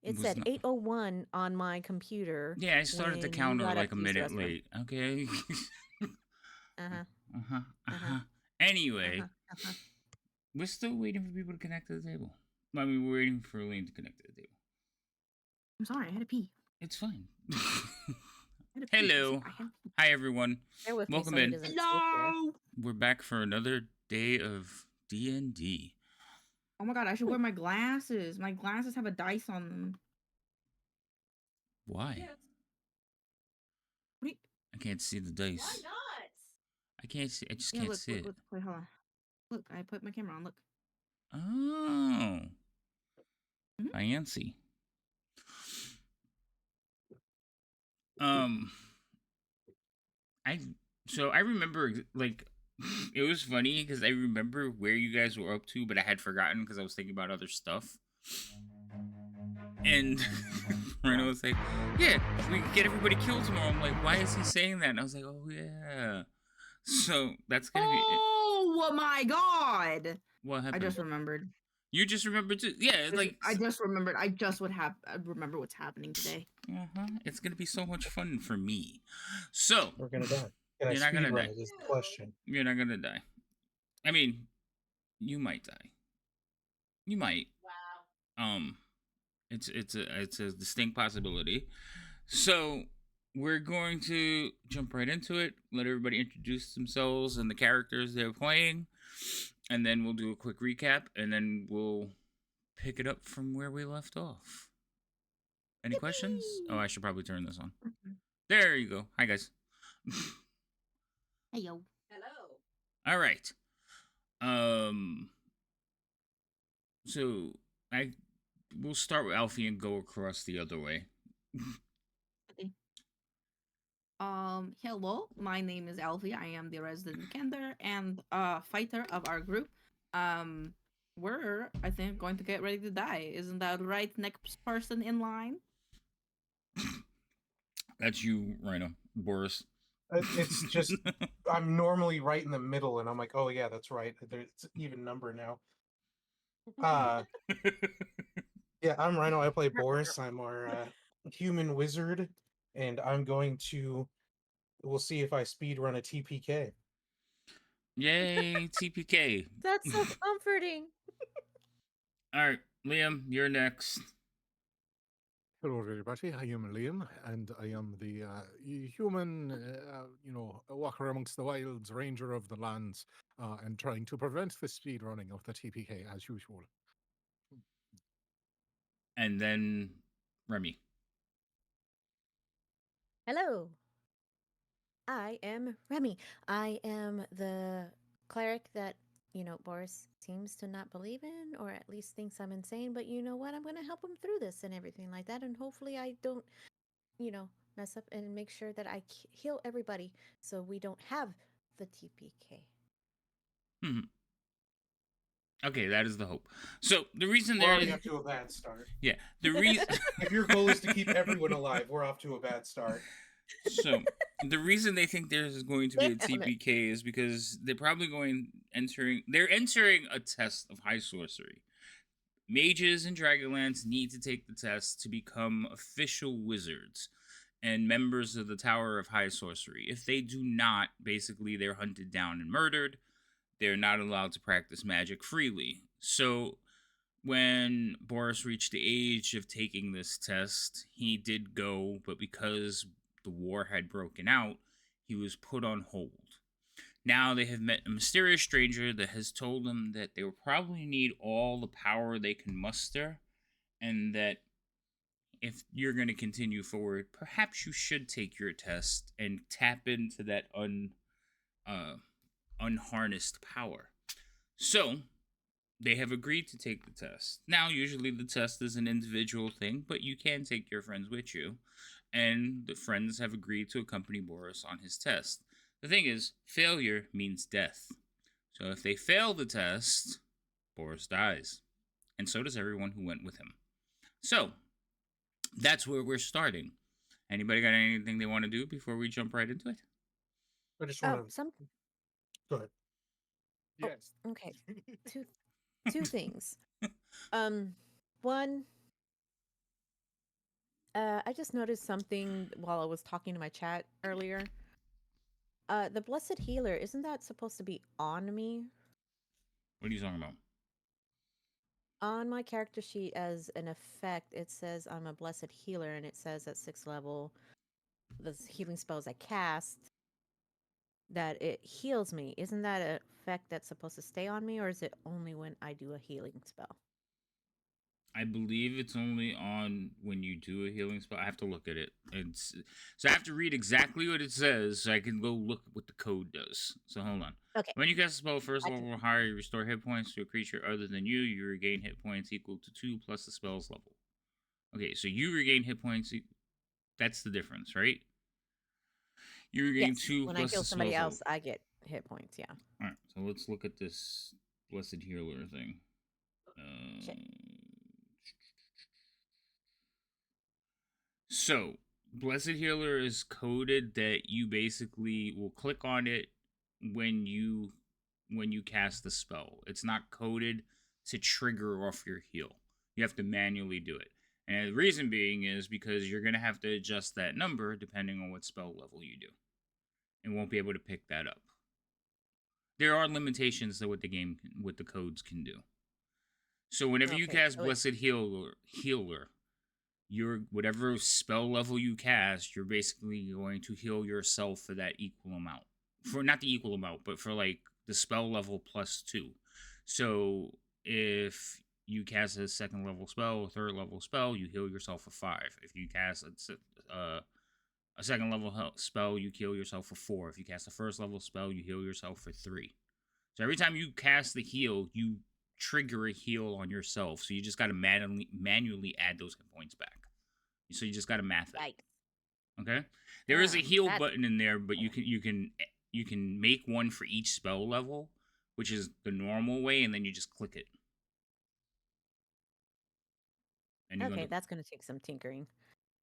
It said 8:01 on my computer. Yeah, I started the counter like a minute late. Okay. Anyway, we're still waiting for people to connect to the table. I mean, we're waiting for Lane to connect to the table. I'm sorry, I had to pee. It's fine. Hello. Hi, everyone. Welcome in. Hello. We're back for another day of D&D. Oh my god, I should wear my glasses. My glasses have a dice on them. Why? Wait. I can't see the dice. Why not? I can't see. I just can't see it. Look, wait, hold on. Look, I put my camera on. Look. Oh. Fancy. I remember, like, it was funny because I remember where you guys were up to, but I had forgotten because I was thinking about other stuff. And Reno was like, yeah, we can get everybody killed tomorrow. I'm like, why is he saying that? And I was like, oh, yeah. So that's going to be it. Oh, my God. What happened? I just remembered. You just remembered too? Yeah, like... I just remembered. I remember what's happening today. It's going to be so much fun for me. So... We're going to die. You're not going to die. Is the question. You're not going to die. I mean, you might die. You might. Wow. It's a distinct possibility. So we're going to jump right into it. Let everybody introduce themselves and the characters they're playing, and then we'll do a quick recap, and then we'll pick it up from where we left off. Any questions? Oh, I should probably turn this on. There you go. Hi, guys. Hey, yo. Hello. All right. So we'll start with Alfie and go across the other way. Okay. Hello. My name is Alfie. I am the resident kender and fighter of our group. We're, I think, going to get ready to die. Isn't that right, next person in line? That's you, Rhino. Boris. It's just, I'm normally right in the middle, and I'm like, oh yeah, that's right. It's an even number now. Yeah, I'm Rhino. I play Boris. I'm our human wizard, and I'm going to... We'll see if I speedrun a TPK. Yay, TPK. That's so comforting. All right, Liam, you're next. Hello, everybody. I am Liam, and I am the human, a walker amongst the wilds, ranger of the lands, and trying to prevent the speed running of the TPK as usual. And then Remy. Hello. I am Remy. I am the cleric that, Boris seems to not believe in, or at least thinks I'm insane. But you know what? I'm going to help him through this and everything like that. And hopefully I don't, mess up and make sure that I heal everybody so we don't have the TPK. Okay, that is the hope. So the reason We're there already is, off to a bad start. yeah, the reason. If your goal is to keep everyone alive, we're off to a bad start. So the reason they think there's going to be a Damn it. TPK is because they're probably entering a test of high sorcery. Mages in Dragonlance need to take the test to become official wizards and members of the Tower of High Sorcery. If they do not, basically they're hunted down and murdered. They're not allowed to practice magic freely. So when Boris reached the age of taking this test, he did go, but because the war had broken out, he was put on hold. Now they have met a mysterious stranger that has told them that they will probably need all the power they can muster, and that if you're going to continue forward, perhaps you should take your test and tap into that unharnessed power. So they have agreed to take the test. Now, usually the test is an individual thing, but you can take your friends with you, and the friends have agreed to accompany Boris on his test. The thing is, failure means death. So if they fail the test, Boris dies. And so does everyone who went with him. So, that's where we're starting. Anybody got anything they want to do before we jump right into it? I just Oh, want to some. go ahead. Oh, Yes. okay. Two things. One, I just noticed something while I was talking to my chat earlier. The Blessed Healer, isn't that supposed to be on me? What are you talking about? On my character sheet as an effect, it says I'm a Blessed Healer, and it says at 6th level, the healing spells I cast, that it heals me. Isn't that an effect that's supposed to stay on me, or is it only when I do a healing spell? I believe it's only on when you do a healing spell. I have to look at it. So I have to read exactly what it says so I can go look what the code does. So hold on. Okay. When you cast a spell first I level can- or higher, you restore hit points to a creature other than you. You regain hit points equal to 2 plus the spell's level. Okay, so you regain hit points. That's the difference, right? You regain Yes, 2 when I plus kill the somebody spell's level. else, I get hit points, yeah. Alright, so let's look at this Blessed Healer thing. Shit. So, Blessed Healer is coded that you basically will click on it when you cast the spell. It's not coded to trigger off your heal. You have to manually do it. And the reason being is because you're going to have to adjust that number depending on what spell level you do. And won't be able to pick that up. There are limitations to what the codes can do. So whenever you Okay, cast so Blessed Healer, your whatever spell level you cast, you're basically going to heal yourself for that equal amount. For not the equal amount, but for like the spell level plus 2. So if you cast a second level spell, a third level spell, you heal yourself for 5. If you cast a second level spell, you heal yourself for 4. If you cast a first level spell, you heal yourself for 3. So every time you cast the heal, you trigger a heal on yourself. So you just got to manually add those hit points back. So you just got to math it. Yikes. Okay? There is a heal that- button in there, but you can make one for each spell level, which is the normal way, and then you just click it. And Okay, that's going to take some tinkering.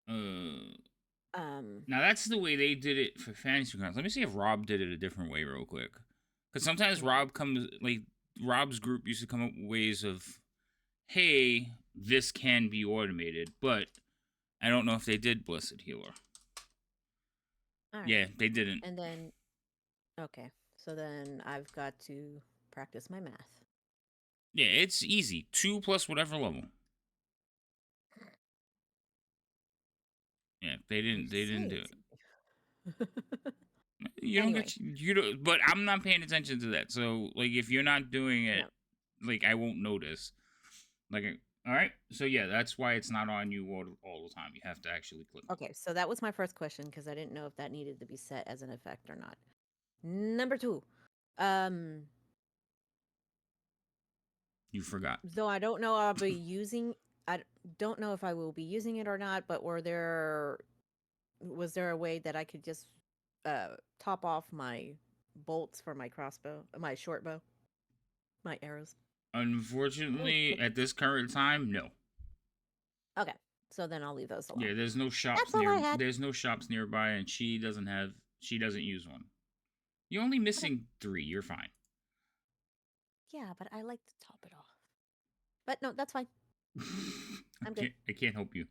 Now that's the way they did it for Fantasy Grounds. Let me see if Rob did it a different way real quick. Because sometimes Rob's group used to come up with ways of, hey, this can be automated, but I don't know if they did Blessed Healer. All right. Yeah, they didn't. And then, okay, So then I've got to practice my math. Yeah, it's easy. 2 plus whatever level. Yeah, they You didn't say do it's it. You don't Anyway. get you don't, but I'm not paying attention to that. So like if you're not doing it, No. like I won't notice. Like all right, so yeah, that's why it's not on you all the time. You have to actually click. Okay, so that was my first question because I didn't know if that needed to be set as an effect or not. Number 2. Um You forgot. though I don't know I'll be using I don't know if I will be using it or not, but was there a way that I could just top off my bolts for my crossbow, my short bow, my arrows? Unfortunately, at this current time, no. Okay, so then I'll leave those alone. Yeah, there's no shops That's all I near. had. There's no shops nearby, and she doesn't use one. You're only missing 3. You're fine. Yeah, but I like to top it off. But no, that's fine. I'm good. I can't help you.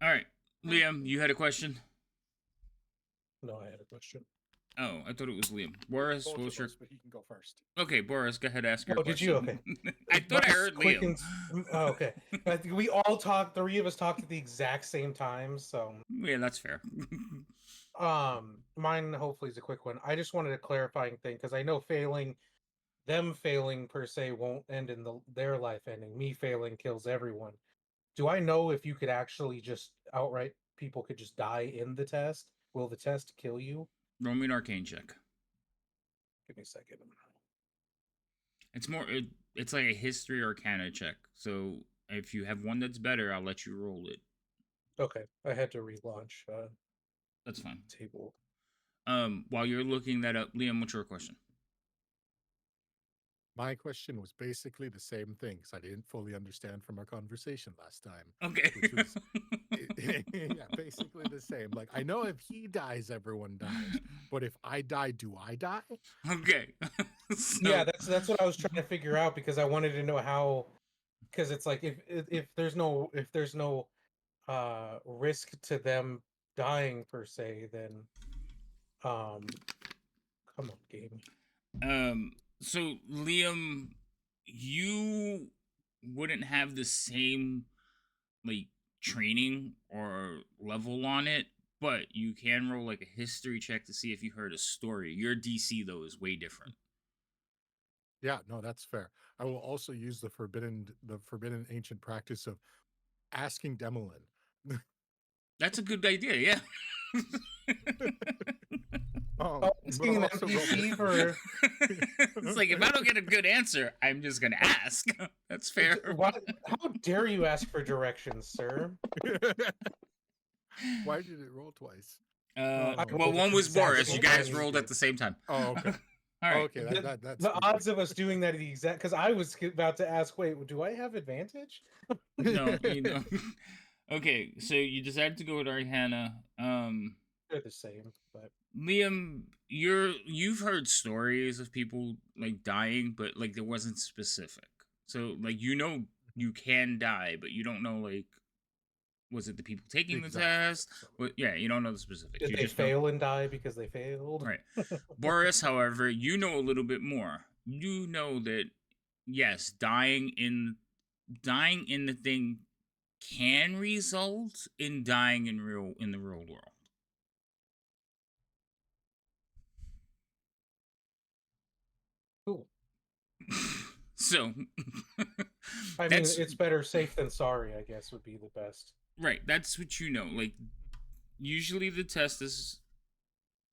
All right, Liam, you had a question. No, I had a question. Oh, I thought it was Liam. Boris, Both what was of your... us, but he can go first. Okay, Boris, go ahead, ask your Oh, did question. you? Okay. I thought I heard Quick Liam. oh, okay. I think we all talked. 3 of us talked at the exact same time. So, Yeah, that's fair. mine hopefully is a quick one. I just wanted a clarifying thing because I know them failing per se won't end in their life ending. Me failing kills everyone. Do I know if you could actually just outright people could just die in the test? Will the test kill you? Roll me an arcane check. Give me a second. It's more. It's like a history arcana check. So if you have one that's better, I'll let you roll it. Okay, I had to relaunch That's fine. table. While you're looking that up, Liam, what's your question? My question was basically the same thing because I didn't fully understand from our conversation last time. Okay. Which was, yeah, basically the same. Like, I know if he dies, everyone dies. But if I die, do I die? Okay. So, Yeah, that's what I was trying to figure out because I wanted to know how, because it's like if there's no risk to them dying per se, then come on, game. So Liam, you wouldn't have the same like training or level on it, but you can roll like a history check to see if you heard a story. Your DC though is way different. Yeah, no, that's fair. I will also use the forbidden ancient practice of asking Demolin. That's a good idea, yeah. Oh, asking an NPC for It's like if I don't get a good answer, I'm just gonna ask. That's fair. How dare you ask for directions, sir? Why did it roll twice? Well, rolled one at the was exact Boris. same You guys time you rolled did. at the same time. Oh, okay. All right. Okay, that's the good. odds of us doing that at the exact, because I was about to ask, wait, do I have advantage? No, you know. Okay, so you decided to go with Ariana. They're the same, but Liam, you've heard stories of people like dying, but like there wasn't specific. So like you can die, but you don't know like was it the people taking the test? Well, yeah, you don't know the specifics. did You they just fail and die because they failed? Right. Boris, however, you know a little bit more. You know that yes, dying in the thing can result in dying in the real world. Cool. So I mean, it's better safe than sorry, I guess, would be the best. Right, that's what you know. Like usually the test is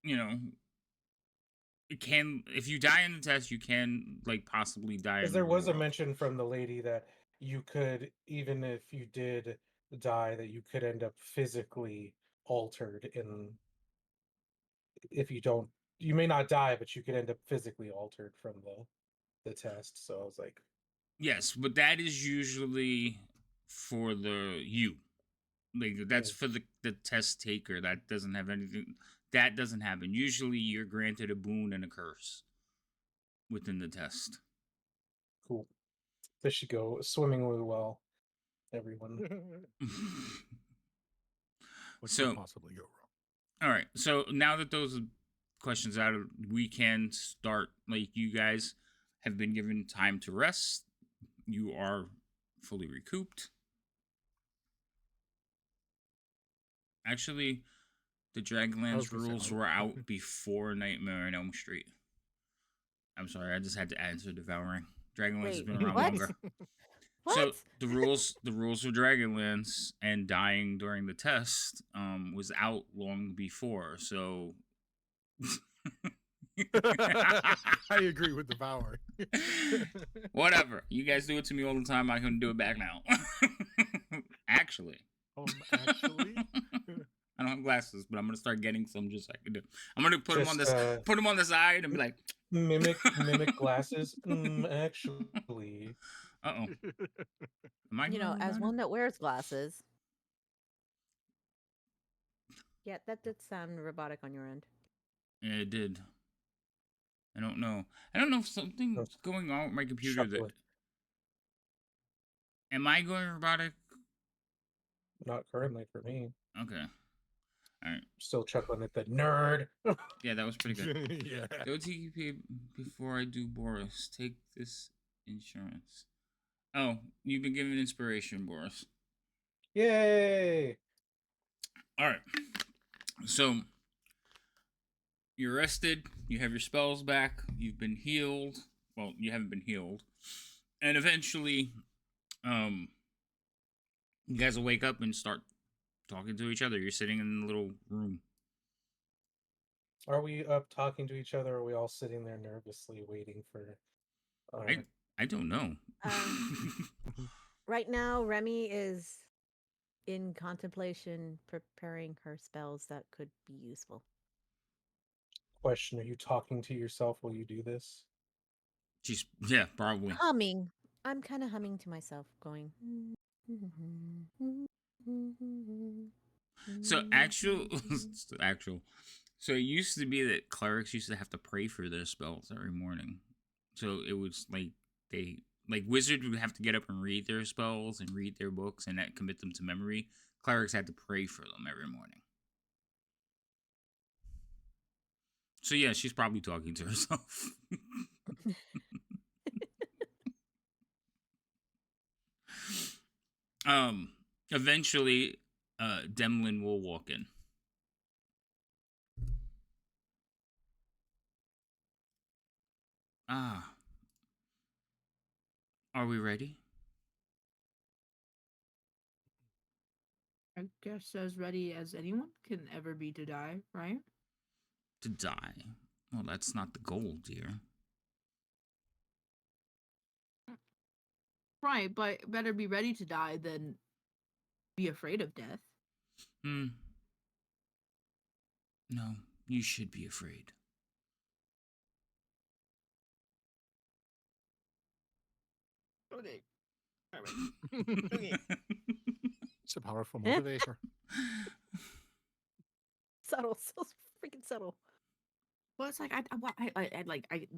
it can if you die in the test you can like possibly die Because in there the real was a world. mention from the lady that you could, even if you did die, that you could end up physically altered if you don't. You may not die, but you could end up physically altered from the test. So I was like, Yes, but that is usually for the you. Like that's for the test taker. That doesn't have anything. That doesn't happen. Usually, you're granted a boon and a curse within the test. cool. This should go swimmingly well, everyone. What So- could possibly go wrong? All right. So now that those questions out, we can start. Like, you guys have been given time to rest. You are fully recouped. Actually, the I was Dragonlance gonna say, rules were out before Nightmare on Elm Street. I'm sorry, I just had to answer Devouring. Dragonlance has Wait, been around what? longer. So What? the rules of Dragonlance and dying during the test was out long before. So I agree with Devouring. whatever. You guys do it to me all the time. I can do it back now. Actually. Actually, I don't have glasses, but I'm gonna start getting some just so I can do. I'm gonna put them on Just this, put them on the side, and be like, mimic glasses. Actually, "Uh oh, am I You going know, as robotic?" one that wears glasses. Yeah, that did sound robotic on your end. Yeah, it did. I don't know. I don't know if I'm something's going on with my computer. That chuckling. am I going robotic? Not currently for me. Okay, all right. Still chuckling at the nerd. Yeah, that was pretty good. yeah. Go TP before I do Boris. Take this insurance. Oh, you've been given inspiration, Boris. Yay! All right. So you're rested. You have your spells back. You've been healed. Well, you haven't been healed. And eventually, you guys will wake up and start talking to each other. You're sitting in the little room. Are we up talking to each other? Or are we all sitting there nervously waiting for? I don't know. Right now, Remy is in contemplation, preparing her spells that could be useful. Question: Are you talking to yourself while you do this? Yeah, probably. Humming. I'm kind of humming to myself, going. So actual. So it used to be that clerics used to have to pray for their spells every morning. So it was like wizards would have to get up and read their spells and read their books and that commit them to memory. Clerics had to pray for them every morning. So yeah, she's probably talking to herself. Eventually, Demlin will walk in. Ah, are we ready? I guess as ready as anyone can ever be to die, right? To die? Well, that's not the goal, dear. Right, but better be ready to die than be afraid of death. Hmm. No, you should be afraid. Okay. Alright. Okay. It's a powerful motivator. Subtle, so freaking subtle. Well, it's like I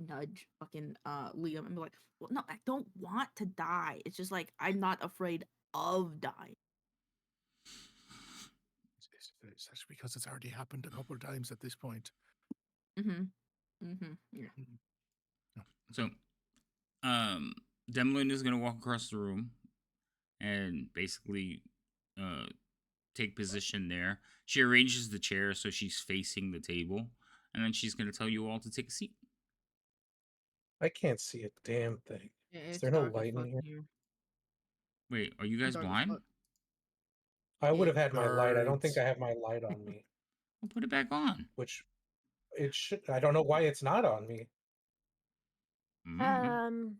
nudge fucking Liam and be like, well, no, I don't want to die. It's just like I'm not afraid of dying. It's actually because it's already happened a couple of times at this point. Mm-hmm. Mm-hmm. Yeah. No. So, Demlin is gonna walk across the room and basically take position there. She arranges the chair so she's facing the table, and then she's gonna tell you all to take a seat. I can't see a damn thing. Yeah, Is it's there no dark as light in fuck here? here. Wait, are you guys Dark as blind? fuck. I would have It had my light. I don't think hurts. I have my light on me, Well, put it back on. which it should. I don't know why it's not on me. Mm.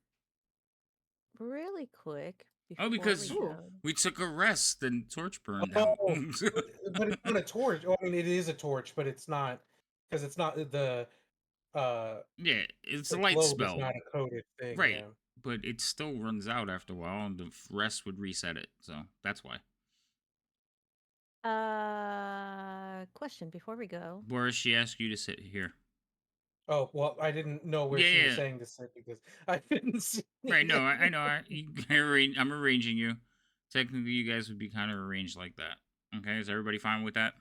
Really quick Oh, before because we Ooh. go. we took a rest and torch burned out. Oh, but it's not a torch. Oh, I mean, it is a torch, but it's not because it's not uh Yeah, it's a the light globe is spell. not a coded thing. Right, Yeah. but it still runs out after a while, and the rest would reset it. So that's why. Question before we go. Boris, she asked you to sit here. Oh well, I didn't know where Yeah, she was yeah. saying to sit because I didn't see. Right, no, I know. I'm arranging you. Technically, you guys would be kind of arranged like that. Okay, is everybody fine with that?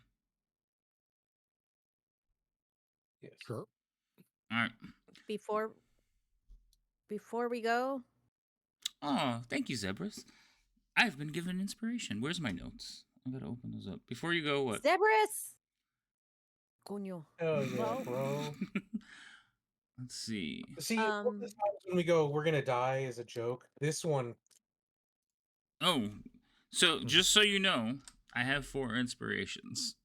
Yes. Sure. All right. Before we go, Oh, thank you, Zebras. I've been given inspiration. Where's my notes? I gotta open those up. Before you go, what? Zebras. Coño. Oh yeah, Well, bro. Let's see. See, all this times when we go, we're gonna die is a joke. This one, Oh, so just so you know, I have 4 inspirations.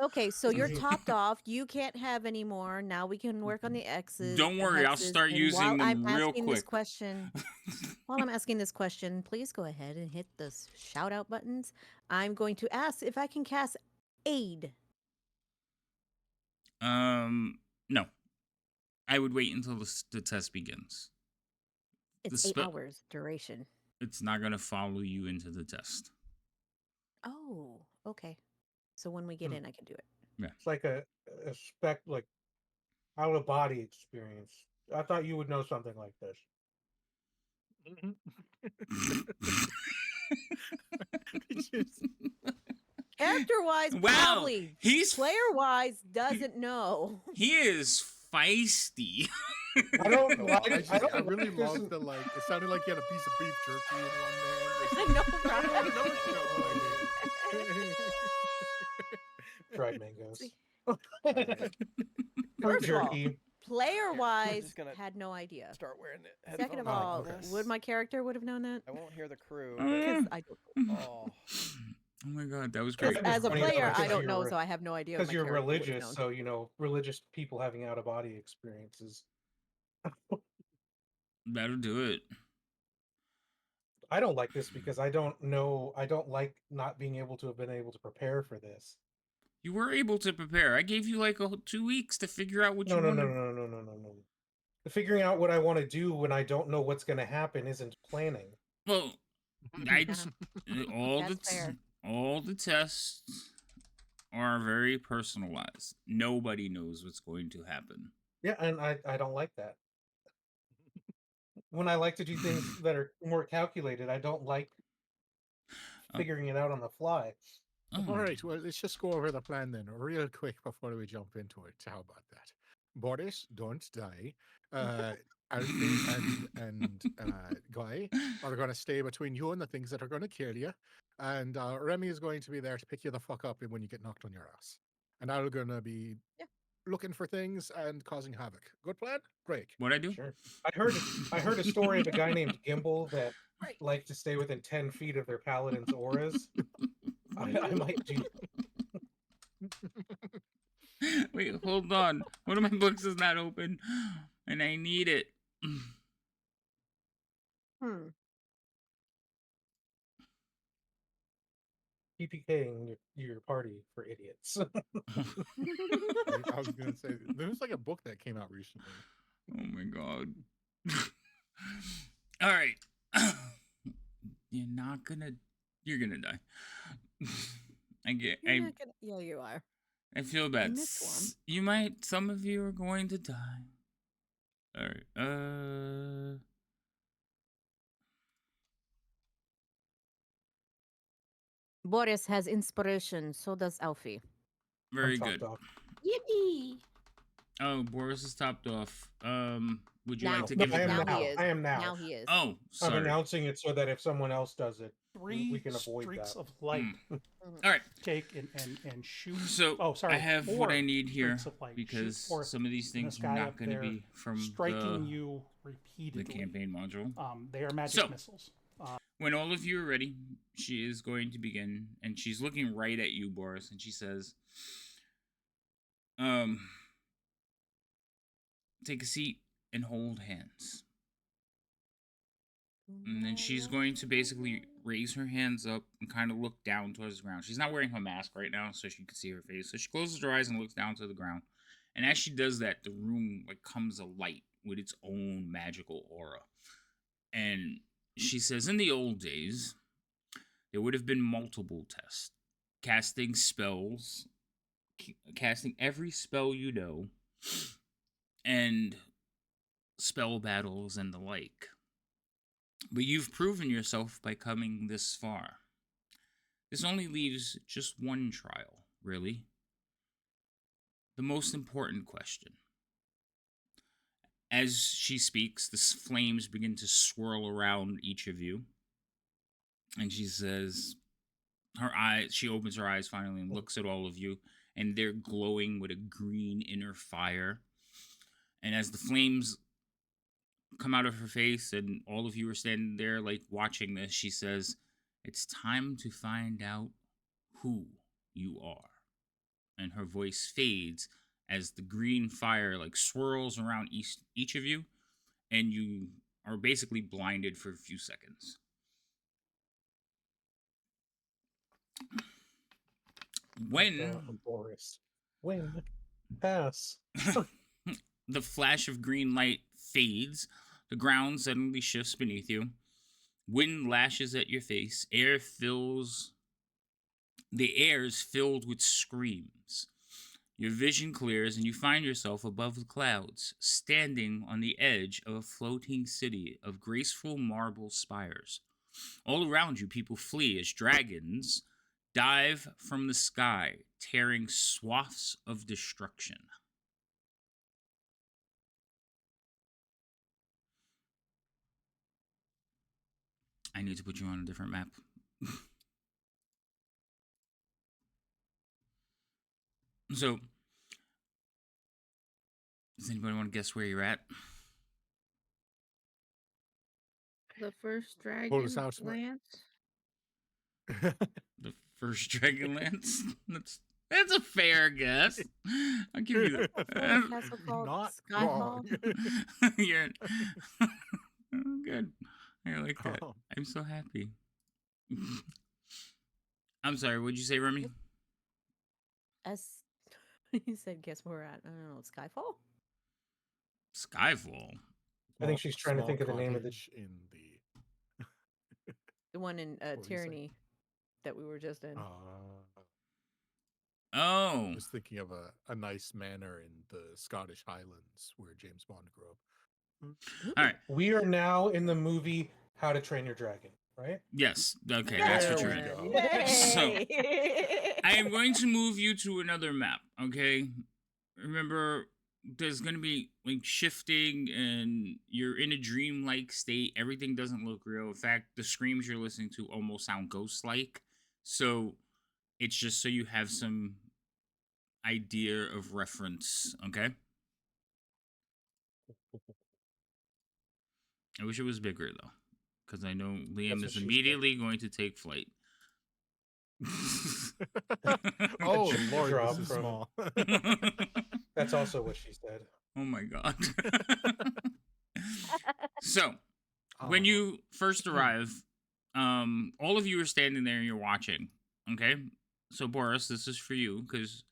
okay, so you're Mhm. topped off. You can't have any more. Now we can work on the X's. Don't the worry, I'll hexes, start and using while I'm them real asking this quick. question, please go ahead and hit the shout out buttons. I'm going to ask if I can cast aid. No. I would wait until the test begins. It's The 8 spell- hours duration. It's not gonna follow you into the test. Oh, okay. So when we get in, I can do it. it's like a like out of body experience. I thought you would know something like this. Character wise, Wow, probably. he's Player wise, doesn't know. He is feisty. I don't No, like. I don't really like this love in- the like. It sounded like you had a piece of beef jerky in one hand. I know, right? Dried mangoes. See, Fruit First of all, jerky. player wise, just gonna had no idea. Start wearing it. Second of Oh, all, okay. would my character would have known that? I won't hear the crew. Because I don't. Oh, Oh my god, that was Because great. It's as a funny, though, player, I because don't know, you're- so I have no idea. Because my you're character would have religious, known. so religious people having out of body experiences. That'll do it. I don't like this because I don't know. I don't like not being able to have been able to prepare for this. You were able to prepare. I gave you like 2 weeks to figure out what No, you no, wanted. no. Figuring out what I want to do when I don't know what's going to happen isn't planning. Well, I just, all That's fair. all the tests are very personalized. Nobody knows what's going to happen. Yeah, and I don't like that. When I like to do things that are more calculated, I don't like figuring it out on the fly. Oh. All right, well, let's just go over the plan then, real quick before we jump into it. How about that? Boris, don't die. Alfie and Guy are going to stay between you and the things that are going to kill you. And Remy is going to be there to pick you the fuck up when you get knocked on your ass. And I'm going to be looking for things and causing havoc. Good plan? Great. What'd I do? Sure. I heard a story of a guy named Gimbal that liked to stay within 10 feet of their paladin's auras. I might do. Wait, hold on. One of my books is not open, and I need it. PPKing your party for idiots. I was going to say, there's like a book that came out recently. Oh my god. All right. You're gonna die. You're not gonna- yeah, you are. I feel bad. In this form. Some of you are going to die. All right. Boris has inspiration. So does Alfie. Very I'm topped good. off. Yippee! Oh, Boris is topped off. Would you Now. like to No, give I it am now to now. he is. I am now. Now he is. Oh, I'm sorry. announcing it so that if someone else does it, we Three can avoid streaks that. of light All right. take and shoot. So oh, sorry. I have what four I need here streaks of light shoot because forth some of these from things this are guy not up going to there, be from striking the, you the repeatedly. campaign module. They are magic So- missiles. When all of you are ready, she is going to begin, and she's looking right at you, Boris, and she says, take a seat and hold hands. And then she's going to basically raise her hands up and kind of look down towards the ground. She's not wearing her mask right now, so she can see her face. So she closes her eyes and looks down to the ground. And as she does that, the room comes alight with its own magical aura. And she says, in the old days, there would have been multiple tests. Casting spells, casting every spell you know, and spell battles and the like. But you've proven yourself by coming this far. This only leaves just one trial, really. the most important question. As she speaks, the flames begin to swirl around each of you. And she says, she opens her eyes finally and looks at all of you, and they're glowing with a green inner fire. And as the flames come out of her face and all of you are standing there like watching this, she says, "It's time to find out who you are." And her voice fades as the green fire like swirls around each of you, and you are basically blinded for a few seconds. When Boris, win, pass. the flash of green light fades, the ground suddenly shifts beneath you. Wind lashes at your face. The air is filled with screams. Your vision clears and you find yourself above the clouds, standing on the edge of a floating city of graceful marble spires. All around you, people flee as dragons dive from the sky, tearing swaths of destruction. I need to put you on a different map. So, does anybody want to guess where you're at? The first Pull us dragon out, Smith. lance. The first Dragonlance? That's a fair guess. I'll give you A that. floating castle called Not Skyfall. wrong. You're good. I like that. Oh. I'm so happy. I'm sorry, what'd you say, Remy? You said, guess where we're at? I don't know, Skyfall? Skyfall. I think she's trying to Small think of the name of the. cottage in the. The one in What were you saying? Tyranny that we were just in. Oh. I was thinking of a nice manor in the Scottish Highlands where James Bond grew up. All right. We are now in the movie How to Train Your Dragon, right? Yes. Okay, that's what There you're we in. go. So, I am going to move you to another map, okay? Remember, there's going to be like shifting and you're in a dream-like state. Everything doesn't look real. In fact, the screams you're listening to almost sound ghost-like. So, it's just so you have some idea of reference, okay? I wish it was bigger, though, because I know Liam what is she said. immediately going to take flight. Oh Should Lord, drop this is from- small. That's also what she said. Oh my god. So, Oh. when you first arrive, all of you are standing there and you're watching, okay? So, Boris, this is for you, because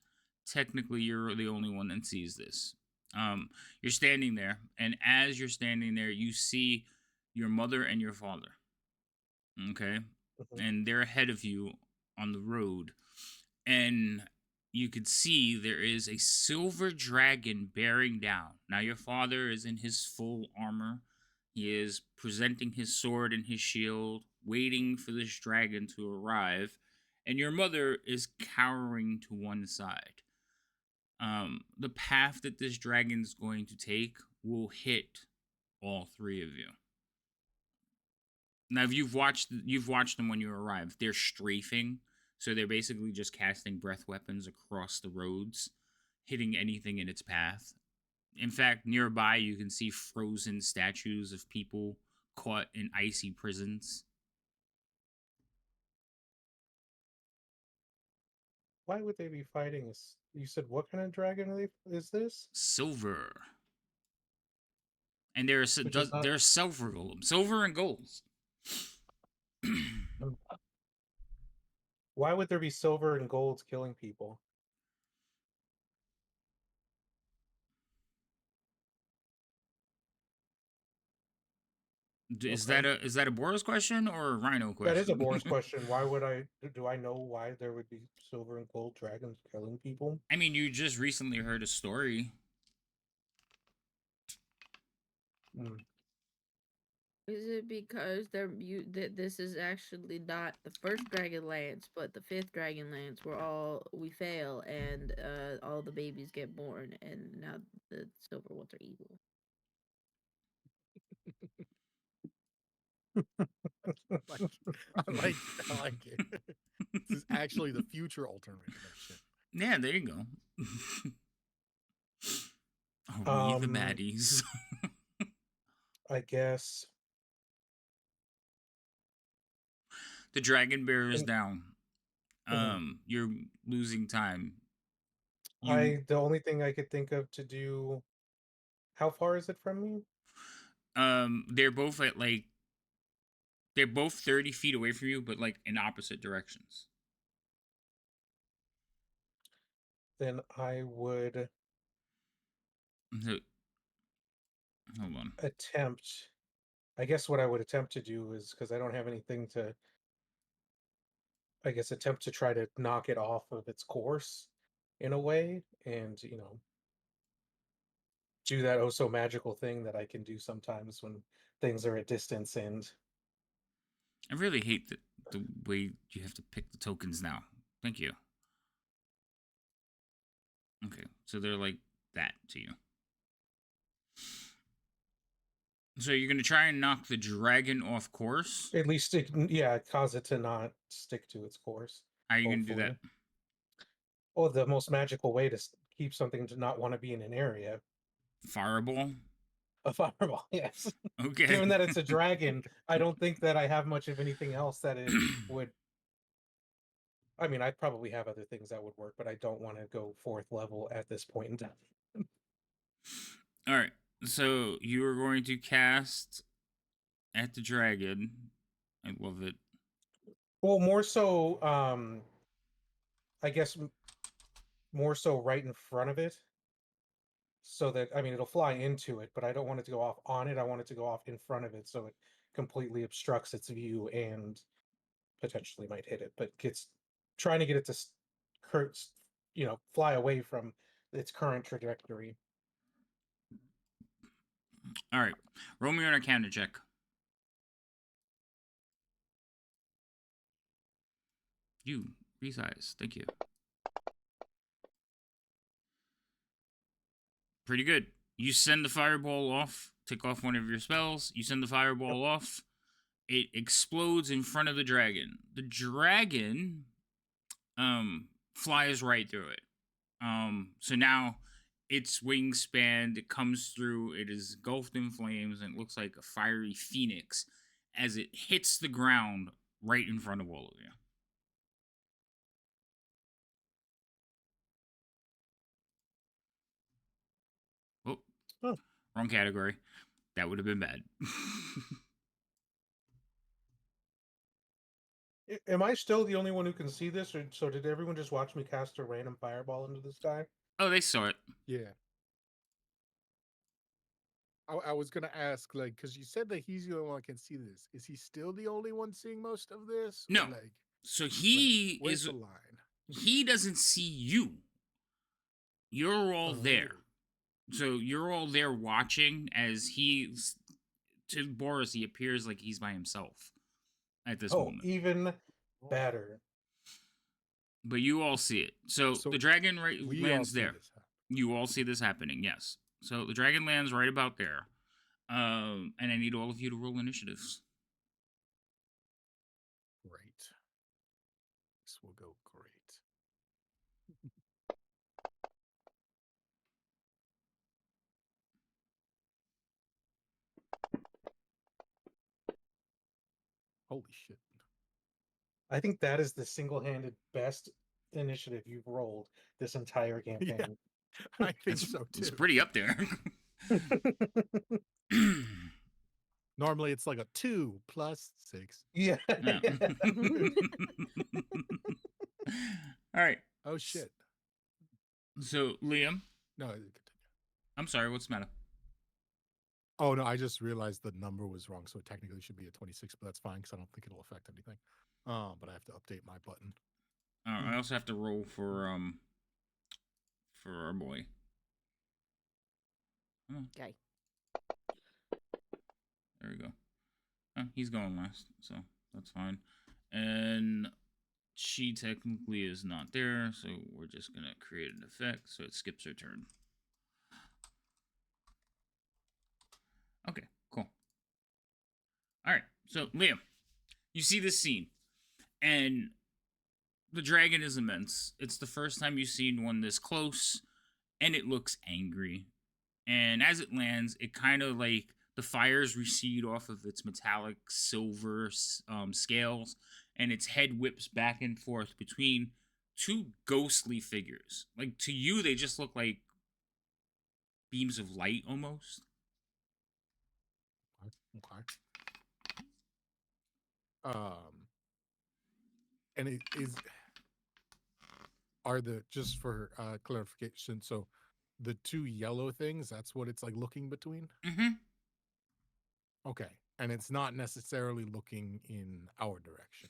technically you're the only one that sees this. You're standing there, and as you're standing there, you see your mother and your father, okay? Mhm. And they're ahead of you on the road, and you could see there is a silver dragon bearing down. Now, your father is in his full armor. He is presenting his sword and his shield, waiting for this dragon to arrive. And your mother is cowering to one side. The path that this dragon's going to take will hit all three of you. Now, if you've watched them when you arrive, they're strafing. So they're basically just casting breath weapons across the roads, hitting anything in its path. In fact, nearby you can see frozen statues of people caught in icy prisons. Why would they be fighting this? You said what kind of dragon is this? Silver. And there's Which is not- silver golems. Silver and golds. Why would there be silver and golds killing people? Is Okay. that a Boris question or a Rhino question? That is a Boris question. Why would do I know why there would be silver and gold dragons killing people? I mean, you just recently heard a story. Hmm. Is it because this is actually not the first Dragonlance, but the fifth Dragonlance, where all we fail and all the babies get born, and now the silver ones are evil? like, I like it. This is actually the future alternate dimension. Yeah, there you go. Are we the baddies? I guess The dragon bear is And- down. You're losing time. the only thing I could think of to do. How far is it from me? They're both at like they're both 30 feet away from you, but like in opposite directions. Then I would So, hold on. attempt. I guess what I would attempt to do is because I don't have anything to. I guess attempt to try to knock it off of its course, in a way, and do that oh so magical thing that I can do sometimes when things are at distance and I really hate the way you have to pick the tokens now. Thank you. Okay, so they're like that to you. So you're gonna try and knock the dragon off course? at least cause it to not stick to its course. How are you gonna do that? Hopefully. Oh, the most magical way to keep something to not want to be in an area. Fireball? A fireball, yes. Okay. Given that it's a dragon, I don't think that I have much of anything else that it would. I mean, I probably have other things that would work, but I don't want to go fourth level at this point in time. All right. So you are going to cast at the dragon. I love it. Well, more so, I guess more so right in front of it. So that, I mean, it'll fly into it, but I don't want it to go off on it. I want it to go off in front of it so it completely obstructs its view and potentially might hit it, but trying to get it to fly away from its current trajectory. All right. Roll me an Arcana check. You resize. Thank you. Pretty good. You send the fireball off, take off one of your spells. You send the fireball off. It explodes in front of the dragon. The dragon flies right through it. So now its wingspan, it comes through, it is engulfed in flames, and it looks like a fiery phoenix as it hits the ground right in front of all of you. Oh, wrong category. That would have been bad. Am I still the only one who can see this, or so did everyone just watch me cast a random fireball into the sky? Oh, they saw it. Yeah. I was gonna ask, like, because you said that he's the only one that can see this. Is he still the only one seeing most of this? No. Or, like, So he where's is. the line? He doesn't see you. You're all there. Oh. So you're all there watching as he's. To Boris, he appears like he's by himself at this moment. Even better. But you all see it. So the dragon lands there. You all see this happening, yes. So the dragon lands right about there. And I need all of you to roll initiatives. Great. This will go great. Holy shit. I think that is the single-handed best initiative you've rolled this entire campaign. Yeah, I think so too. It's pretty up there. Normally it's like a 2 plus 6. Yeah. All right. Oh shit. So Liam. No, continue. I'm sorry. What's the matter? Oh no, I just realized the number was wrong, so it technically should be a 26, but that's fine because I don't think it'll affect anything. But I have to update my button. I also have to roll for our boy. Okay. There we go. he's going last, so that's fine. And she technically is not there, so we're just gonna create an effect so it skips her turn. Okay, cool. All right, so Liam, you see this scene, and the dragon is immense. It's the first time you've seen one this close, and it looks angry. And as it lands, it kind of like the fires recede off of its metallic silver scales, and its head whips back and forth between two ghostly figures. Like to you, they just look like beams of light almost. Okay. Um, and it is are the just for clarification. So the two yellow things, that's what it's like looking between. Mm-hmm. Okay, and it's not necessarily looking in our direction.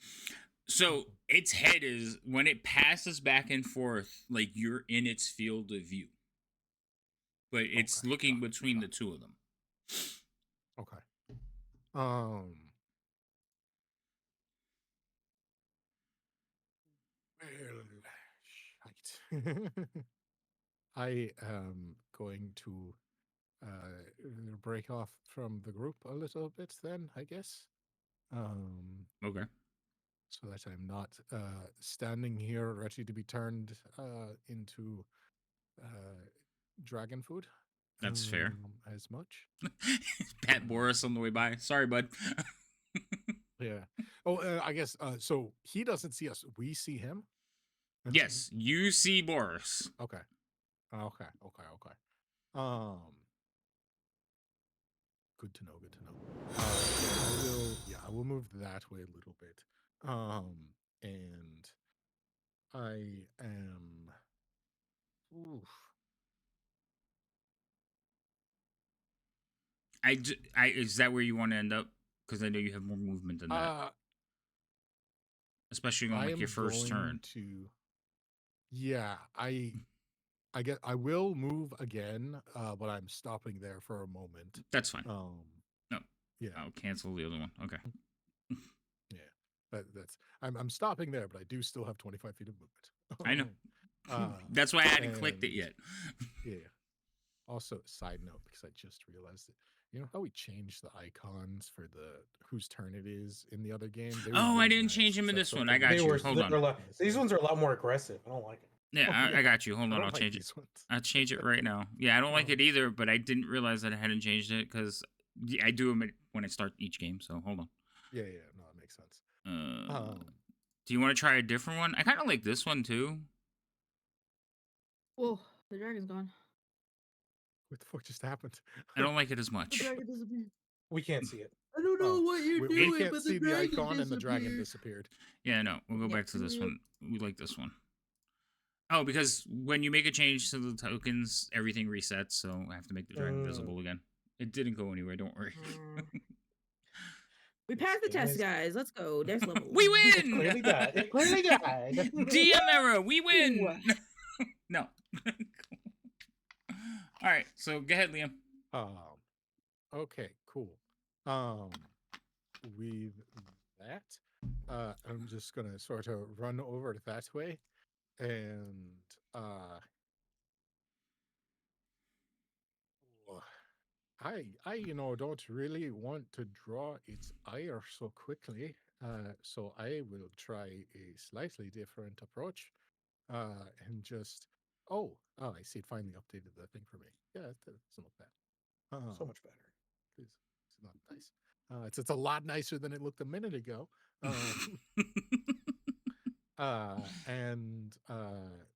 So its head is when it passes back and forth, like you're in its field of view, but it's Okay, looking got it, between got the two of them. Okay. Um. Well, shite. I am going to break off from the group a little bit then, I guess. Okay. So that I'm not standing here ready to be turned into dragon food. That's fair. As much. Pat Boris on the way by. Sorry, bud. Yeah. Oh, I guess so. He doesn't see us. We see him. Yes, you see Boris. Okay. Okay. Um. Good to know. Good to know. I will move that way a little bit. And I am. Oof. Is that where you want to end up? Because I know you have more movement than that, especially on I like am your first going turn. to. Yeah, I get. I will move again, but I'm stopping there for a moment. That's fine. No, Yeah. I'll cancel the other one. Okay. Yeah, that's. I'm stopping there, but I do still have 25 feet of movement. I know. That's why I hadn't clicked it yet. Yeah. Also, side note, because I just realized it. You know how we changed the icons for the whose turn it is in the other game? They were Oh, I really didn't nice. change them in Is that this one. I something got They you. were. Hold on. These ones are a lot more aggressive. I don't like it. Yeah, I got you. Hold I on. don't I'll like change it. these ones. I'll change it right now. Yeah, I don't like it either, but I didn't realize that I hadn't changed it because I do them when I start each game. So hold on. Yeah, no, that makes sense. Do you want to try a different one? I kind of like this one too. Whoa, the dragon's gone. What the fuck just happened? I don't like it as The much. dragon disappeared. We can't see it. I don't know what you're doing, We can't but see the the dragon icon and the dragon disappeared. disappeared. Yeah, no, we'll go back to this one. We like this one. Oh, because when you make a change to the tokens, everything resets, so I have to make the dragon visible again. It didn't go anywhere, don't worry. We passed the test, guys. Let's go. Next level. We win! Clearly died. It clearly died. DM error, we win! No. Alright, so go ahead, Liam. Okay, cool. With that, I'm just gonna sort of run over that way, and I don't really want to draw its ire so quickly. So I will try a slightly different approach. And just I see it finally updated the thing for me. Yeah, it doesn't look bad. So much better. It's not nice. It's a lot nicer than it looked a minute ago.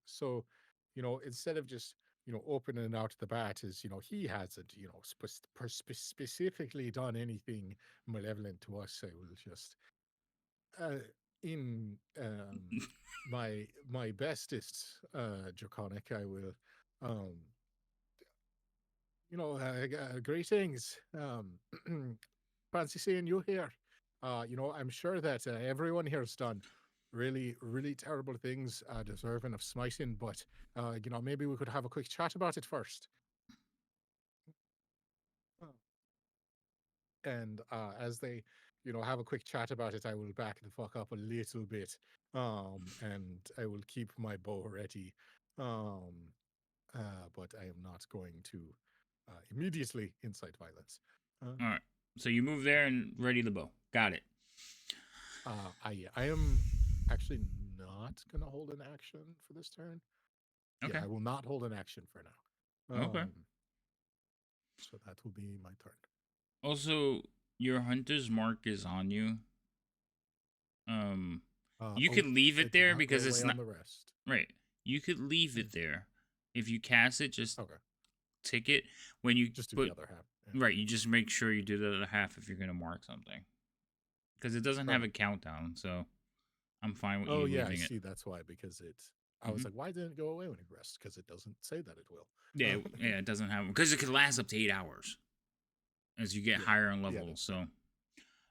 So instead of just opening it out the bat, is he hasn't specifically done anything malevolent to us. I will just in my bestest draconic, I will greetings. Fancy seeing you here. I'm sure that everyone here has done really, really terrible things deserving of smiting, but maybe we could have a quick chat about it first. And as they have a quick chat about it, I will back the fuck up a little bit, and I will keep my bow ready. Um, but I am not going to immediately incite violence. All right. So you move there and ready the bow. Got it. I am actually not gonna hold an action for this turn. Okay. Yeah, I will not hold an action for now. Okay. So that will be my turn. Also, your hunter's mark is on you. You could leave it did there not go because it's away not on the rest. right. You could leave it there. If you cast it, just Okay, tick it when you just do put the other half. Yeah. right. You just make sure you do the other half if you're gonna mark something, because it doesn't have a countdown. So I'm fine with you Oh yeah, I leaving it. see. That's why, because I was like, why didn't it go away when you rest? Because it doesn't say that it will. Yeah, yeah, it doesn't have because it could last up to 8 hours as you get higher in level. that's So, all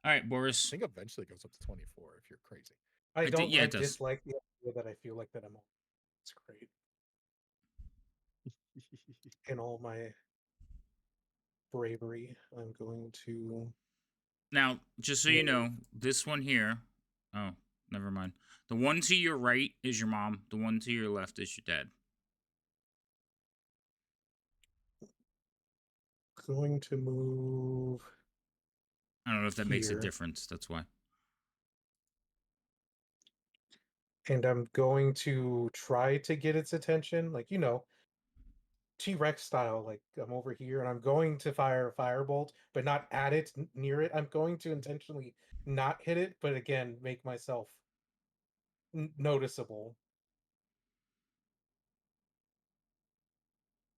right, I Boris. think eventually it goes up to 24 if you're crazy. I don't. Yeah, I it does. dislike the idea that I feel like that I'm. It's great in all my bravery. I'm going to. Now, just so you know, this one here. Oh, never mind. The one to your right is your mom. The one to your left is your dad. Going to move. I don't know if that makes a Here. difference. That's why. And I'm going to try to get its attention, like T-Rex style. Like I'm over here, and I'm going to fire a firebolt, but not at it, near it. I'm going to intentionally not hit it, but again, make myself noticeable.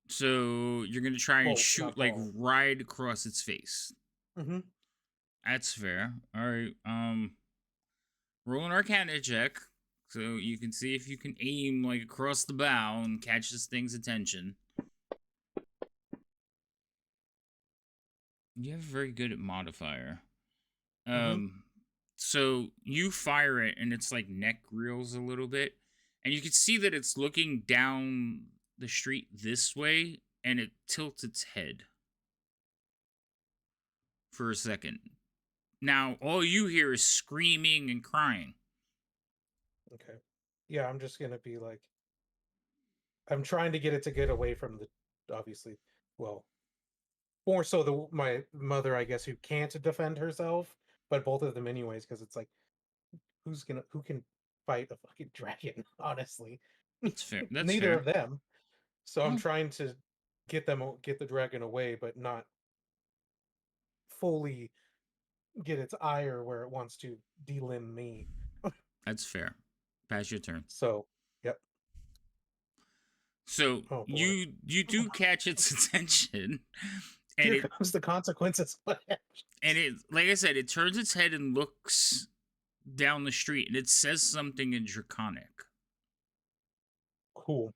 So you're gonna try and Bolt, shoot not like ball. right across its face. Mm-hmm. That's fair. All right. Roll an Arcana check so you can see if you can aim like across the bow and catch this thing's attention. You have very good at modifier. So you fire it and it's like neck reels a little bit, and you can see that it's looking down the street this way, and it tilts its head for a second. Now all you hear is screaming and crying. Okay. Yeah, I'm just gonna be like, I'm trying to get it to get away from obviously, well, more so my mother, I guess, who can't defend herself, but both of them anyways, because it's like, who can fight a fucking dragon? Honestly, That's fair. That's neither fair. of them. So I'm Well, trying to get the dragon away, but not fully get its ire where it wants to delimb me. that's fair. Pass your turn. So, yep. So Oh boy. you do catch its attention, and Here comes the consequences. and it like I said, it turns its head and looks down the street, and it says something in Draconic. Cool.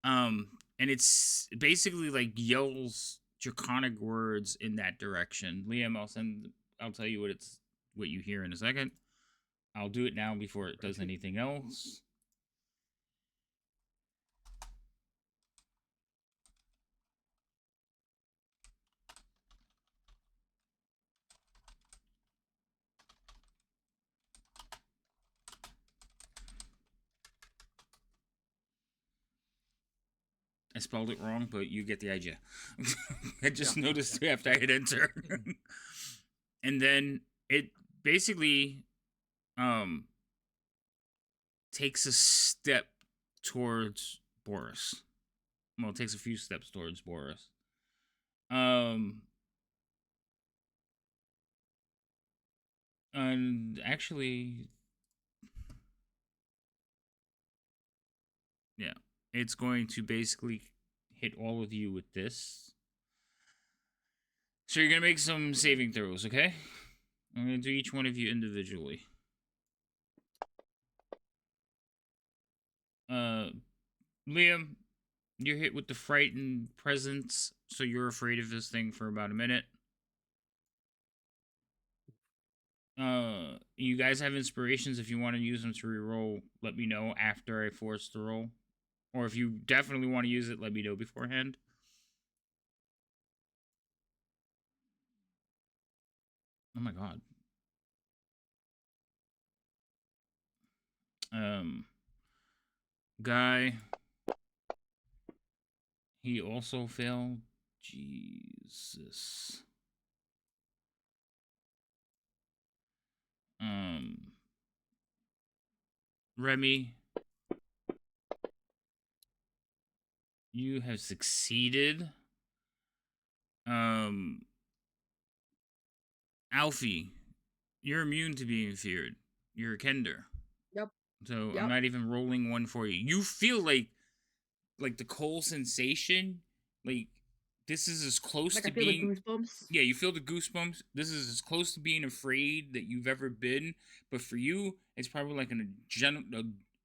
And it's basically like yells Draconic words in that direction. Liam, I'll tell you what you hear in a second. I'll do it now before it does anything else. I spelled it wrong, but you get the idea. I just noticed after I hit enter. And then it basically takes a step towards Boris. Well, it takes a few steps towards Boris. And actually, yeah, it's going to basically hit all of you with this. So you're gonna make some saving throws, okay? I'm gonna do each one of you individually. Liam, you're hit with the frightened presence, so you're afraid of this thing for about a minute. You guys have inspirations. If you want to use them to reroll, let me know after I force the roll. Or if you definitely want to use it, let me know beforehand. Oh my god. Um, Guy, he also failed. Jesus. Um, Remy, you have succeeded. Um, Alfie, you're immune to being feared. You're a Kender. Yep. So I'm Yep. not even rolling one for you. You feel like the cold sensation, like this is as close Like to I feel the being. goosebumps. Yeah, you feel the goosebumps. This is as close to being afraid that you've ever been. But for you, it's probably like an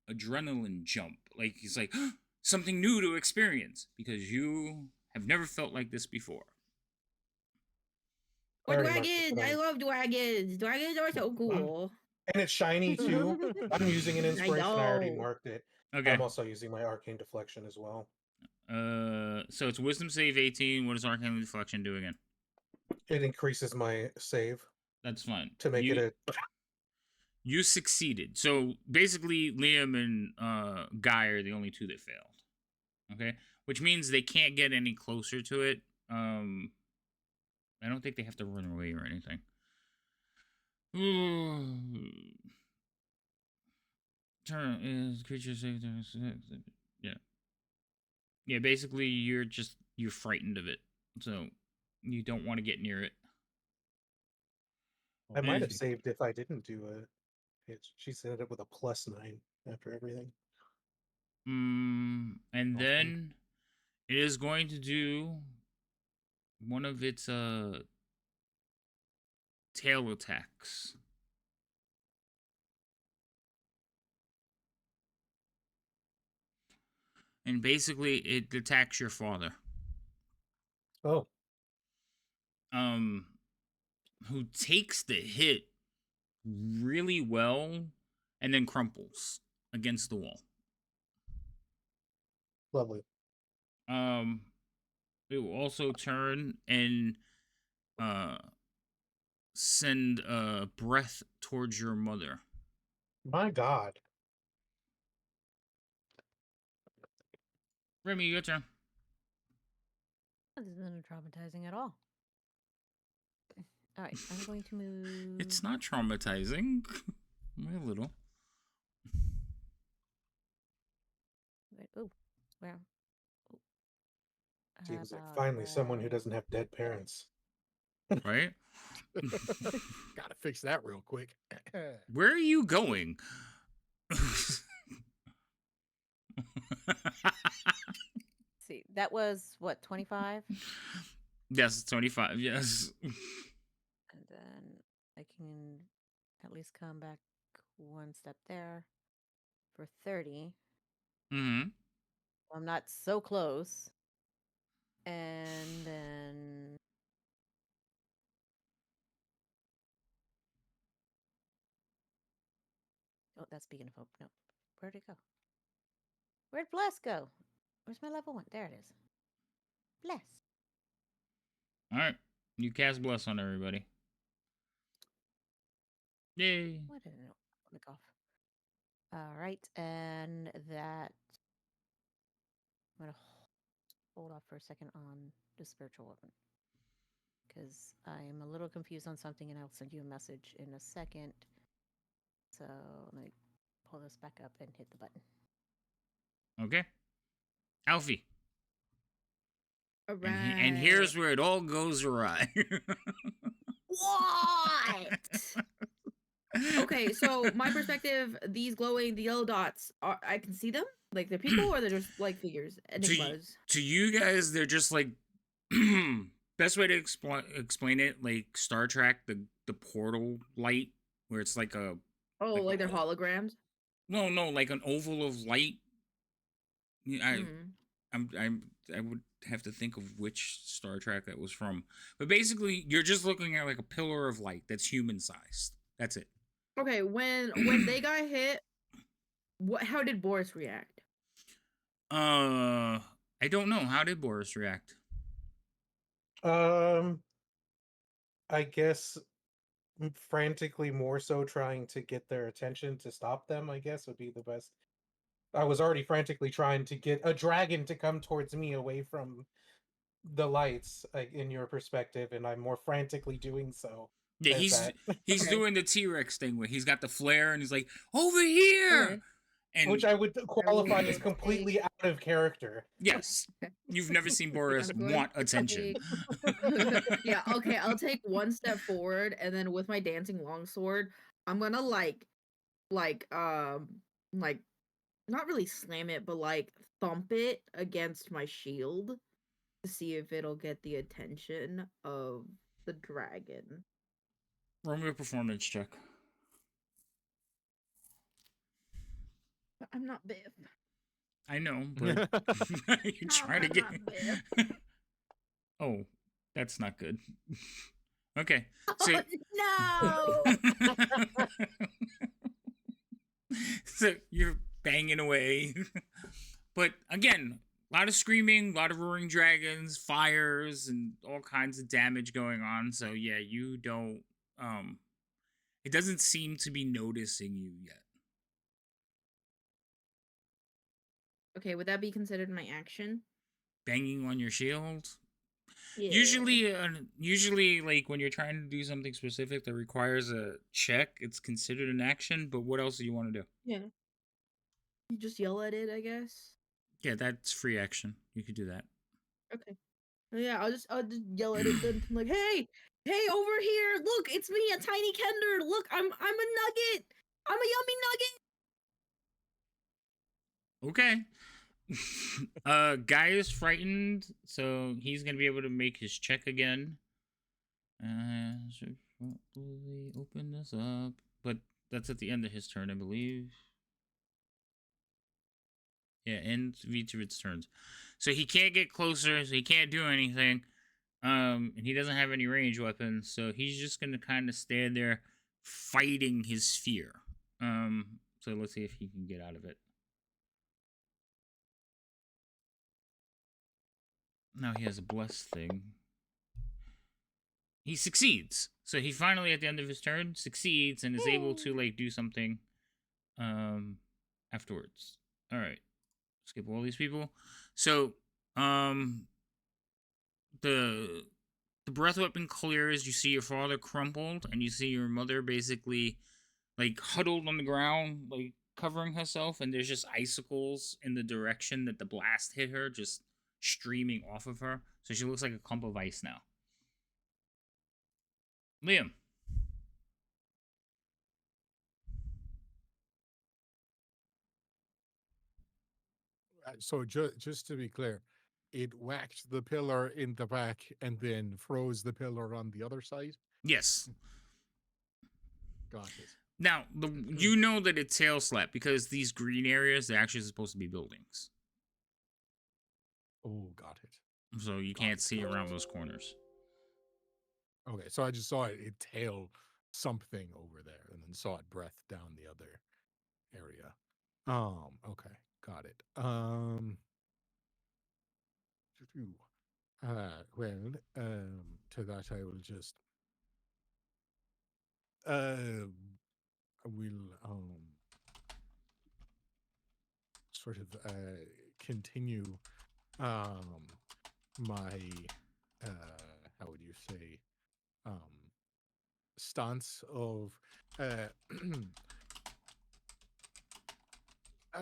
adrenaline jump. Like it's like something new to experience because you have never felt like this before. Or Very much so. dragons! I love dragons. Dragons are so cool. And it's shiny too. I'm using an I inspiration. I already know. marked it. Okay. I'm also using my arcane deflection as well. So it's Wisdom save 18. What does Arcane Deflection do again? It increases my save That's fine. to make it a. You succeeded. So basically, Liam and Guy are the only two that failed. Okay, which means they can't get any closer to it. I don't think they have to run away or anything. Turn is creature safe. Yeah, yeah. Basically, you're frightened of it, so you don't want to get near it. I might have Mm. saved if I didn't do it. She said it with a +9 after everything. And Awesome. then it is going to do one of its tail attacks. And basically it attacks your father. Oh. Who takes the hit really well and then crumples against the wall. Lovely. It will also turn and send a breath towards your mother. My God. Remy, your turn. This isn't traumatizing at all. All right, I'm going to move. It's not traumatizing. A little. Wait, oh, where? Oh. Seems like finally someone who doesn't have dead parents. Right? Gotta fix that real quick. Where are you going? See, that was what, 25? Yes, 25. Yes. And then I can at least come back one step there for 30. Mm-hmm. I'm not so close. And then oh, that's speaking of hope. No. Where'd it go? Where'd Bless go? Where's my level 1? There it is. Bless. All right. You cast Bless on everybody. Yay. What did it click off? All right. And that. I'm going to hold off for a second on the spiritual weapon. Because I'm a little confused on something and I'll send you a message in a second. So let me pull this back up and hit the button. Okay. Alfie. All right. And here's where it all goes awry. What? Okay, so my perspective, these glowing, the yellow dots, I can see them? Like they're people or they're just like figures? Enigmas. To you guys, they're just like best way to explain it, like Star Trek, the portal light, where it's like a Like they're holograms? no, like an oval of light. Mm-hmm. I would have to think of which Star Trek that was from, but basically, you're just looking at like a pillar of light that's human sized. That's it. Okay, when they got hit, how did Boris react? I don't know. How did Boris react? I guess frantically more so trying to get their attention to stop them, I guess would be the best. I was already frantically trying to get a dragon to come towards me away from the lights, in your perspective, and I'm more frantically doing so Yeah, as that. he's Okay. doing the T-Rex thing where he's got the flare and he's like, "Over here!" Okay. And Which I would I qualify will as completely out of character. yes, Okay. you've never seen Boris I'm going want attention. yeah, okay, I'll take one step forward and then with my dancing longsword, I'm gonna like not really slam it, but like thump it against my shield to see if it'll get the attention of the dragon. Roll me a performance check. But I'm not Biff. I know, but you're trying to I'm get. not Biff. Oh, that's not good. Okay, so Oh, no! so you're banging away, but again, a lot of screaming, a lot of roaring dragons, fires, and all kinds of damage going on. So yeah, you don't. It doesn't seem to be noticing you yet. Okay, would that be considered my action? Banging on your shield. Yeah. Usually, like when you're trying to do something specific that requires a check, it's considered an action. But what else do you want to do? Yeah. You just yell at it, I guess. Yeah, that's free action. You could do that. Okay. Yeah, I'll just yell at it then. I'm like, hey, over here! Look, it's me, a tiny Kender. Look, I'm a nugget. I'm a yummy nugget. Okay. Guy is frightened, so he's gonna be able to make his check again. Should probably open this up, but that's at the end of his turn, I believe. Yeah, end of each of its turns. So he can't get closer, so he can't do anything. And he doesn't have any range weapons, so he's just gonna kind of stand there fighting his fear. So let's see if he can get out of it. Now he has a blessed thing. He succeeds. So he finally, at the end of his turn, succeeds and is able to like do something afterwards. All right. Skip all these people. So the breath weapon clears. You see your father crumpled, and you see your mother basically like huddled on the ground, like covering herself, and there's just icicles in the direction that the blast hit her, just streaming off of her. So she looks like a clump of ice now. Liam. So just to be clear, it whacked the pillar in the back and then froze the pillar on the other side. Yes. Got it. Now, you know that it's tail slap because these green areas, they're actually supposed to be buildings. Oh, got it. So you can't see around those corners. Okay, so I just saw it tail something over there and then saw it breath down the other area. Okay, got it. Well, to that I will just will sort of continue my how would you say stance of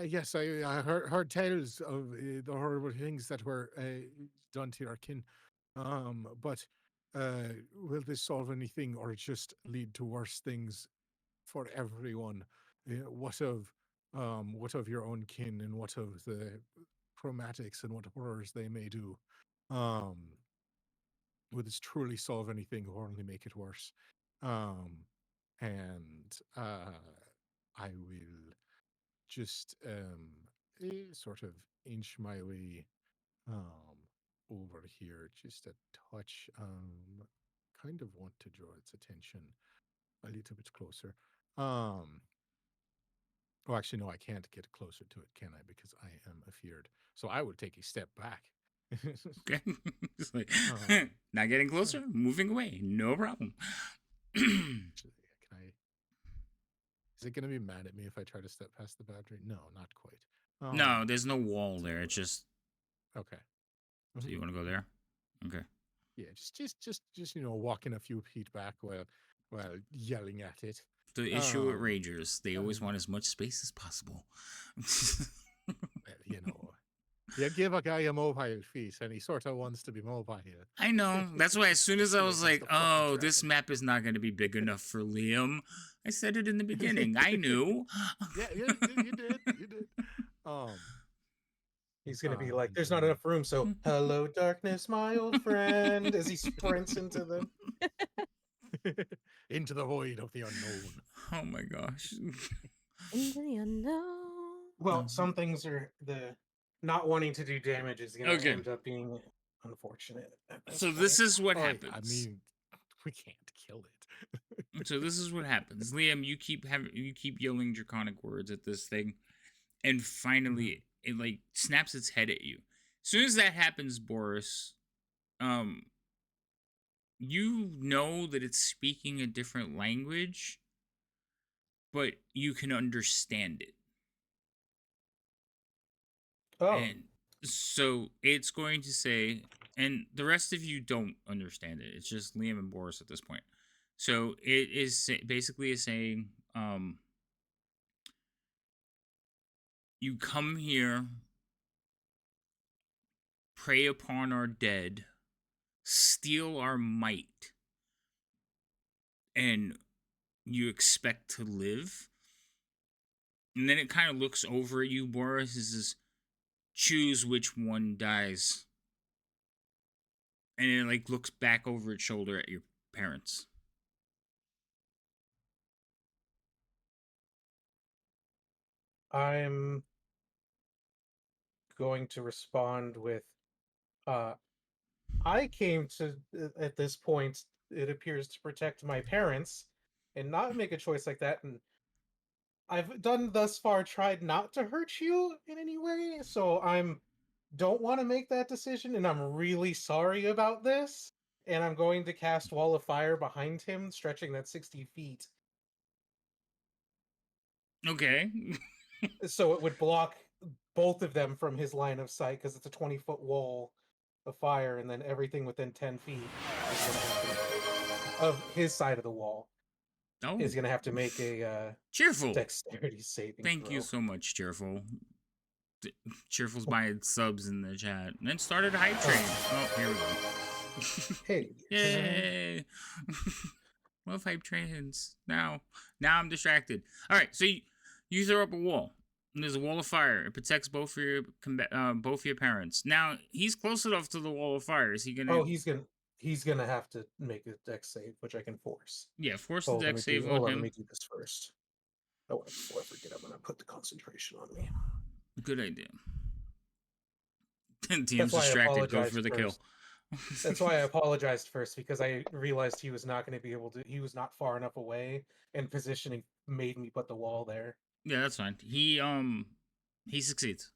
yes, I heard tales of the horrible things that were done to your kin. But will this solve anything, or just lead to worse things for everyone? What of your own kin, and what of the chromatics, and what horrors they may do? Um, will this truly solve anything, or only make it worse? And I will just sort of inch my way over here just a touch. Kind of want to draw its attention a little bit closer. Oh, actually, no, I can't get closer to it, can I? Because I am afeared. So I would take a step back. Okay. It's like, not getting closer, moving away. No problem. Is it going to be mad at me if I try to step past the boundary? No, not quite. No, there's no wall there. It's just. Okay. So you want to go there? Okay. Yeah, just walking a few feet back while yelling at it. The issue with Rangers, they always want as much space as possible. Well, you give a guy a mobile feat, and he sort of wants to be mobile. I know. That's why as soon as I was like, the fucking oh, this dragon." map is not going to be big enough for Liam, I said it in the beginning. I knew. Yeah, you did. He's gonna be like, "There's not enough room, so hello, darkness, my old friend," as he sprints into the into the void of the unknown. Oh my gosh. Into the unknown. Well, some things are the not wanting to do damage is gonna Okay. end up being unfortunate. So this is what Oh, yeah, happens. I mean, we can't kill it. So this is what happens. Liam, you keep yelling draconic words at this thing, and finally it like snaps its head at you. As soon as that happens, Boris, you know that it's speaking a different language, but you can understand it. Oh, And so it's going to say, and the rest of you don't understand it. It's just Liam and Boris at this point. So it is basically saying, you come here, prey upon our dead, steal our might, and you expect to live. And then it kind of looks over at you, Boris. It says, choose which one dies. And it like looks back over its shoulder at your parents. I'm going to respond with, I came to, at this point, it appears, to protect my parents and not make a choice like that. And I've done thus far tried not to hurt you in any way, so don't want to make that decision, and I'm really sorry about this. And I'm going to cast Wall of Fire behind him, stretching that 60 feet. Okay. So it would block both of them from his line of sight, because it's a 20-foot wall of fire, and then everything within 10 feet is gonna have to, of his side of the wall is going to have to make a Cheerful. dexterity saving Thank throw. you so much, Cheerful. Cheerful's buying subs in the chat. And then started a hype train. Oh, here we go. Hey. Yay! Love hype trains. Now I'm distracted. All right, so you throw up a wall. And there's a wall of fire. It protects both of your parents. Now he's close enough to the wall of fire. Is he gonna? Oh, he's gonna have to make a dex save, which I can force. Yeah, force the dex save on Hold on, him. let me do this first. Oh, before I forget, I'm gonna put the concentration on me. Good idea. DM's That's why I distracted. Go apologized for the kill. That's why I apologized first, because I realized he was not going to be able to. He was not far enough away, and positioning made me put the wall there. Yeah, that's fine. He succeeds.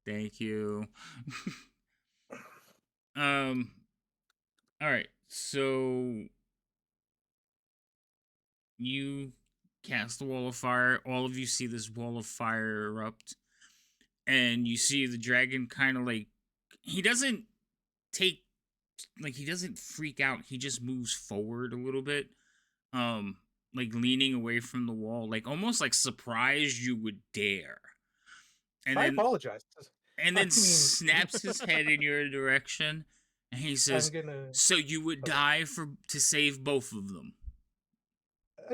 Thank you. All right. So you cast the wall of fire. All of you see this wall of fire erupt, and you see the dragon kind of like he doesn't freak out. He just moves forward a little bit, like leaning away from the wall, like almost like surprised you would dare. And I then apologize. and then snaps his head in your direction, and he says, "So you would die to save both of them."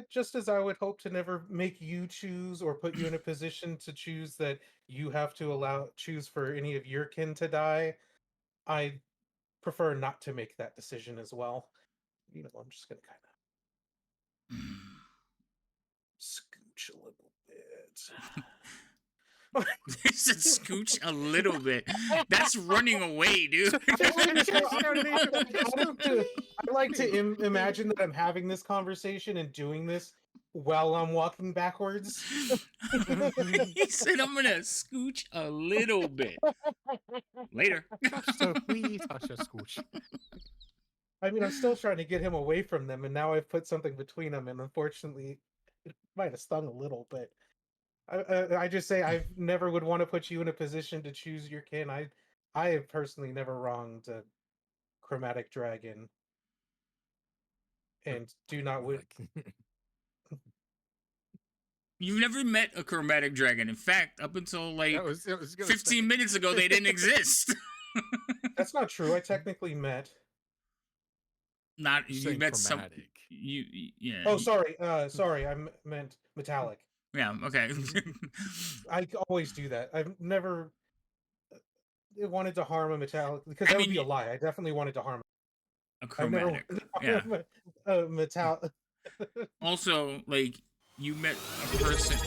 Just as I would hope to never make you choose or put you in a position to choose that you have to choose for any of your kin to die, I prefer not to make that decision as well. You know, I'm just gonna kind of scooch a little bit. There's a scooch a little bit. That's running away, dude. I like to imagine that I'm having this conversation and doing this while I'm walking backwards. He said, "I'm gonna scooch a little bit." Later. Just a wee touch of scooch. I mean, I'm still trying to get him away from them, and now I've put something between them, and unfortunately, it might have stung a little. But I just say I never would want to put you in a position to choose your kin. I have personally never wronged a chromatic dragon, and do not would. Like, You've never met a chromatic dragon. In fact, up until like I was gonna 15 say. minutes ago, they didn't exist. That's not true. I technically met. Not You're you saying met some. chromatic. Yeah. Oh, sorry. Meant metallic. Yeah. Okay. I always do that. I've never wanted to harm a metallic because I that would mean, be a lie. I definitely wanted to harm. a I've never chromatic. wanted to Yeah. harm a metallic. Also, like you met a person.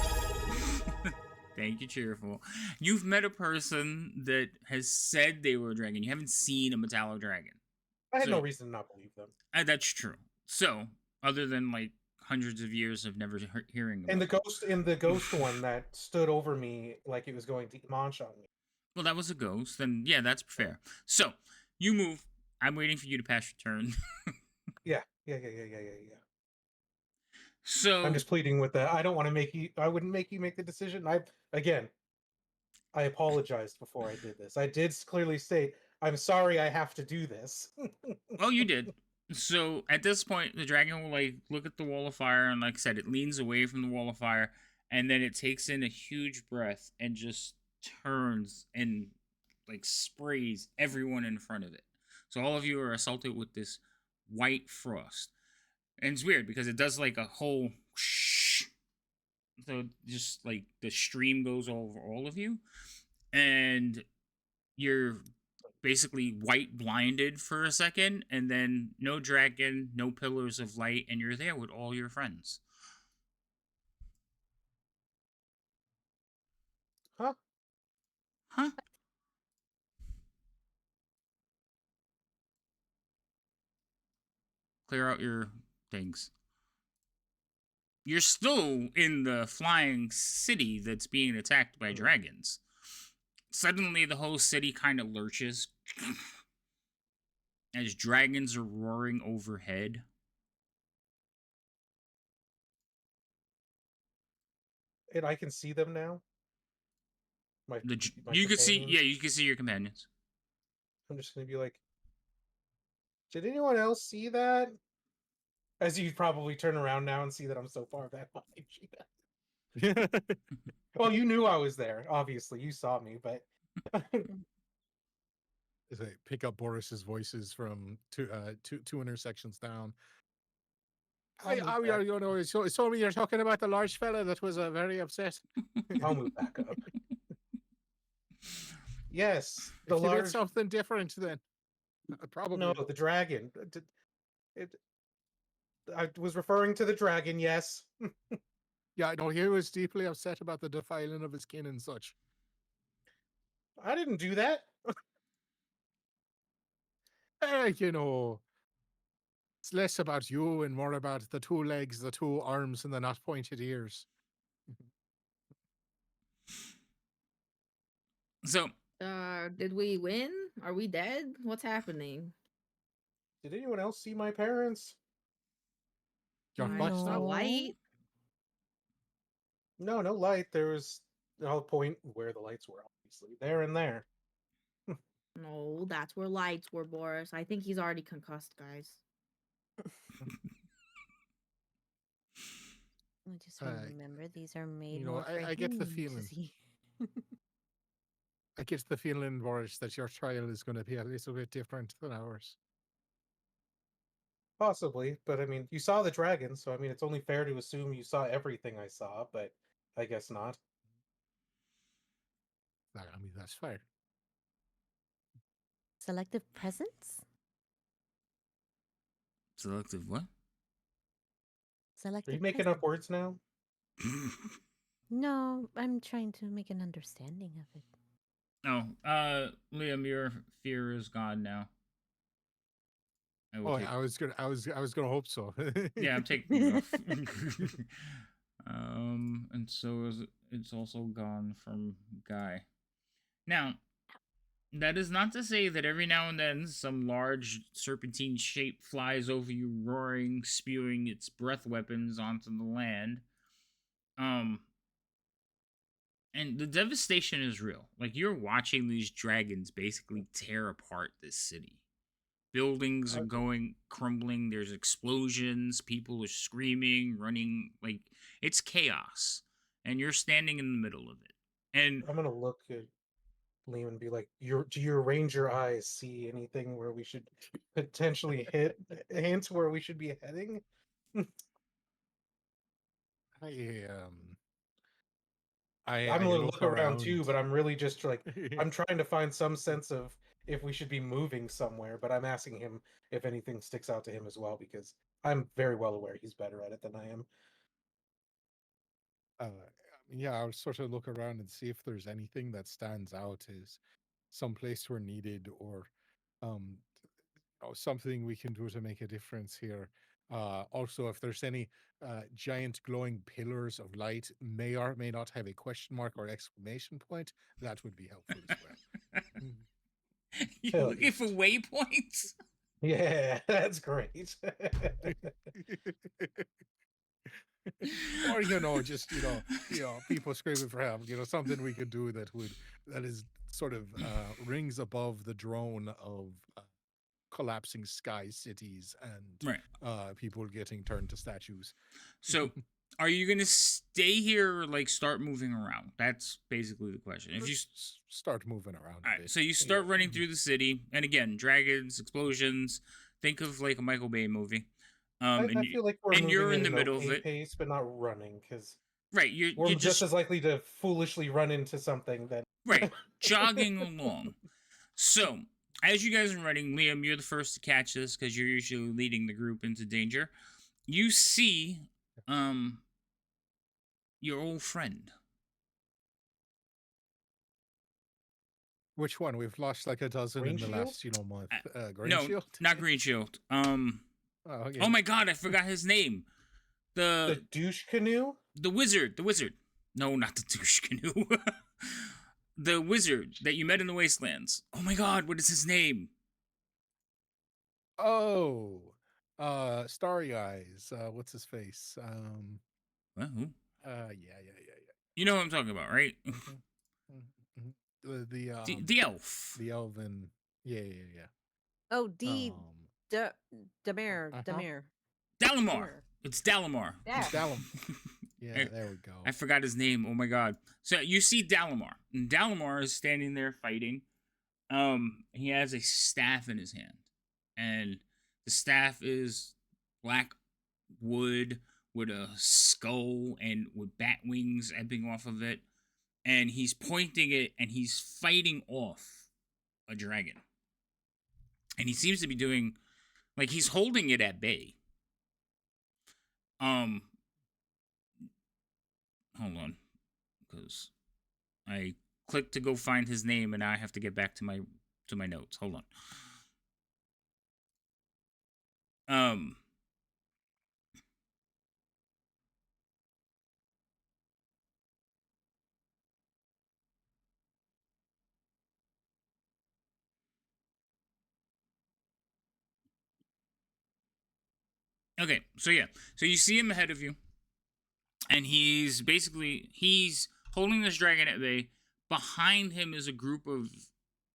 Thank you, cheerful. You've met a person that has said they were a dragon. You haven't seen a metallic dragon. I had no So- reason to not believe them. That's true. So, other than like hundreds of years of never hearing about And them. the ghost one that stood over me like it was going to munch on me. Well, that was a ghost. Then yeah, that's fair. So you move. I'm waiting for you to pass your turn. Yeah. So I'm just pleading with that. I don't want to make you. I wouldn't make you make the decision. I apologized before I did this. I did clearly state I'm sorry. I have to do this. oh, you did. So at this point, the dragon will like look at the wall of fire, and like I said, it leans away from the wall of fire, and then it takes in a huge breath and just turns and like sprays everyone in front of it. So all of you are assaulted with this white frost, and it's weird because it does like a whole whoosh. So just like the stream goes over all of you, and you're basically white blinded for a second, and then no dragon, no pillars of light, and you're there with all your friends. Huh? Huh? Clear out your things. You're still in the flying city that's being attacked by dragons. Suddenly, the whole city kind of lurches as dragons are roaring overhead. And I can see them now. My You can see, companions? yeah, you can see your companions. I'm just gonna be like, did anyone else see that? As you probably turn around now and see that I'm so far back behind you. Well, you knew I was there. Obviously, you saw me, but As I pick up Boris's voices from two intersections down. I'll move back. You know, so you're talking about the large fella that was very upset. I'll move back up. Yes, the If you did large. something different, then probably No, the dragon. I was referring to the dragon. Yes. Yeah, no, he was deeply upset about the defiling of his skin and such. I didn't do that. You know, it's less about you and more about the two legs, the two arms, and the not pointed ears. So, Did we win? Are we dead? What's happening? Did anyone else see my parents? Your I what saw now? light. No, no light. There was. I'll point where the lights were. Obviously, there and there. No, that's where lights were, Boris. I think he's already concussed, guys. I just Uh, remember these are made you know, more for I get the him to feeling. see. I get the feeling, Boris, that your trial is going to be a little bit different than ours. Possibly, but I mean, you saw the dragon, so I mean, it's only fair to assume you saw everything I saw, but I guess not. I mean, that's fair. Selective presence? selective what? Are Selective you making presence. up words now? No, I'm trying to make an understanding of it. Oh, Liam, your fear is gone now. I will Oh, take. I was gonna hope so. Yeah, I'm taking you off. And so is it's also gone from Guy. Now, That is not to say that every now and then some large serpentine shape flies over you, roaring, spewing its breath weapons onto the land. Um, and the devastation is real. Like you're watching these dragons basically tear apart this city. Buildings are Okay. going crumbling. There's explosions. People are screaming, running. Like it's chaos, and you're standing in the middle of it. And I'm gonna look at Liam and be like, do your ranger eyes see anything where we should potentially hints where we should be heading? I I I'm I gonna look look around too, around. but I'm really just like I'm trying to find some sense of if we should be moving somewhere, but I'm asking him if anything sticks out to him as well because I'm very well aware he's better at it than I am. Yeah, I'll sort of look around and see if there's anything that stands out as someplace we're needed, or um, something we can do to make a difference here. Also, if there's any giant glowing pillars of light, may or may not have a question mark or exclamation point, that would be helpful as well. you're Hell looking yes. for waypoints. Yeah, that's great. Or just people screaming for help. Something we could do that is sort of rings above the drone of collapsing sky cities and Right. people getting turned to statues. So, are you gonna stay here or like start moving around? That's basically the question. If you Start moving around all a right, bit. so you Yeah. start running through the city, and again, dragons, explosions. Think of like a Michael Bay movie. I feel like we're And you're moving in at the an middle of okay it, pace, but not running, because right? we're You're just just as likely to foolishly run into something than. right, jogging along. So as you guys are running, Liam, you're the first to catch this because you're usually leading the group into danger. You see, um, your old friend. Which one? We've lost like a dozen Green in the shield? last, month. Green No, Shield? not Green Shield. Oh, Oh okay. my God, I forgot his name. The The douche canoe? the wizard. The wizard. No, not the douche canoe. The wizard that you met in the wastelands. Oh my God, what is his name? Oh, Starry Eyes. What's his face? Who? Yeah. You know what I'm talking about, right? Mhm, mhm, mhm. The elf. The elven. Yeah. Oh, D. Um, Demir. uh-huh. Demir. Dalamar. Demir. It's Dalamar. Yeah. Dalum. Yeah, I, there we go. I forgot his name. Oh my God. So you see Dalamar. And Dalamar is standing there fighting. He has a staff in his hand. And the staff is black wood with a skull and with bat wings ebbing off of it. And he's pointing it and he's fighting off a dragon. And he seems to be doing like he's holding it at bay. Um Hold on. Because I clicked to go find his name and now I have to get back to my notes. Hold on. Um Okay, so yeah. So you see him ahead of you. And he's holding this dragon at bay. Behind him is a group of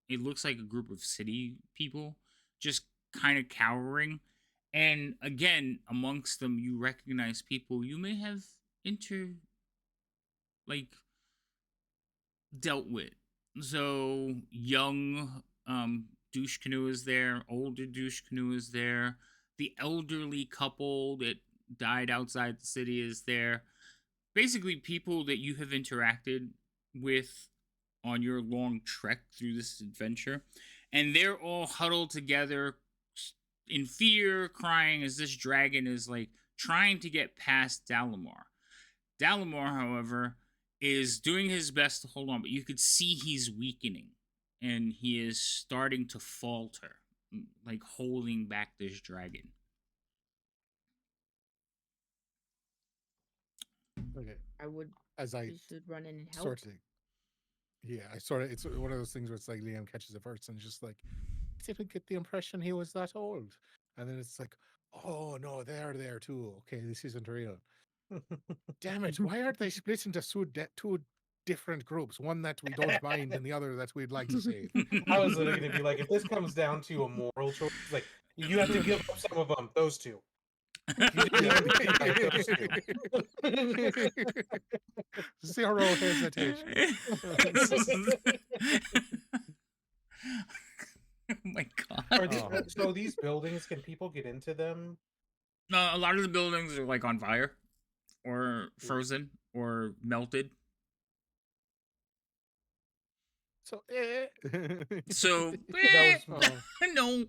it looks like a group of city people just kind of cowering. And again, amongst them you recognize people you may have inter like dealt with. So young douche canoe is there, older douche canoe is there, the elderly couple that died outside the city is there. Basically people that you have interacted with on your long trek through this adventure, and they're all huddled together in fear, crying as this dragon is like trying to get past Dalamar. Dalamar, however, is doing his best to hold on, but you could see he's weakening and he is starting to falter, like holding back this dragon. Okay. I would. As I We should run in and help. sort of Yeah, I sort of. It's one of those things where it's like Liam catches it first, and it's just like, I didn't get the impression he was that old, and then it's like, oh no, they're there too. Okay, this isn't real. Damn it! Why aren't they split into two different groups? One that we don't mind, and the other that we'd like to save. I was going to be like, if this comes down to a moral choice, like you have to give up some of them. Those two. You didn't Yeah. even those two. Zero hesitation. Oh my Are god. these, Oh. so these buildings, can people get into them? No, a lot of the buildings are like on fire or frozen or melted. So, So, That was Oh. no.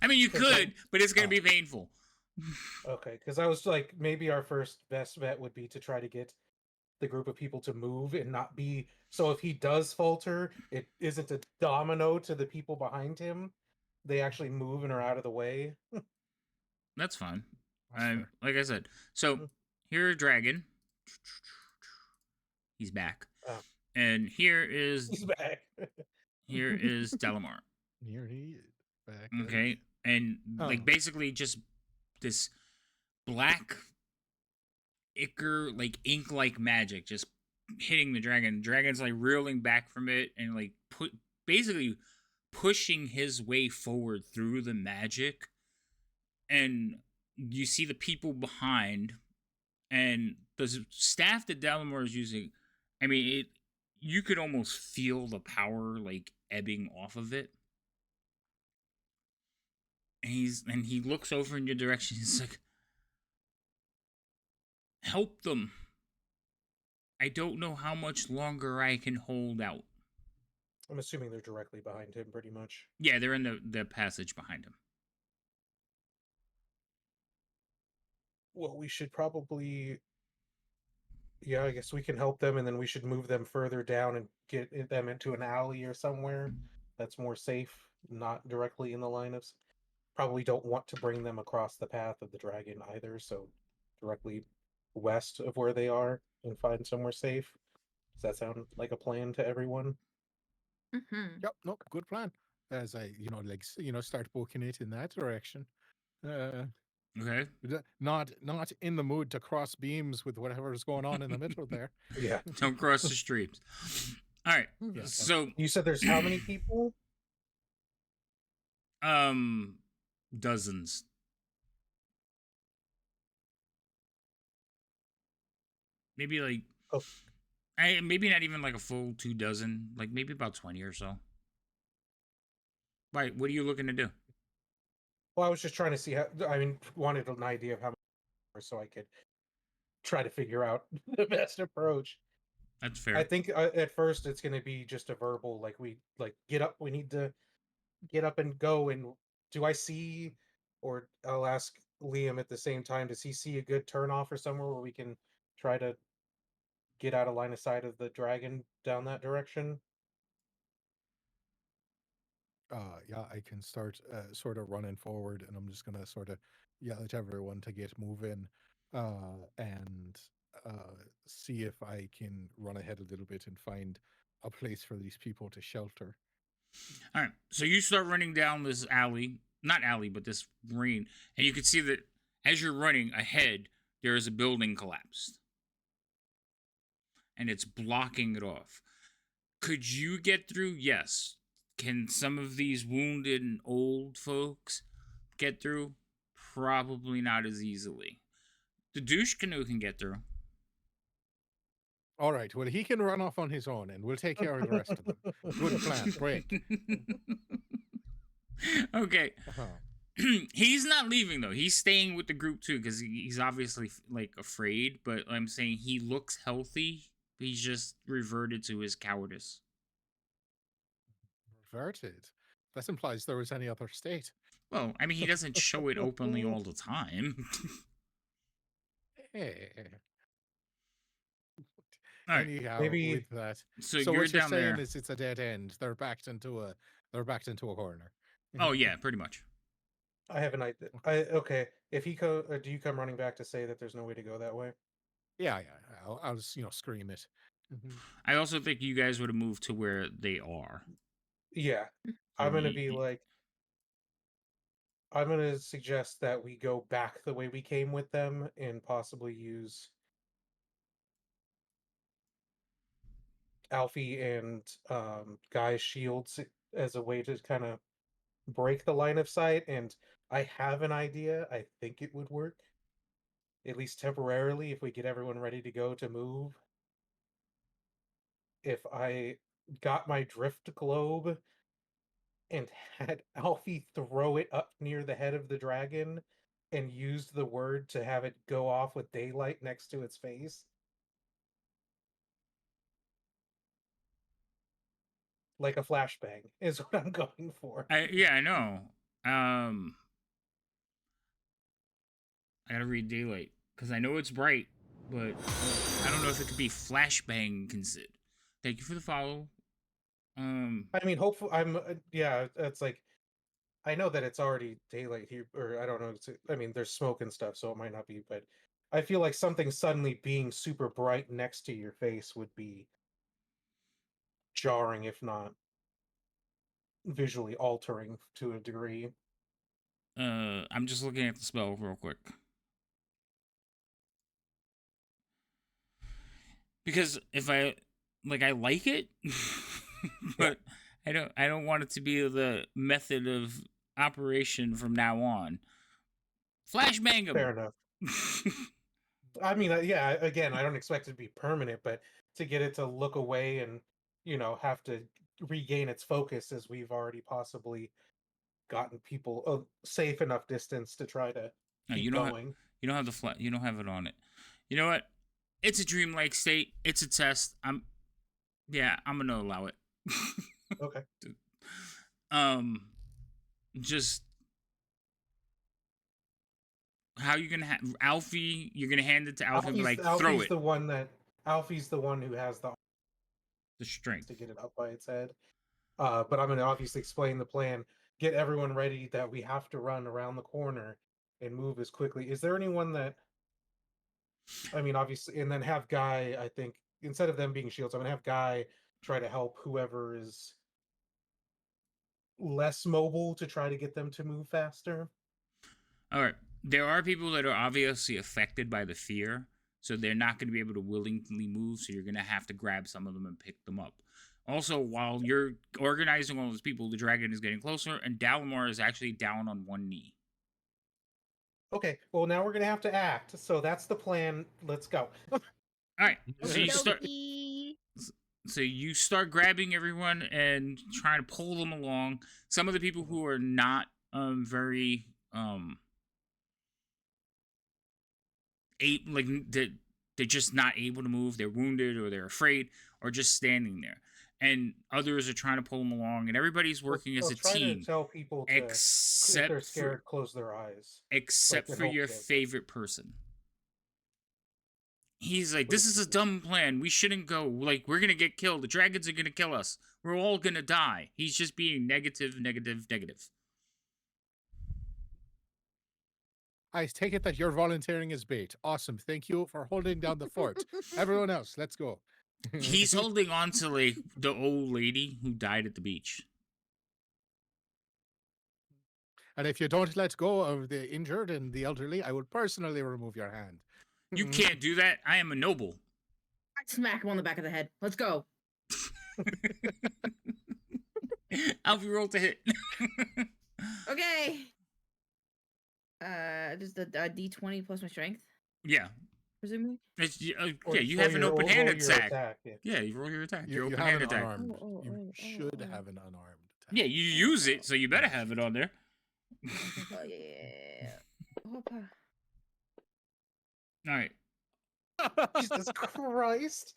I mean, you 'Cause could, but it's going to oh. be painful. okay. Because I was like, maybe our first best bet would be to try to get the group of people to move and not be. So if he does falter, it isn't a domino to the people behind him. They actually move and are out of the way. That's fine. That's fair. Like I said, so here, dragon. He's back, Oh. and here is He's back. Delamar. Here he is. Back Okay, and like Oh. basically just this black ichor, like ink like magic just hitting the dragon. Dragon's like reeling back from it and like basically pushing his way forward through the magic. And you see the people behind, and the staff that Dalamore is using. I mean, you could almost feel the power like ebbing off of it. And he looks over in your direction. He's like, help them. I don't know how much longer I can hold out. I'm assuming they're directly behind him, pretty much. Yeah, they're in the passage behind him. Well, we should probably. Yeah, I guess we can help them, and then we should move them further down and get them into an alley or somewhere that's more safe, not directly in the line of. Probably don't want to bring them across the path of the dragon either, so directly west of where they are and find somewhere safe. Does that sound like a plan to everyone? Mm-hmm. Yep. No, good plan. As I, start booking it in that direction. Okay. Not in the mood to cross beams with whatever's going on in the middle there. Yeah. Don't cross the streams. All right. Yeah. So You said there's how many people? dozens. Maybe like Oh. maybe not even like a full 24, like maybe about 20 or so. Right, what are you looking to do? Well, I was just trying to see how. I mean, wanted an idea of how many, so I could try to figure out the best approach. That's fair. I think at first it's going to be just a verbal, like we get up. We need to get up and go. And do I see, or I'll ask Liam at the same time. Does he see a good turnoff or somewhere where we can try to get out of line of sight of the dragon down that direction? Yeah, I can start sort of running forward, and I'm just gonna sort of yell at everyone to get moving, and see if I can run ahead a little bit and find a place for these people to shelter. All right. So you start running down this alley, not alley, but this ravine, and you can see that as you're running ahead, there is a building collapsed. And it's blocking it off. Could you get through? Yes. Can some of these wounded and old folks get through? Probably not as easily. The douche canoe can get through. All right, well, he can run off on his own, and we'll take care of the rest of them. Good plan, break. Okay. Uh-huh. He's not leaving though. He's staying with the group too because he's obviously like afraid. But I'm saying he looks healthy. He's just reverted to his cowardice. Reverted. That implies there was any other state. Well, I mean, he doesn't show it openly all the time. Hey. All right. Anyhow, Maybe- with that, So, so you're what you're down saying there. is it's a dead end. They're backed into a corner. Oh yeah, pretty much. I have an idea. Okay. If he do you come running back to say that there's no way to go that way? Yeah. I'll scream it. Mhm. I also think you guys would have moved to where they are. Yeah. So I'm gonna be like, I'm gonna suggest that we go back the way we came with them and possibly use Alfie and Guy's shields as a way to kind of break the line of sight. And I have an idea. I think it would work, at least temporarily, if we get everyone ready to go to move. If I got my drift globe and had Alfie throw it up near the head of the dragon and used the word to have it go off with daylight next to its face. Like a flashbang is what I'm going for. I know. I gotta read daylight because I know it's bright, but I don't know if it could be flashbang considered. Thank you for the follow. I mean, hopefully, yeah, it's like, I know that it's already daylight here, or I don't know. I mean, there's smoke and stuff, so it might not be, but I feel like something suddenly being super bright next to your face would be jarring, if not visually altering to a degree. I'm just looking at the spell real quick because if I like it, but I don't want it to be the method of operation from now on. Flashbang Fair 'em. enough. I mean, yeah, again, I don't expect it to be permanent, but to get it to look away and, have to regain its focus as we've already possibly gotten people a safe enough distance to try to No, keep going. you don't have the you don't have it on it. You know what? It's a dreamlike state. It's a test. I'm gonna allow it. Okay. um, just how you gonna have Alfie? You're gonna hand it to Alfie and be like, throw it. Alfie's the one who has the strength to get it up by its head. But I'm going to obviously explain the plan. Get everyone ready that we have to run around the corner and move as quickly. Is there anyone that? I mean, obviously, and then have Guy. I think instead of them being shields, I'm going to have Guy try to help whoever is less mobile to try to get them to move faster. All right. There are people that are obviously affected by the fear, so they're not going to be able to willingly move. So you're going to have to grab some of them and pick them up. Also, while you're organizing all those people, the dragon is getting closer, and Dalamar is actually down on one knee. Okay, well, now we're going to have to act. So that's the plan. Let's go. All right. So you Okey-dokey. so you start grabbing everyone and trying to pull them along. Some of the people who are not very like they're just not able to move, they're wounded or they're afraid or just standing there, and others are trying to pull them along, and everybody's working as a try team to tell people to, if they're scared, close their eyes. except like for your Hulk did. favorite person. He's like, this is a dumb plan. We shouldn't go. Like, we're gonna get killed. The dragons are gonna kill us. We're all gonna die. He's just being negative. I take it that you're volunteering as bait. Awesome. Thank you for holding down the fort. Everyone else, let's go. He's holding on to like the old lady who died at the beach. And if you don't let go of the injured and the elderly, I will personally remove your hand. You can't do that. I am a noble. I smack him on the back of the head. Let's go. Alfie, roll to hit. Okay. Just a D20 plus my strength, Yeah. presumably. It's, Or yeah, you roll have an your- open roll hand your attack. Yeah. Yeah, you roll your attack. Your You open have hand an attack. unarmed. Oh, You should oh. have an unarmed attack. Yeah, you use it, so you better have it on there. Oh, yeah. Opa. All right. Jesus Christ.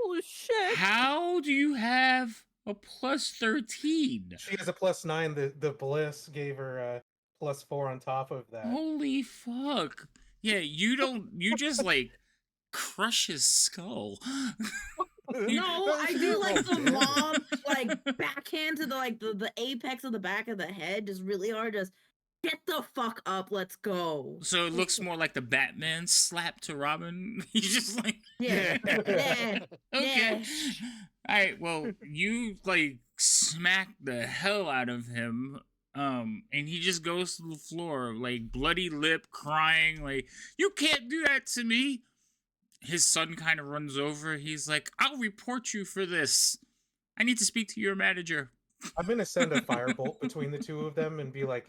Holy shit. How do you have a plus 13? She has a +9. The bliss gave her a +4 on top of that. Holy fuck. Yeah, you just like crush his skull. No, I do like the damn. mom, like backhand to the apex of the back of the head, just really hard, just Get the fuck up, let's go. So it looks more like the Batman slap to Robin. He's just like, Yeah. Yeah. okay. Yeah. All right. Well, you like smack the hell out of him. And he just goes to the floor, like bloody lip, crying, like, you can't do that to me. His son kind of runs over. He's like, I'll report you for this. I need to speak to your manager. I'm gonna send a firebolt between the two of them and be like,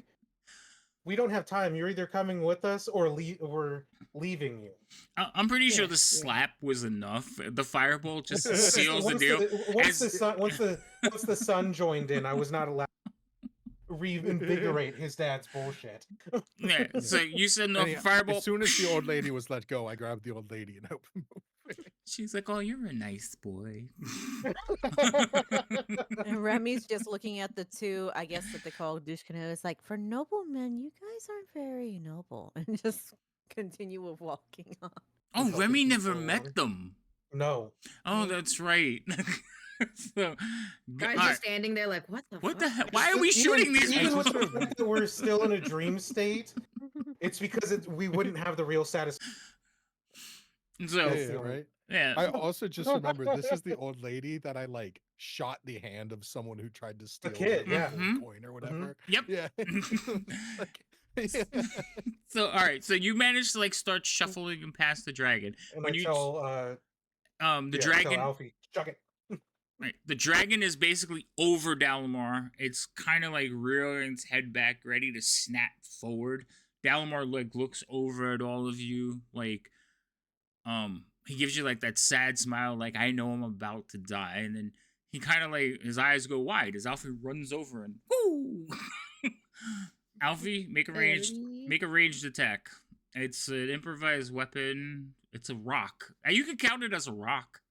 "We don't have time. You're either coming with us or we're leaving you." I'm pretty sure Yeah, the yeah. slap was enough. The firebolt just seals the Once deal. once the son joined in, I was not allowed to reinvigorate his dad's bullshit. Yeah, so you send off a As firebolt. soon as the old lady was let go, I grabbed the old lady and helped him move. She's like, oh, you're a nice boy. And Remy's just looking at the two, I guess that they call Dushkano. It's like, for noblemen, you guys aren't very noble. And just continue with walking on. Oh, Helping Remy people never along. met them. No. Oh, that's right. So, Guys all are right. standing there like, what the What fuck? the hell? Why are we shooting these Even people? with the fact that we're still in a dream state, it's because we wouldn't have the real satisfaction. So, Yeah, right. yeah. I also just remembered this is the old lady that I like shot the hand of someone who tried to steal kid, their yeah. Mhm. coin or whatever. Yep. Yeah. Like, yeah. So, all right. So you managed to like start shuffling and past the dragon. And When I you tell the I tell dragon, Alfie, chuck it. right, the dragon is basically over Dalamar. It's kind of like rearing its head back, ready to snap forward. Dalamar like looks over at all of you, like, he gives you like that sad smile, like, I know I'm about to die, and then he kind of like his eyes go wide as Alfie runs over and whoo. Alfie, make a ranged attack. It's an improvised weapon. It's a rock. You can count it as a rock.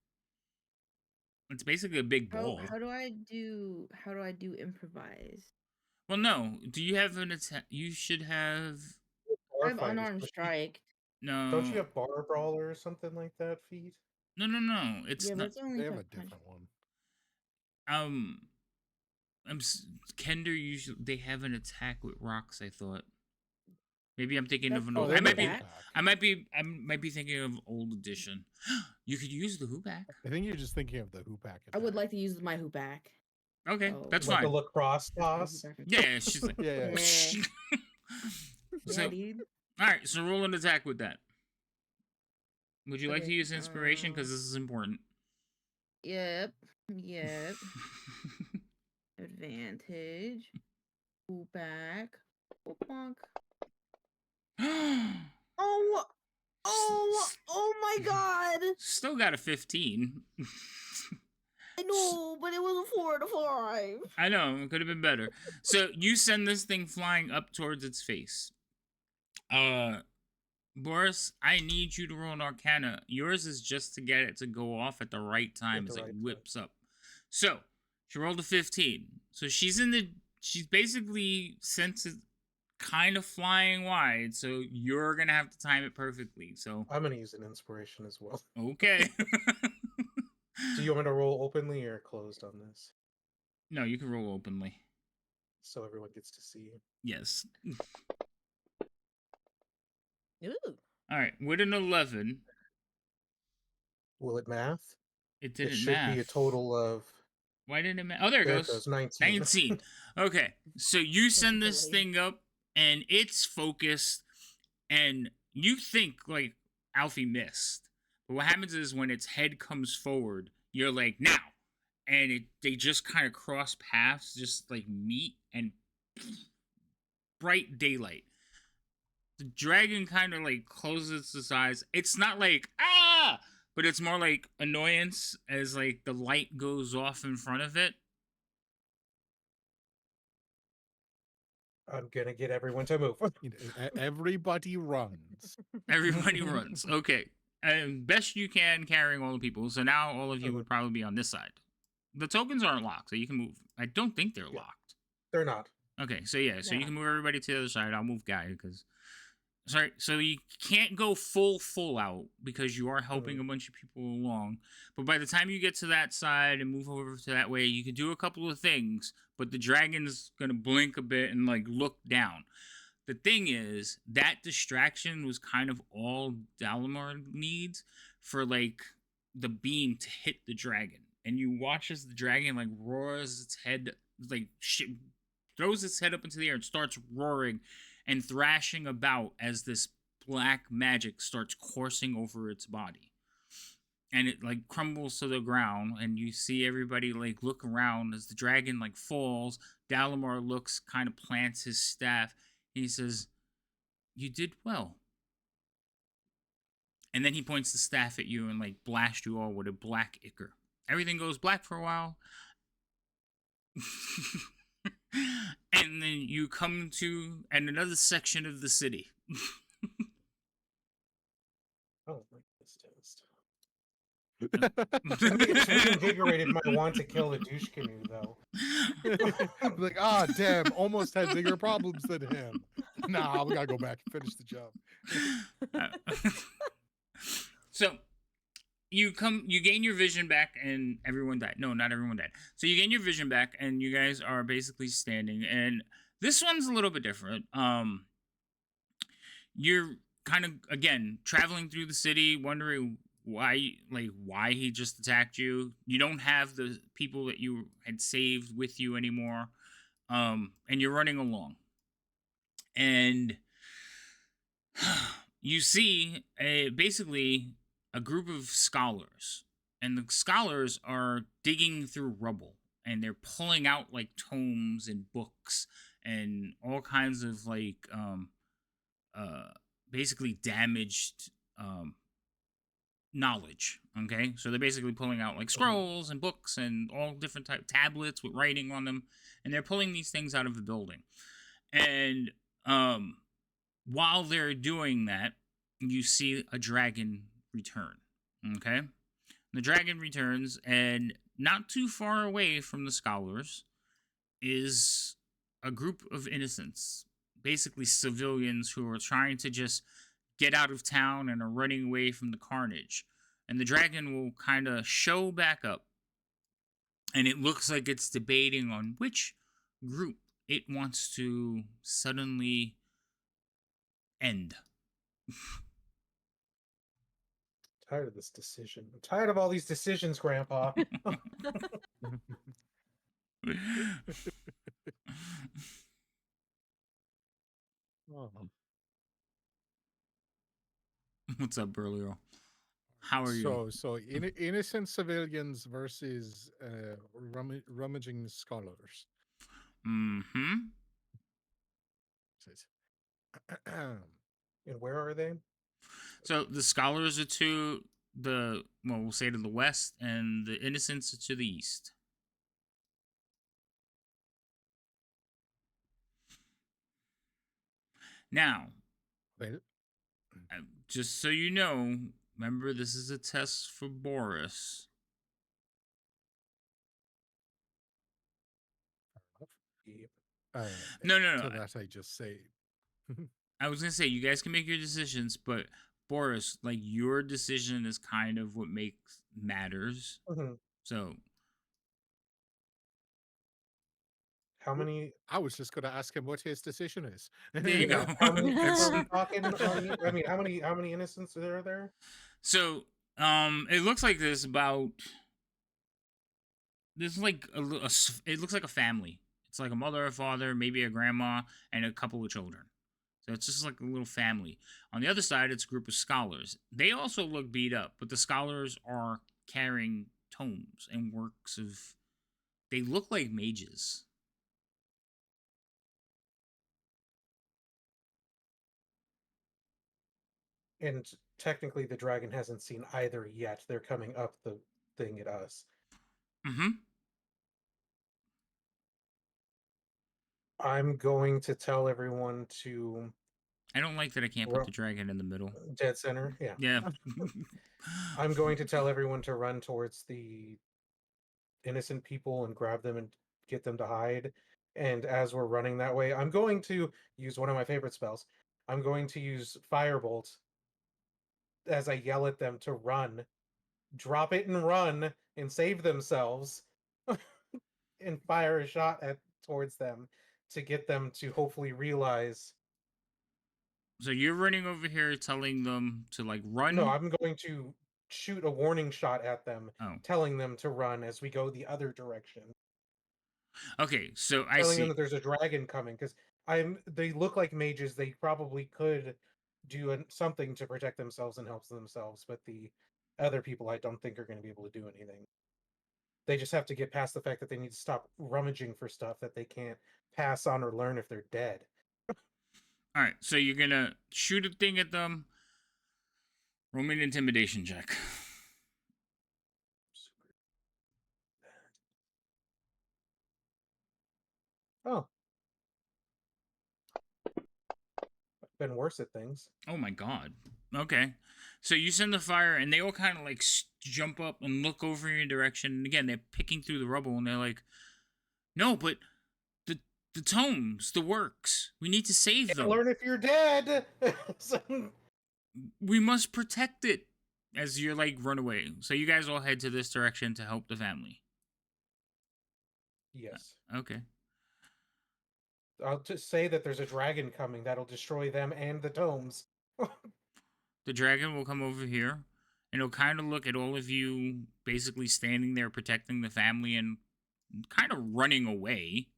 It's basically a big ball. How do I do improvise? Well, no. Do you have an attack? You should have. I have Bar fighters, unarmed but strike. No. Don't you have bar brawler or something like that, feat? No. It's Yeah, but not. it's only They have for a punch. different one. Um, Kender usually they have an attack with rocks. I thought. Maybe I'm thinking of an That's old. the I might be. Hooback. I might be thinking of old edition. You could use the Hooback. I think you're just thinking of the Hoopack. I would like to use my Hooback. Okay, Oh. that's Like fine. a lacrosse toss. Yeah, she's like. Yeah. Yeah. So, Yeah, dude. all right, so roll an attack with that. Would you like to Okay, use inspiration because this is important? Yep. Advantage. Hooback. Bonk. Oh my god! Still got a 15. I know, but it was a 4 to 5. I know, it could have been better. So you send this thing flying up towards its face. Boris, I need you to roll an Arcana. Yours is just to get it to go off at the right time At as the it right whips up. So she rolled a 15. So she's basically, since it's kind of flying wide, so you're gonna have to time it perfectly. So I'm gonna use an inspiration as well. okay. Do you want me to roll openly or closed on this? No, you can roll openly. So everyone gets to see. Yes. Ooh. All right. With an 11, Will it math? it It didn't should math. be a total of. Why didn't it math? Oh, there it There goes. 19. 19. Okay. So you send this Delayed. thing up, and it's focused, and you think like Alfie missed. But what happens is when its head comes forward, you're like, now. And they just kind of cross paths, just like meet, and bright daylight. The dragon kind of like closes its eyes. It's not like, ah! But it's more like annoyance as like the light goes off in front of it. I'm gonna get everyone to move. You know, everybody runs. Everybody runs. Okay. And best you can carrying all the people. So now all of you would probably be on this side. The tokens aren't locked, so you can move. I don't think they're Yeah. locked. They're not. Okay, so yeah, so you Yeah. can move everybody to the other side. I'll move Guy because sorry, so you can't go full out because you are helping a bunch of people along. But by the time you get to that side and move over to that way, you can do a couple of things, but the dragon's gonna blink a bit and like look down. the thing is that distraction was kind of all Dalamar needs for like the beam to hit the dragon, and you watch as the dragon like roars its head, like throws its head up into the air and starts roaring and thrashing about as this black magic starts coursing over its body, and it like crumbles to the ground, and you see everybody like look around as the dragon like falls. Dalamar looks, kind of plants his staff, and he says, "You did well." And then he points the staff at you and like blasts you all with a black ichor. Everything goes black for a while. And then you come to another section of the city. Oh, like this toast. I think it's reinvigorated my want to kill the douche canoe, though. Like, ah, damn, almost had bigger problems than him. Nah, we gotta go back and finish the job. So you gain your vision back, and everyone died. No, not everyone died. So you gain your vision back, and you guys are basically standing. And this one's a little bit different. You're kind of again traveling through the city, wondering why he just attacked you. You don't have the people that you had saved with you anymore, and you're running along, and you see basically a group of scholars, and the scholars are digging through rubble, and they're pulling out like tomes and books and all kinds of like basically damaged knowledge. Okay, so they're basically pulling out like scrolls and books and all different type tablets with writing on them, and they're pulling these things out of the building. And while they're doing that, you see a dragon return. Okay, the dragon returns, and not too far away from the scholars is a group of innocents, basically civilians who are trying to just get out of town and are running away from the carnage. And the dragon will kind of show back up, and it looks like it's debating on which group it wants to suddenly end. Tired of this decision. I'm tired of all these decisions, Grandpa. Oh. What's up, Berlio? How are you? So innocent civilians versus rummaging scholars. Mm-hmm. And where are they? So the scholars are to the, well, we'll say to the west, and the innocents are to the east. Now, Well, just so you know, remember this is a test for Boris. No. To that I just say. I was gonna say you guys can make your decisions, but Boris, like your decision is kind of what matters. Mm-hmm. So How many? I was just gonna ask him what his decision is. there you go. How many people are we talking? I mean, how many innocents are there? So, it looks like there's like it looks like a family. It's like a mother, a father, maybe a grandma, and a couple of children. So it's just like a little family. On the other side, it's a group of scholars. They also look beat up, but the scholars are carrying tomes and works of. They look like mages. And technically, the dragon hasn't seen either yet. They're coming up the thing at us. Mm-hmm. I'm going to tell everyone to. I don't like that I can't put the dragon in the middle. Dead center, yeah. Yeah. I'm going to tell everyone to run towards the innocent people and grab them and get them to hide. And as we're running that way, I'm going to use one of my favorite spells. I'm going to use Firebolt as I yell at them to run, drop it and run, and save themselves, and fire a shot towards them to get them to hopefully realize So you're running over here telling them to like run? No, I'm going to shoot a warning shot at them, Oh. telling them to run as we go the other direction. Okay, so I Telling them see. that there's a dragon coming because they look like mages. They probably could do something to protect themselves and help themselves, but the other people I don't think are going to be able to do anything. They just have to get past the fact that they need to stop rummaging for stuff that they can't pass on or learn if they're dead. All right, so you're gonna shoot a thing at them. Roll me an intimidation check. Oh, I've been worse at things. Oh my god. Okay. So you send the fire, and they all kind of like jump up and look over in your direction. And again, they're picking through the rubble, and they're like, "No, but the the tomes, the works. We need to save Can't them. learn if you're dead." So- We must protect it." As you're like run away, so you guys all head to this direction to help the family. yes. Okay. I'll just say that there's a dragon coming that'll destroy them and the tomes. The dragon will come over here, and he'll kind of look at all of you, basically standing there protecting the family and kind of running away.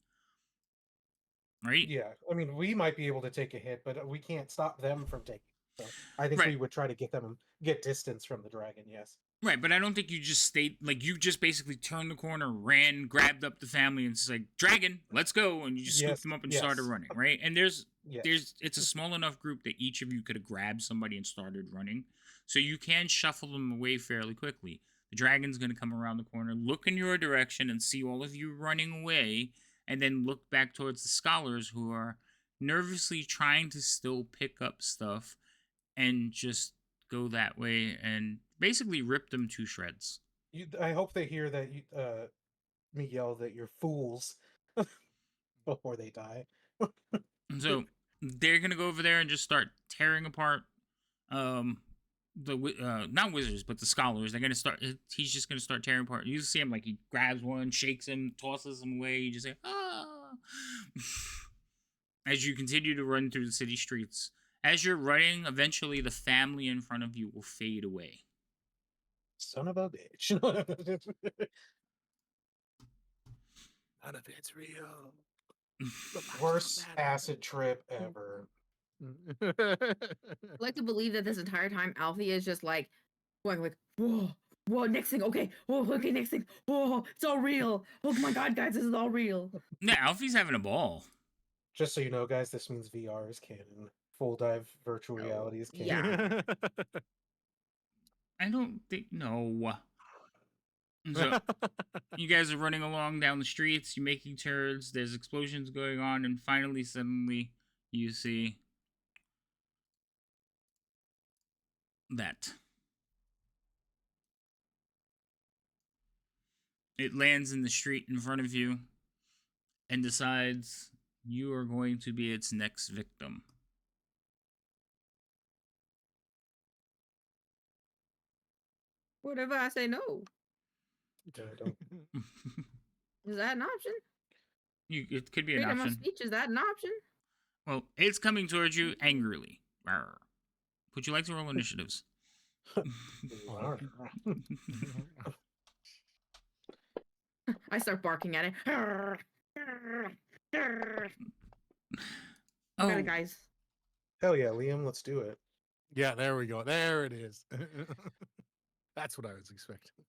Right? Yeah, I mean, we might be able to take a hit, but we can't stop them from taking. So I think we Right. would try to get distance from the dragon. Yes. Right, but I don't think you just stayed like you just basically turned the corner, ran, grabbed up the family, and it's like dragon, let's go, and you just scooped Yes, them up and yes. started running, right? And there's Yes. it's a small enough group that each of you could have grabbed somebody and started running, so you can shuffle them away fairly quickly. The dragon's gonna come around the corner, look in your direction, and see all of you running away, and then look back towards the scholars who are nervously trying to still pick up stuff, and just go that way and basically rip them to shreds. I hope they hear that me yell that you're fools before they die. And so they're gonna go over there and just start tearing apart the not wizards but the scholars. They're gonna start. He's just gonna start tearing apart. You see him like he grabs one, shakes him, tosses him away. You just say ah. As you continue to run through the city streets. As you're running, eventually the family in front of you will fade away. Son of a bitch. None of it's real. Worst acid trip ever. I like to believe that this entire time Alfie is just like going like, whoa, whoa, next thing, okay, whoa, okay, next thing, whoa, it's all real. Oh my god, guys, this is all real. Yeah, Alfie's having a ball. Just so you know, guys, this means VR is canon. Full dive virtual reality is canon. Yeah. I don't think no. And so you guys are running along down the streets, you're making turns, there's explosions going on, and finally, suddenly, you see that. It lands in the street in front of you and decides you are going to be its next victim. What if I say no? Don't. Is that an option? It could be an Freedom of option. speech, is that an option? Well, it's coming towards you angrily. Rawr. Would you like to roll initiatives? I start barking at it. Oh, Got it, guys. Hell yeah, Liam, let's do it. Yeah, there we go. There it is. That's what I was expecting.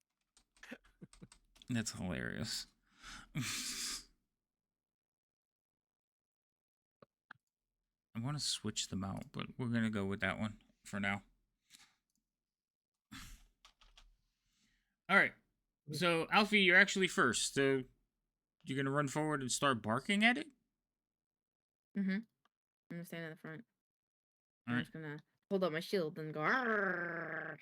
that's hilarious. I want to switch them out, but we're going to go with that one for now. All right. So, Alfie, you're actually first. So, you're going to run forward and start barking at it? Mm-hmm. I'm gonna stand in the front. All I'm right. just gonna hold up my shield and go. "Arrgh."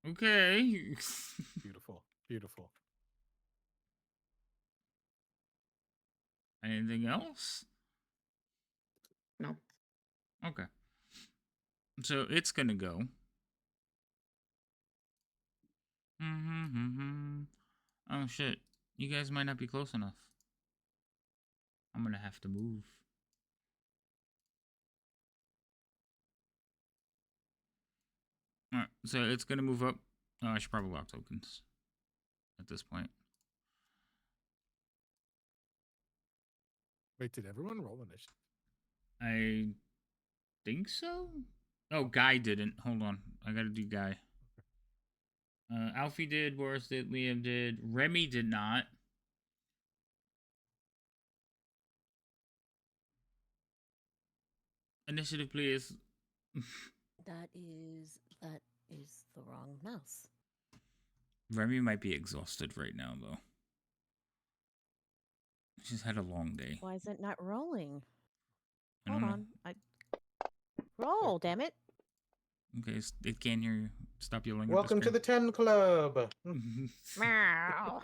Okay. Beautiful. Beautiful. Anything else? No. Okay. So, it's going to go. Oh, shit. You guys might not be close enough. I'm going to have to move. All right, so it's gonna move up. Oh, I should probably lock tokens at this point. Wait, did everyone roll initiative? I think so. Oh, Guy didn't. Hold on, I gotta do Guy. Alfie did, Boris did, Liam did, Remy did not. Initiative, please. That is the wrong mouse. Remy might be exhausted right now, though. She's had a long day. Why is it not rolling? I Hold don't know. on. Roll, damn it. Okay, it can't hear you. Stop yelling Welcome at to the 10 Club. the screen. Meow.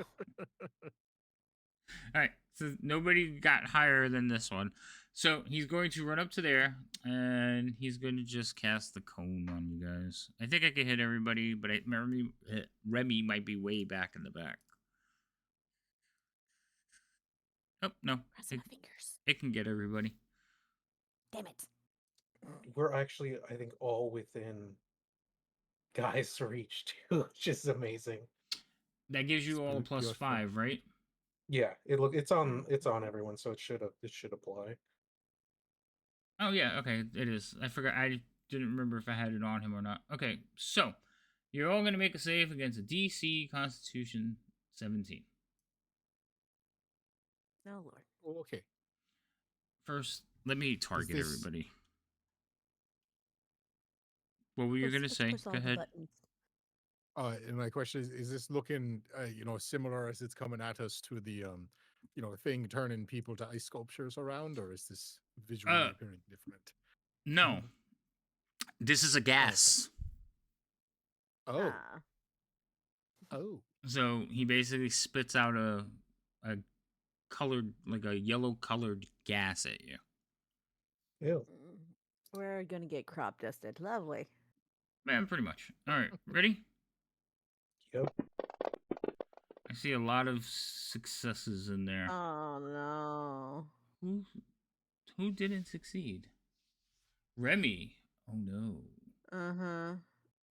All right, so nobody got higher than this one. So he's going to run up to there, and he's going to just cast the cone on you guys. I think I can hit everybody, but Remy might be way back in the back. Oh, no. Cross my fingers. It can get everybody. Damn it. We're actually, I think, all within Guy's reach too, which is amazing. That gives you all a Spook plus your 5, right? Yeah, it's on everyone, so it should apply. Oh, yeah, okay, it is. I forgot. I didn't remember if I had it on him or not. Okay, so you're all going to make a save against a DC Constitution 17. Oh, Lord. Oh, okay. First, let me target this- everybody. What were you going to Let's say? push all Go the ahead. buttons. And my question is this looking, similar as it's coming at us to the, thing turning people to ice sculptures around, or is this visually appearing different? No. This is a gas. Oh, Ah. oh, So he basically spits out a colored, like a yellow colored gas at you. Ew. We're going to get crop dusted. Lovely. Man, pretty much. All right, ready? Yep. I see a lot of successes in there. Oh, no. Who didn't succeed? Remy. Oh no. Uh-huh.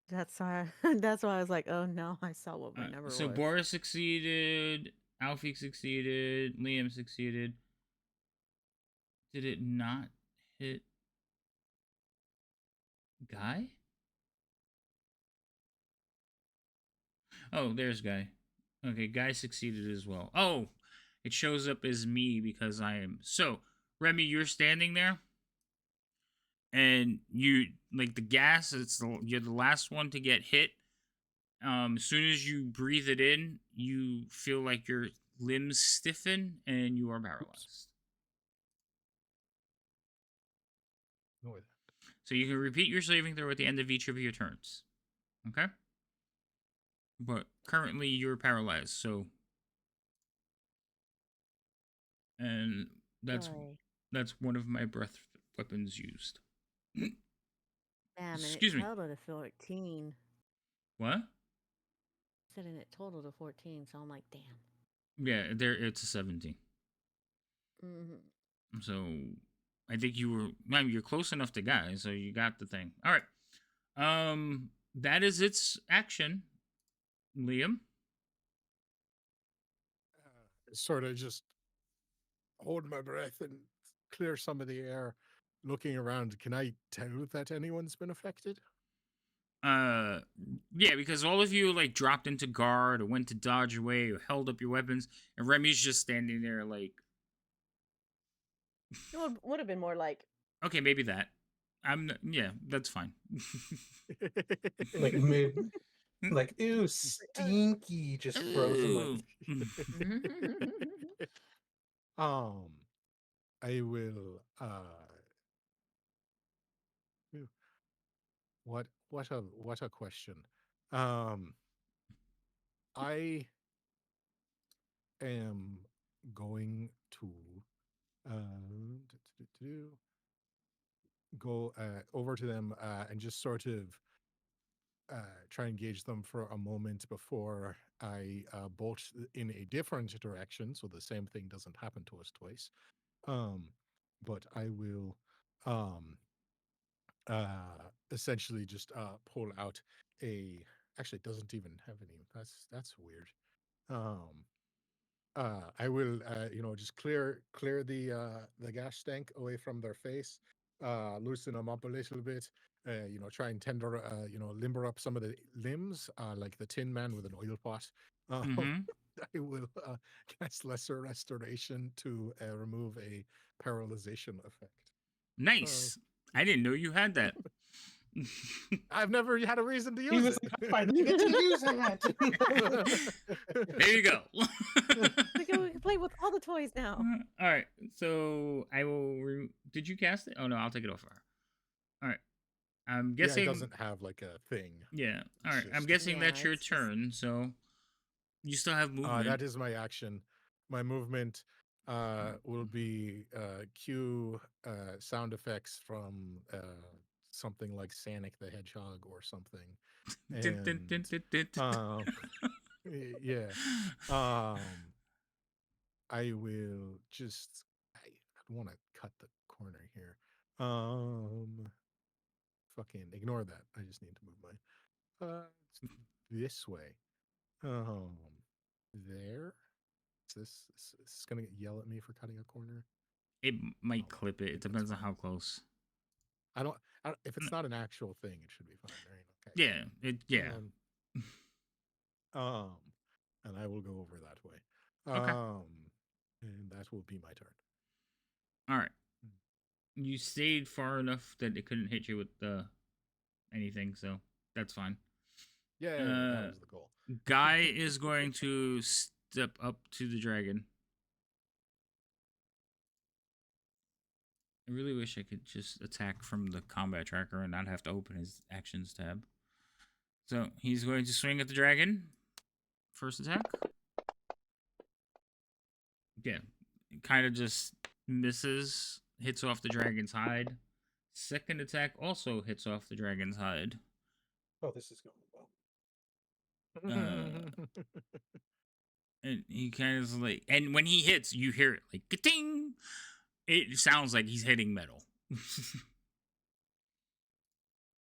That's why that's why I was like, oh no, I saw what my number So was. Boris succeeded, Alfie succeeded, Liam succeeded. Did it not hit Guy? Oh, there's Guy. Okay, Guy succeeded as well. Oh, it shows up as me because I am. So, Remy, you're standing there, and you like the gas. You're the last one to get hit. As soon as you breathe it in, you feel like your limbs stiffen and you are paralyzed. no way. So you can repeat your saving throw at the end of each of your turns. Okay? But currently you're paralyzed, so and Sorry. that's one of my breath weapons used. Damn, and Excuse it me. totaled to 14. What? Said and it totaled to 14, so I'm like, damn. Yeah, it's a 17. Mm-hmm. So I think you're close enough to Guy, so you got the thing. All right. That is its action. Liam? Sort of just hold my breath and clear some of the air, looking around. Can I tell that anyone's been affected? Yeah, because all of you like dropped into guard or went to dodge away or held up your weapons, and Remy's just standing there like, It would have been more like, okay, maybe that. Yeah, that's fine. Like mid, like ew, stinky, just frozen. Like, um, I will. Phew. What a question. I am going to go over to them and just sort of try and engage them for a moment before I bolt in a different direction, so the same thing doesn't happen to us twice. But I will essentially just pull out a. Actually, it doesn't even have any. That's weird. Um, I will, just clear the gas tank away from their face, loosen them up a little bit. Try and limber up some of the limbs, like the Tin Man with an oil pot. Um, Mm-hmm. I will cast Lesser Restoration to remove a paralyzation effect. Uh, Nice. I didn't know you had that. I've never had a reason to He use was like, I finally get to use that. There you go. We can play with all the toys now. All right. So I will. Did you cast it? Oh no, I'll take it off her. All right. I'm Yeah, it guessing. doesn't have like a thing. Yeah. All It's right. I'm just guessing Yeah, that's your it's just turn. So you still have movement. that is my action. My movement will be cue sound effects from something like Sonic the Hedgehog or something, Dun, dun, dun, and dun, dun, dun. um, yeah, um, I will just I want to cut the corner here. Fucking ignore that. I just need to move my it's this way. Um, there. Is this gonna yell at me for cutting a corner? It Oh might well, clip it. It maybe it's depends on fine. how close. If it's not an actual thing, it should be fine, right? Okay. Yeah. Yeah. Um, um, and I will go over that way. Okay. And that will be my turn. All right. You stayed far enough that it couldn't hit you with anything, so that's fine. Yeah, that Uh, was the goal. Guy is going to step up to the dragon. I really wish I could just attack from the combat tracker and not have to open his actions tab. So he's going to swing at the dragon. First attack. Yeah. Kind of just misses, hits off the dragon's hide. Second attack also hits off the dragon's hide. Oh, this is going well. And he kind of like, and when he hits, you hear it like ka-ting. It sounds like he's hitting metal.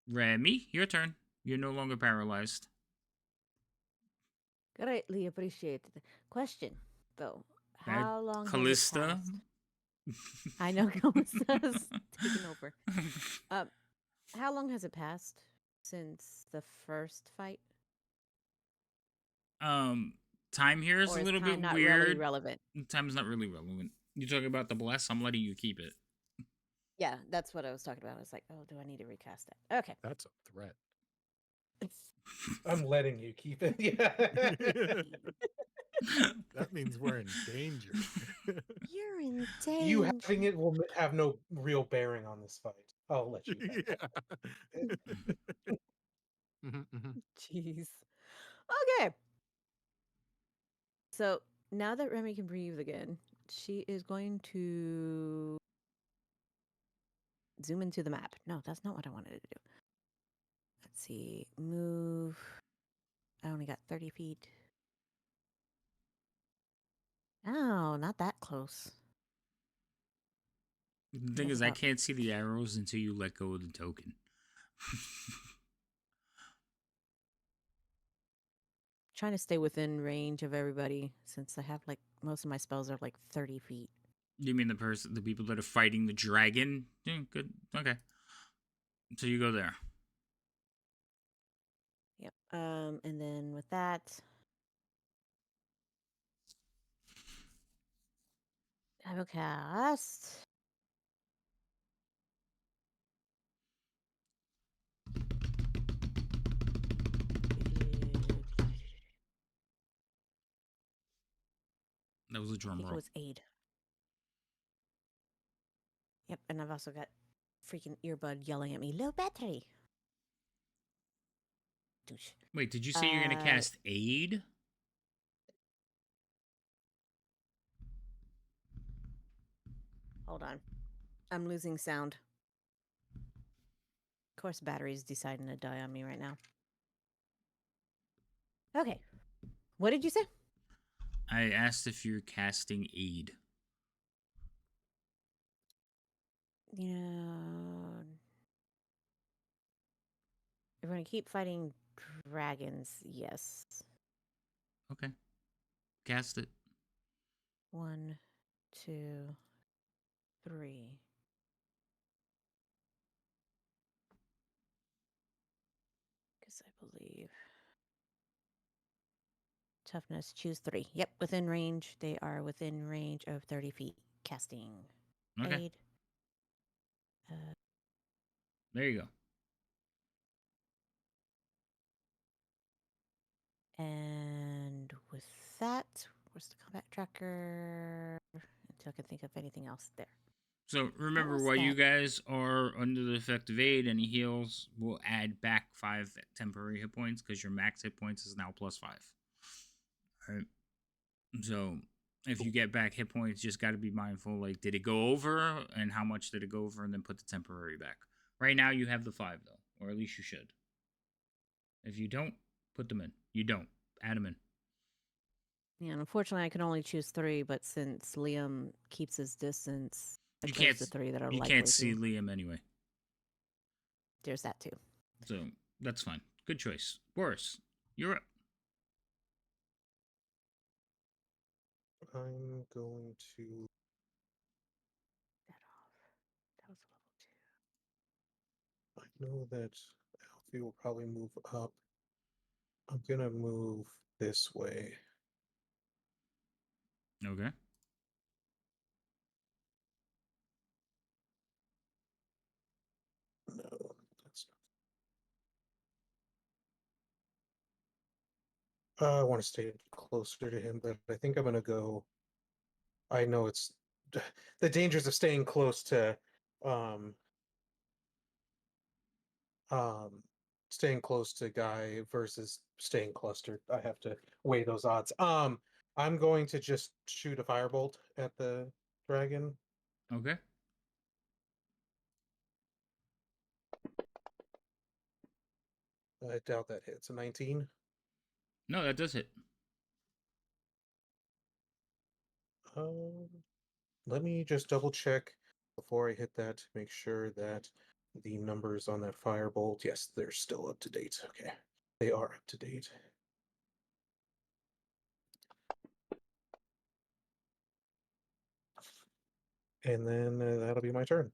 Remy, your turn. You're no longer paralyzed. greatly appreciated. Question, though. That How long has it Callista. passed? I know Callista's taking over. How long has it passed since the first fight? Time here is Or a is little time bit not weird. really relevant? Time's not really relevant. You talking about the bless? I'm letting you keep it. Yeah, that's what I was talking about. I was like, oh, do I need to recast that? Okay. That's a threat. I'm letting you keep it. Yeah. That means we're in danger. You're in You danger. having it will have no real bearing on this fight. I'll let you know. Yeah. Mhm, mhm. Jeez. Okay. So now that Remy can breathe again, she is going to zoom into the map. No, that's not what I wanted to do. Let's see. Move. I only got 30 feet. Oh, not that close. The thing Guess is, I about can't see the arrows until you let go of the token. trying to stay within range of everybody since I have like most of my spells are like 30 feet. You mean the people that are fighting the dragon? Yeah, good. Okay. So you go there. Yep. And then with that, I will cast. That was a I drum think it roll. was aid. Yep, and I've also got freaking earbud yelling at me, low battery. Douche. Wait, did you say you're gonna cast aid? Hold on. I'm losing sound. Of course, battery's deciding to die on me right now. Okay. What did you say? I asked if you're casting aid. Yeah. If we're going to keep fighting dragons, yes. Okay. Cast it. 1, 2, 3. Because I believe. Toughness, choose 3. Yep, within range. They are within range of 30 feet. Casting. Okay. Aid. There you go. And with that, where's the combat tracker? Until I can think of anything else there. So remember, was while you that? guys are under the effect of aid, any heals will add back 5 temporary hit points because your max hit points is now +5. Right. So if you get back hit points, just got to be mindful. Like, did it go over, and how much did it go over, and then put the temporary back. Right now, you have the 5 though, or at least you should. If you don't, put them in. You don't, add them in. Yeah, unfortunately, I can only choose 3, but since Liam keeps his distance, I You chose can't. the 3 that are You likely can't see to. Liam anyway, There's that too. so that's fine. Good choice, Boris. You're up. I'm going to. That off. That was a level 2. I know that Alfie will probably move up. I'm gonna move this way. Okay. No, that's not. I want to stay closer to him, but I think I'm gonna go. I know it's the dangers of staying close to um um staying close to Guy versus staying clustered. I have to weigh those odds. I'm going to just shoot a firebolt at the dragon. Okay. I doubt that hits. A 19. No, that does hit. Um, Let me just double check before I hit that to make sure that the numbers on that firebolt, yes, they're still up to date. Okay, they are up to date. And then that'll be my turn.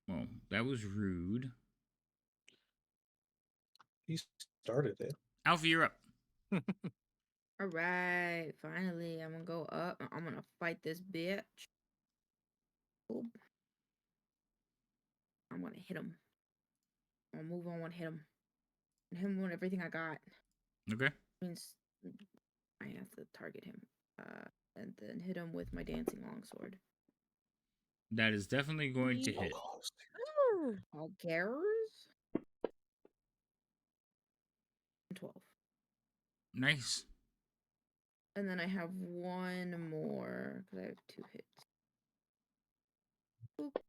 Well, that was rude. He started it. Alfie, you're up. All right, finally, I'm gonna go up. I'm gonna fight this bitch. Oop. I'm gonna hit him. I'll move on and hit him. Hit him with everything I got. Okay. Means I have to target him. And then hit him with my dancing longsword. That is definitely going to hit. All cares. 12. Nice. And then I have one more because I have 2 hits. Boop.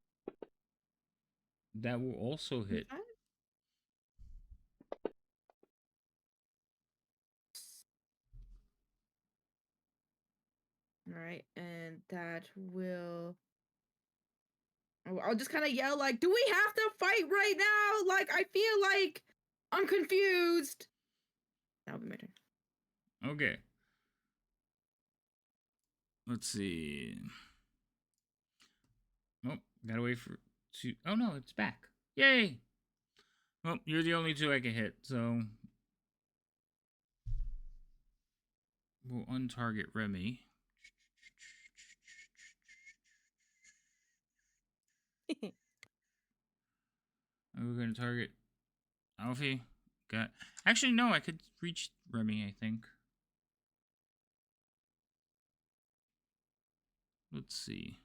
That will also hit. Okay. All right, and that will. I'll just kind of yell like, "Do we have to fight right now? Like, I feel like I'm confused." That'll be my turn. Okay. Let's see. Oh, gotta wait for two. Oh no, it's back. Yay! Well, you're the only 2 I can hit, so we'll untarget Remy. And we're gonna target Alfie. Got. Actually, no, I could reach Remy. I think. Let's see.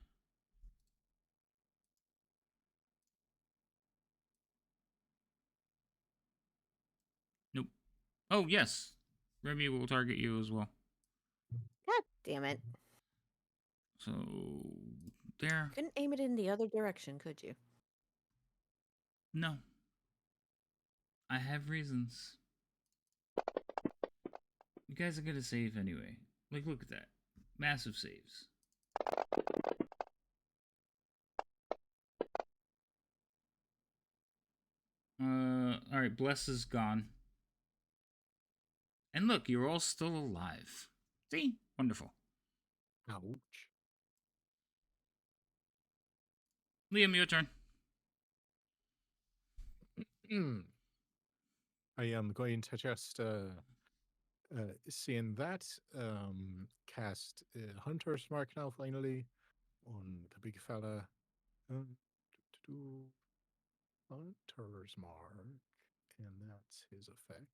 Nope. Oh yes, Remy will target you as well. God damn it. So there. Couldn't aim it in the other direction, could you? No. I have reasons. You guys are gonna save anyway. Like, look at that. Massive saves. All right, Bless is gone. And look, you're all still alive. See? Wonderful. Ouch. Liam, your turn. I am going to just seeing that cast Hunter's Mark now finally on the big fella. Hunter's Mark, and that's his effect.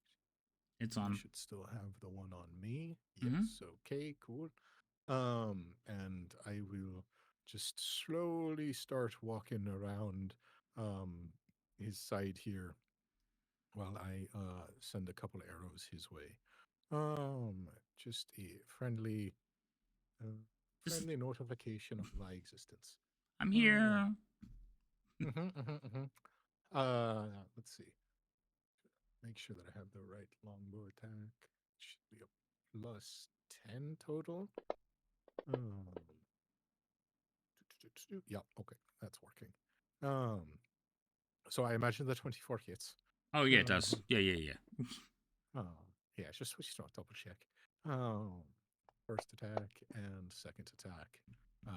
It's I on. should still have the one on me. Mhm. Yes, okay, cool. And I will just slowly start walking around his side here while I send a couple arrows his way. Just a friendly uh, Just, friendly notification of my existence. I'm Uh, here. let's see. Make sure that I have the right longbow attack. Should be a plus 10 total. Yeah, okay, that's working. So I imagine the 24 hits. Oh, yeah, it does. Yeah. Oh, yeah, just double check. Oh, first attack and second attack.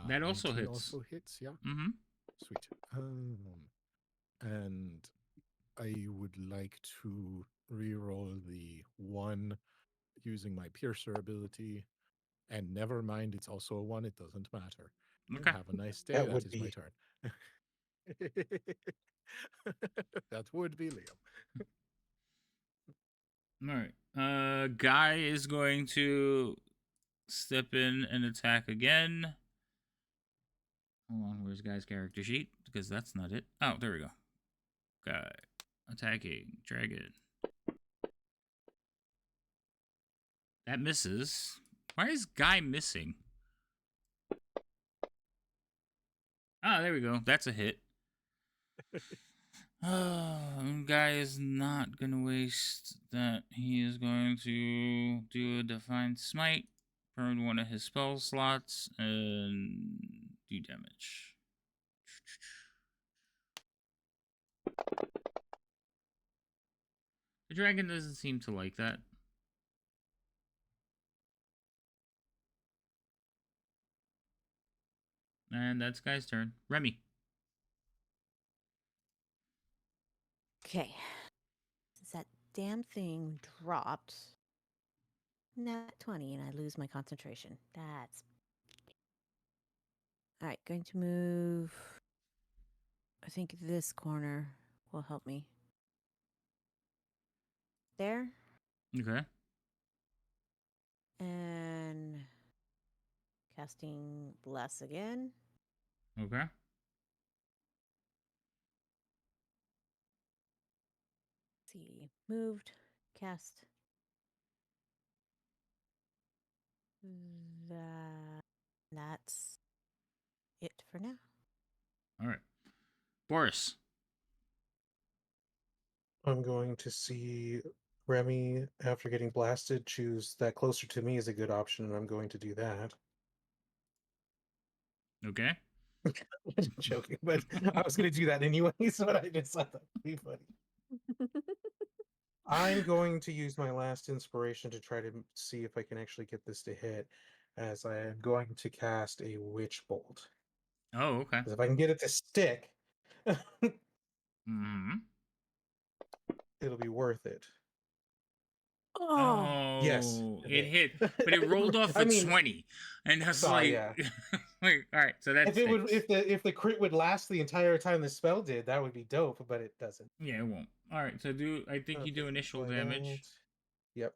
That also 19 hits. also hits, yeah. Mm-hmm. Sweet. And I would like to re-roll the one using my piercer ability. And never mind, it's also a one. It doesn't matter. Okay. Have a nice day. That That would is my be turn. That would be Liam. All right. Guy is going to step in and attack again. Hold on, where's Guy's character sheet? Because that's not it. Oh, there we go. Guy attacking dragon. That misses. Why is Guy missing? Ah, there we go. That's a hit. Guy is not gonna waste that. He is going to do a Divine Smite, burn one of his spell slots, and do damage. The dragon doesn't seem to like that. And that's Guy's turn. Remy. Okay. Since that damn thing dropped, nat 20, and I lose my concentration. That's. All right, going to move. I think this corner will help me. There. Okay. And casting Bless again. Okay. Let's see. Moved. Cast. That's it for now. All right. Boris. I'm going to see Remy after getting blasted choose that closer to me is a good option, and I'm going to do that. Okay. Joking, but I was going to do that anyways, but I just thought that would be funny. I'm going to use my last inspiration to try to see if I can actually get this to hit, as I am going to cast a Witch Bolt. Oh, okay. Because if I can get it to stick, Mm-hmm. it'll be worth it. Oh. Yes, Oh, it hit, but it rolled off I a mean, 20, and that's oh, like, yeah. like, all right. So that's If it would, if the crit would last the entire time the spell did, that would be dope. But it doesn't. yeah, it won't. All right, so I think you do initial Why damage. not? Yep.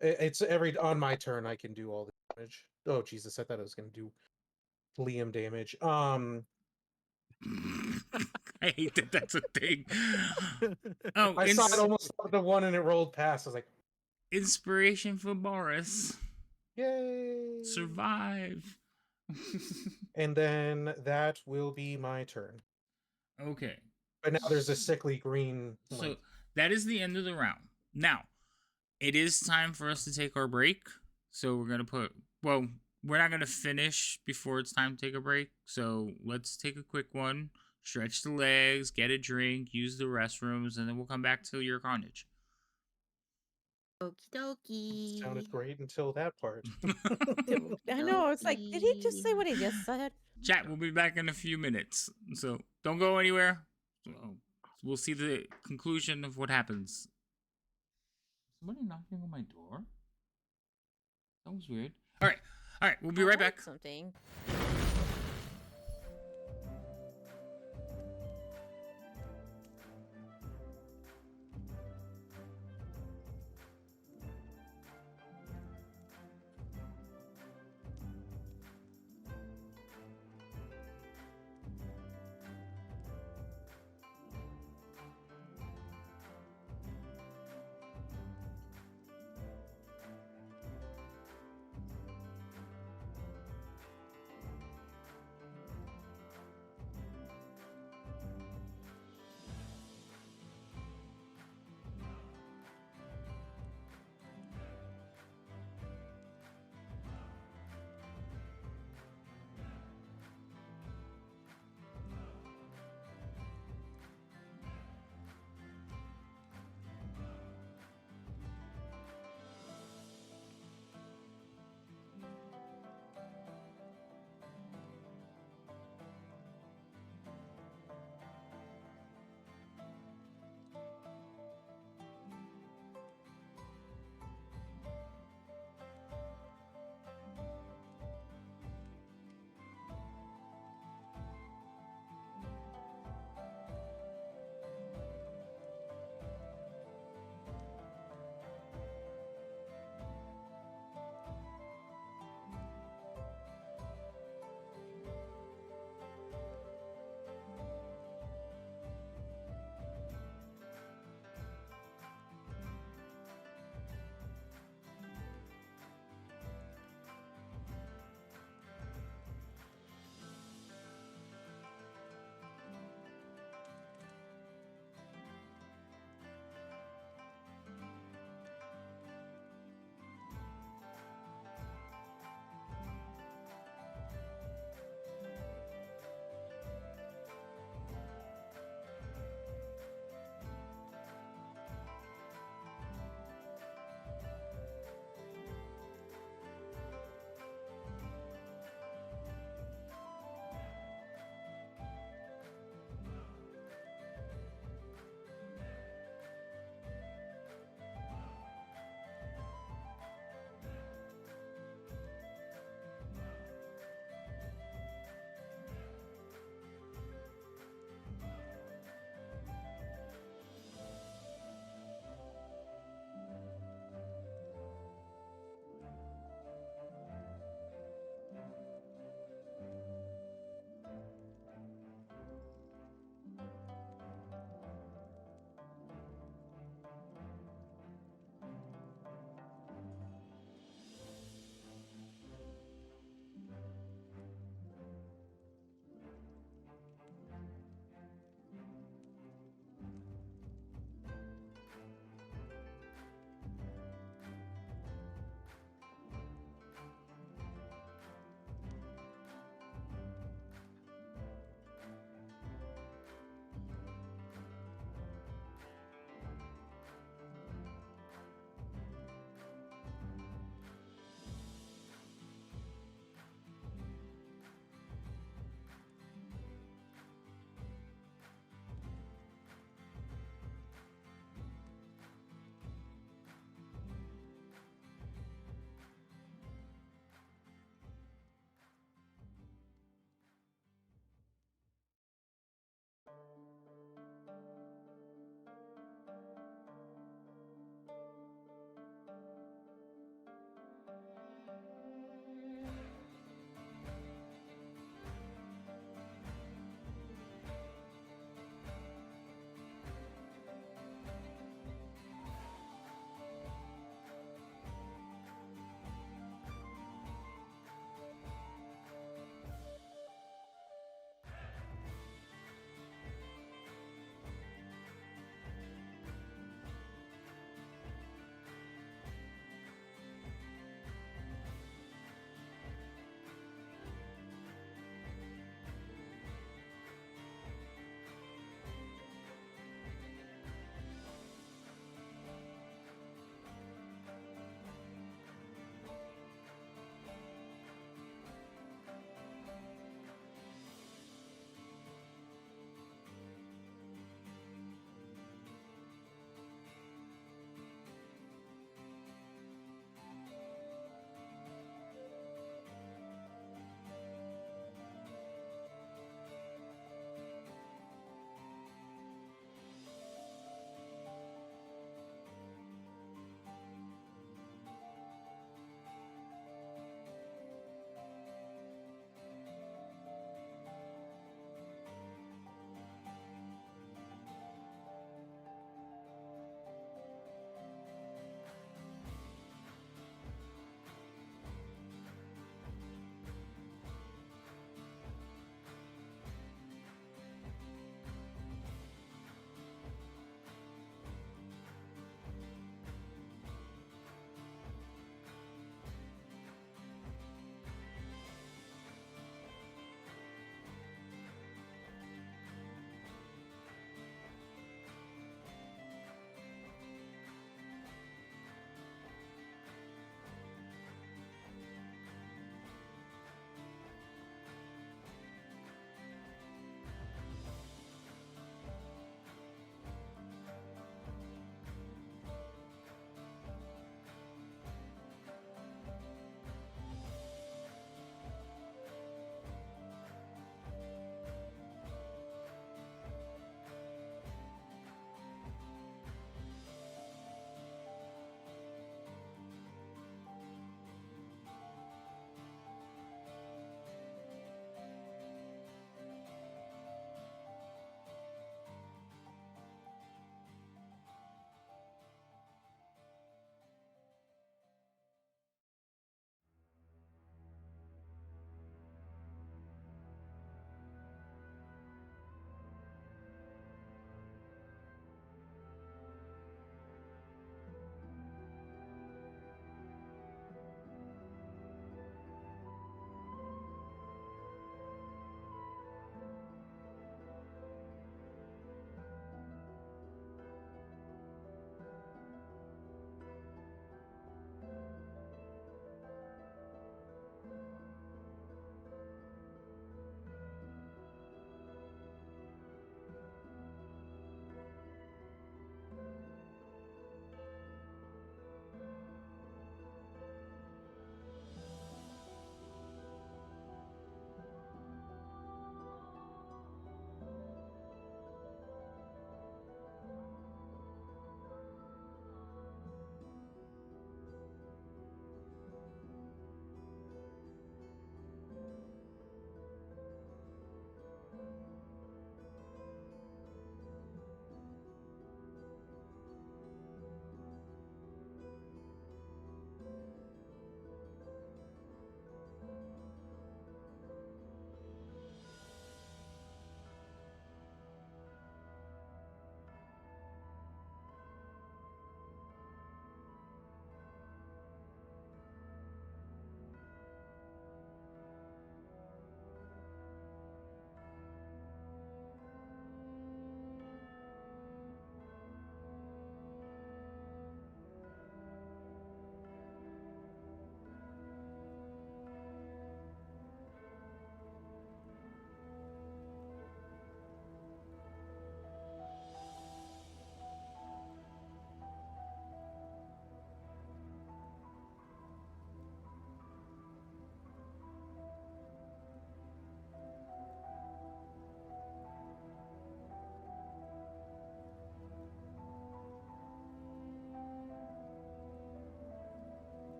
It's every on my turn I can do all the damage. Oh Jesus, I thought I was gonna do Liam damage. I hate that that's a thing. Oh, I saw it almost the one and it rolled past. I was like, inspiration for Boris. yay! Survive. And then that will be my turn. Okay. But now there's a sickly green. So that is the end of the round. Now, it is time for us to take our break. So we're going to we're not going to finish before it's time to take a break. So let's take a quick one. stretch the legs, get a drink, use the restrooms, and then we'll come back to your carnage. Okie dokie. Sounded great until that part. I know. It's like, did he just say what he just said? Chat, we'll be back in a few minutes. So don't go anywhere. We'll see the conclusion of what happens. Somebody knocking on my door? That was weird. All right, we'll be I right heard back. Something.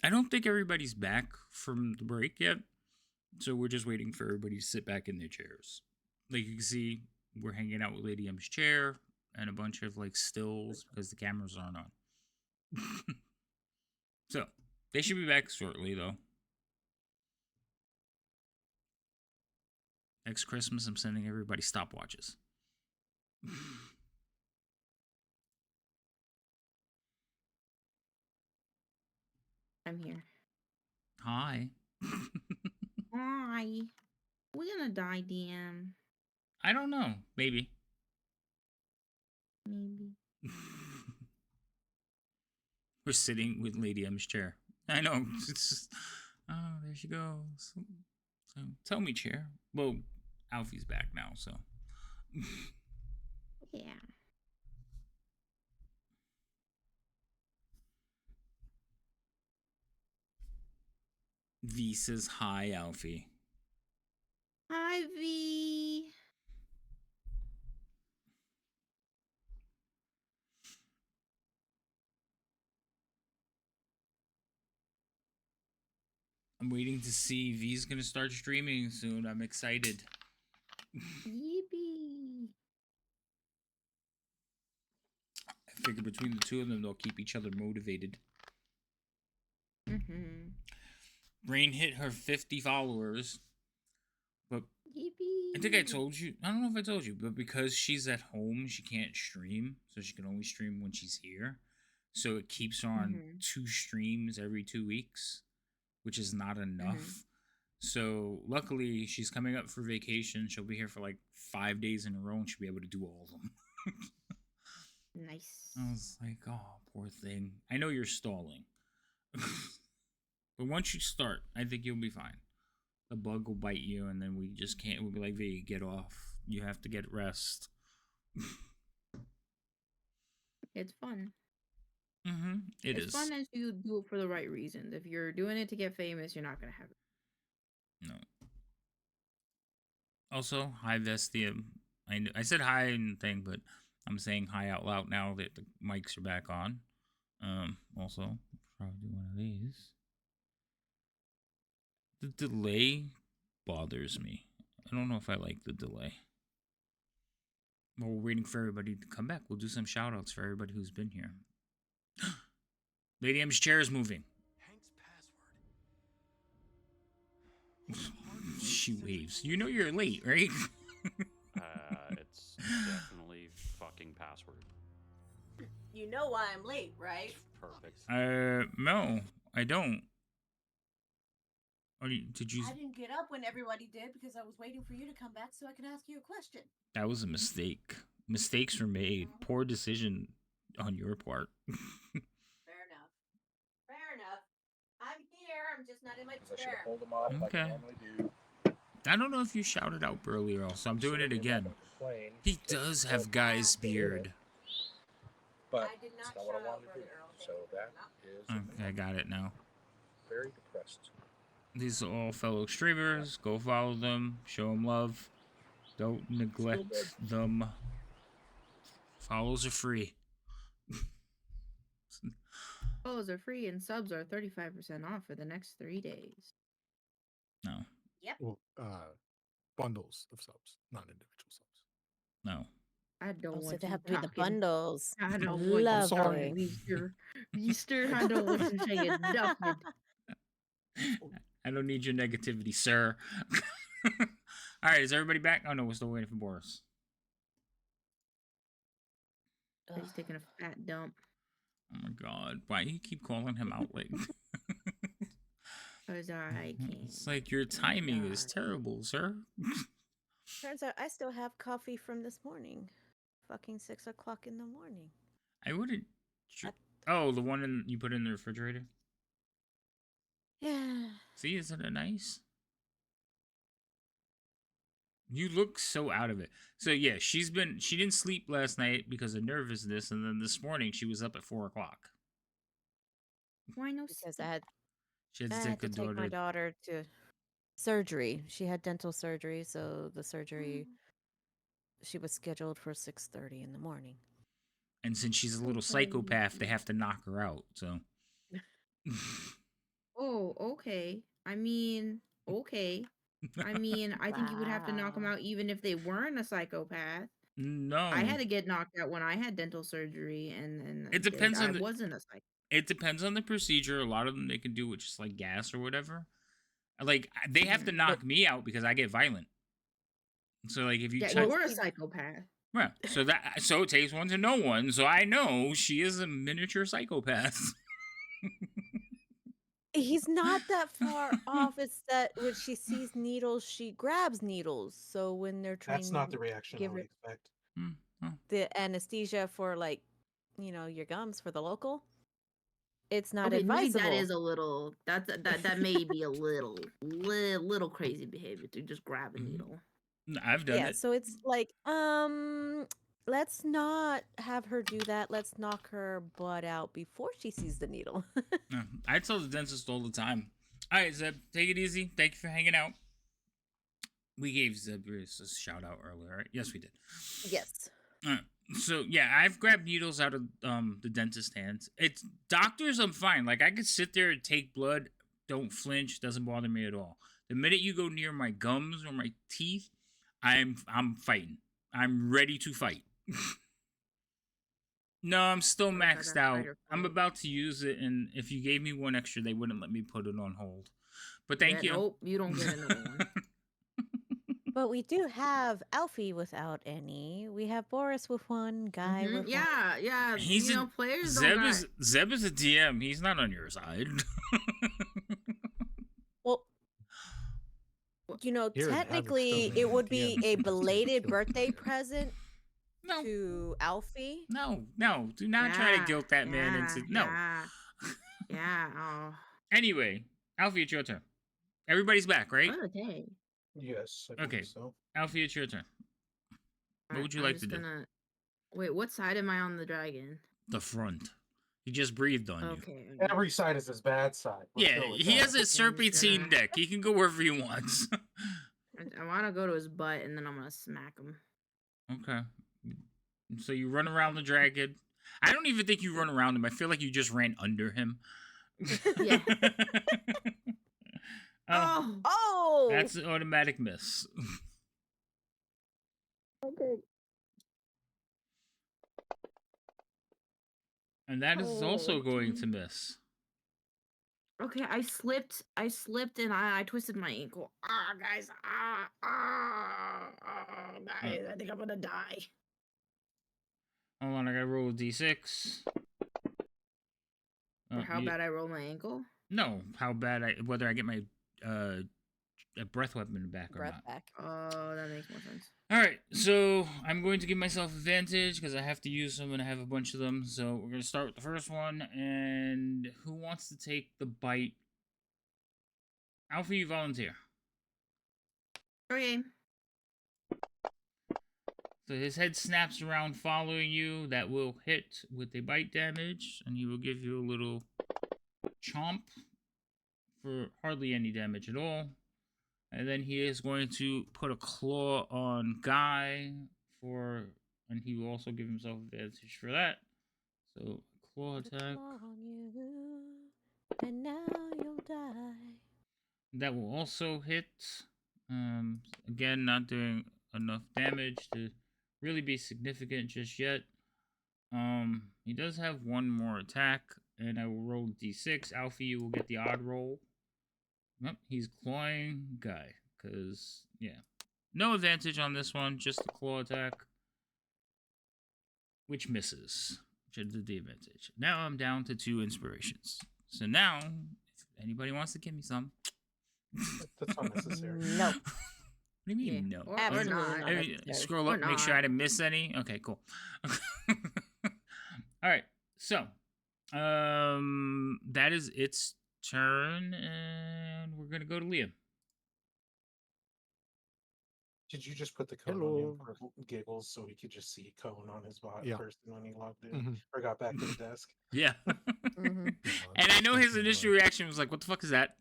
I don't think everybody's back from the break yet. So we're just waiting for everybody to sit back in their chairs. Like you can see, we're hanging out with Lady M's chair and a bunch of like stills because the cameras aren't on. So they should be back shortly though. Next Christmas, I'm sending everybody stopwatches. I'm here. Hi. Why? We're gonna die, DM. I don't know. Maybe. Maybe. We're sitting with Lady M's chair. I know. It's just, oh, there she goes. So tell me, chair. Well, Alfie's back now, so. Yeah. V says hi, Alfie. Hi, V. I'm waiting to see V's gonna start streaming soon. I'm excited. Yippee. I figure between the two of them, they'll keep each other motivated. Mm-hmm. Rain hit her 50 followers, but Yippee. I think I told you. I don't know if I told you, but because she's at home, she can't stream, so she can only stream when she's here. So it keeps her on 2 streams every 2 weeks, which is not enough. So luckily, she's coming up for vacation. She'll be here for like 5 days in a row, and she'll be able to do all of them. Nice. I was like, oh, poor thing. I know you're stalling. But once you start, I think you'll be fine. The bug will bite you, and then we just can't. We'll be like, V, get off. You have to get rest. It's fun. It's fun as you do it for the right reasons. If you're doing it to get famous, you're not gonna have it. No. Also, hi Vestia. I said hi and thing, but I'm saying hi out loud now that the mics are back on. Also, probably do one of these. The delay bothers me. I don't know if I like the delay. While we're waiting for everybody to come back, we'll do some shout outs for everybody who's been here. Lady M's chair is moving. She waves. You know you're late, right? It's definitely fucking password. You know why I'm late, right? Perfect. No, I don't. Did you? I didn't get up when everybody did because I was waiting for you to come back so I could ask you a question. That was a mistake. Mistakes were made. Poor decision on your part. Fair enough. Fair enough. I'm here. I'm just not in my I should chair. have pulled them off like I Okay. normally do. I don't know if you shouted out earlier, so I'm doing it again. He does have guy's beard. But I did not that's not what I shout out wanted to do. really early. So that is Okay, I got it now. very depressed. These are all fellow streamers. Go follow them. Show them love. Don't neglect them. Follows are free. Follows are free and subs are 35% off for the next 3 days. No. Yep. Well, bundles of subs, not individual subs. No. I don't Oh, so want they you have to be the talking. bundles. I don't want you Lovely. talking, Easter. Easter, I don't want you saying nothing. I don't need your negativity, sir. All right, is everybody back? Oh no, we're still waiting for Boris. He's taking a fat dump. Oh my god, why do you keep calling him out like? Cause I can't. It's like your timing is terrible, sir. Turns out I still have coffee from this morning. Fucking 6 o'clock in the morning. I wouldn't. Oh, the one you put in the refrigerator. Yeah. See, isn't it nice? You look so out of it. So yeah, she didn't sleep last night because of nervousness, and then this morning she was up at 4 o'clock. Why no? Because She had I to had take to her take my daughter. daughter to surgery. She had dental surgery, so the surgery she was scheduled for 6:30 in the morning. And since she's a little psychopath, they have to knock her out. So Oh, okay. I mean, okay. I mean, I think you would have to knock them Wow. out even if they weren't a psychopath. I No, had to get knocked out when I had dental surgery, and it depends I on the wasn't a psychopath. it depends on the procedure. A lot of them they can do with just like gas or whatever. Like they have to But knock me out because I get violent. So like if you Yeah, touch, well, you're a see, psychopath. right? So it takes one to know one. So I know she is a miniature psychopath. he's not that far off. It's that when she sees needles, she grabs needles. So when they're That's trying not the to reaction I give would her expect. Hmm, oh. the anesthesia for like, your gums for the local, it's not Okay, maybe that advisable. is a little that may be a little crazy behavior to just grab a Mhm. needle. I've done Yeah, it. so it's like, let's not have her do that. Let's knock her butt out before she sees the needle. Yeah, I tell the dentist all the time. All right, Zeb, take it easy. Thank you for hanging out. We gave Zeb a shout out earlier, right? Yes, we did. Yes. So yeah, I've grabbed needles out of the dentist hands. It's doctors, I'm fine. Like I could sit there and take blood, don't flinch, doesn't bother me at all. The minute you go near my gums or my teeth, I'm fighting. I'm ready to fight. No, I'm still Always got maxed that out. fight or I'm flight. about to use it, and if you gave me one extra, they wouldn't let me put it on hold. But Yeah, thank you. nope, you don't get another one. But we do have Alfie without any. We have Boris with one, Guy with one. Yeah, yeah. He's a Players don't got. Zeb is a DM. He's not on your side. Well, Here in Haven's technically domain, it would DM be is a considered belated kill birthday player. present No, to Alfie. no. Do not try to guilt that man into no. Yeah. Oh. Anyway, Alfie, it's your turn. Everybody's back, right? Oh, dang. Yes, I Okay, believe so. Alfie, it's your turn. What would you I'm like to just do? Wait, what side am I on the dragon? The front. He just breathed on you. Okay. Every side is his bad side. Let's Yeah, go with he that. has a serpentine gonna- deck. He can go wherever he wants. I want to go to his butt, and then I'm gonna smack him. Okay. So you run around the dragon. I don't even think you run around him. I feel like you just ran under him. Yeah. Oh, Oh! that's an automatic miss. Okay. And that is also Oh, going dang. to miss. Okay, I slipped, and I twisted my ankle. Guys. Guys, I think I'm gonna die. Hold on, I gotta roll a d6. Or how bad I roll my ankle? No, whether I get my a breath weapon back or Breath not. back. Oh, that makes more sense. All right, so I'm going to give myself advantage because I have to use them and I have a bunch of them. So we're going to start with the first one. And who wants to take the bite? Alfie, you volunteer. Okay. So his head snaps around following you. That will hit with a bite damage. And he will give you a little chomp for hardly any damage at all. And then he is going to put a claw on Guy and he will also give himself advantage for that. So claw Put a attack. claw on you, and now you'll die. That will also hit. Again, not doing enough damage to really be significant just yet. He does have one more attack, and I will roll d6. Alfie, you will get the odd roll. Yep, he's clawing Guy, because, yeah. No advantage on this one, just the claw attack, which misses, which is the advantage. Now I'm down to 2 inspirations. So now, if anybody wants to give me some. That's not necessary. No. What do you mean, Yeah, no? or Absolutely not. not. Hey, necessary. scroll Or up, make sure I not. didn't miss any. Okay, cool. All right, so that is its turn, and we're gonna go to Liam. Did you just put the cone on him for giggles so he could just see cone on his Yeah. person when he logged in Mhm. or got back to the desk? Yeah, Mhm. and I know his Definitely initial reaction was like, "What the fuck is that?"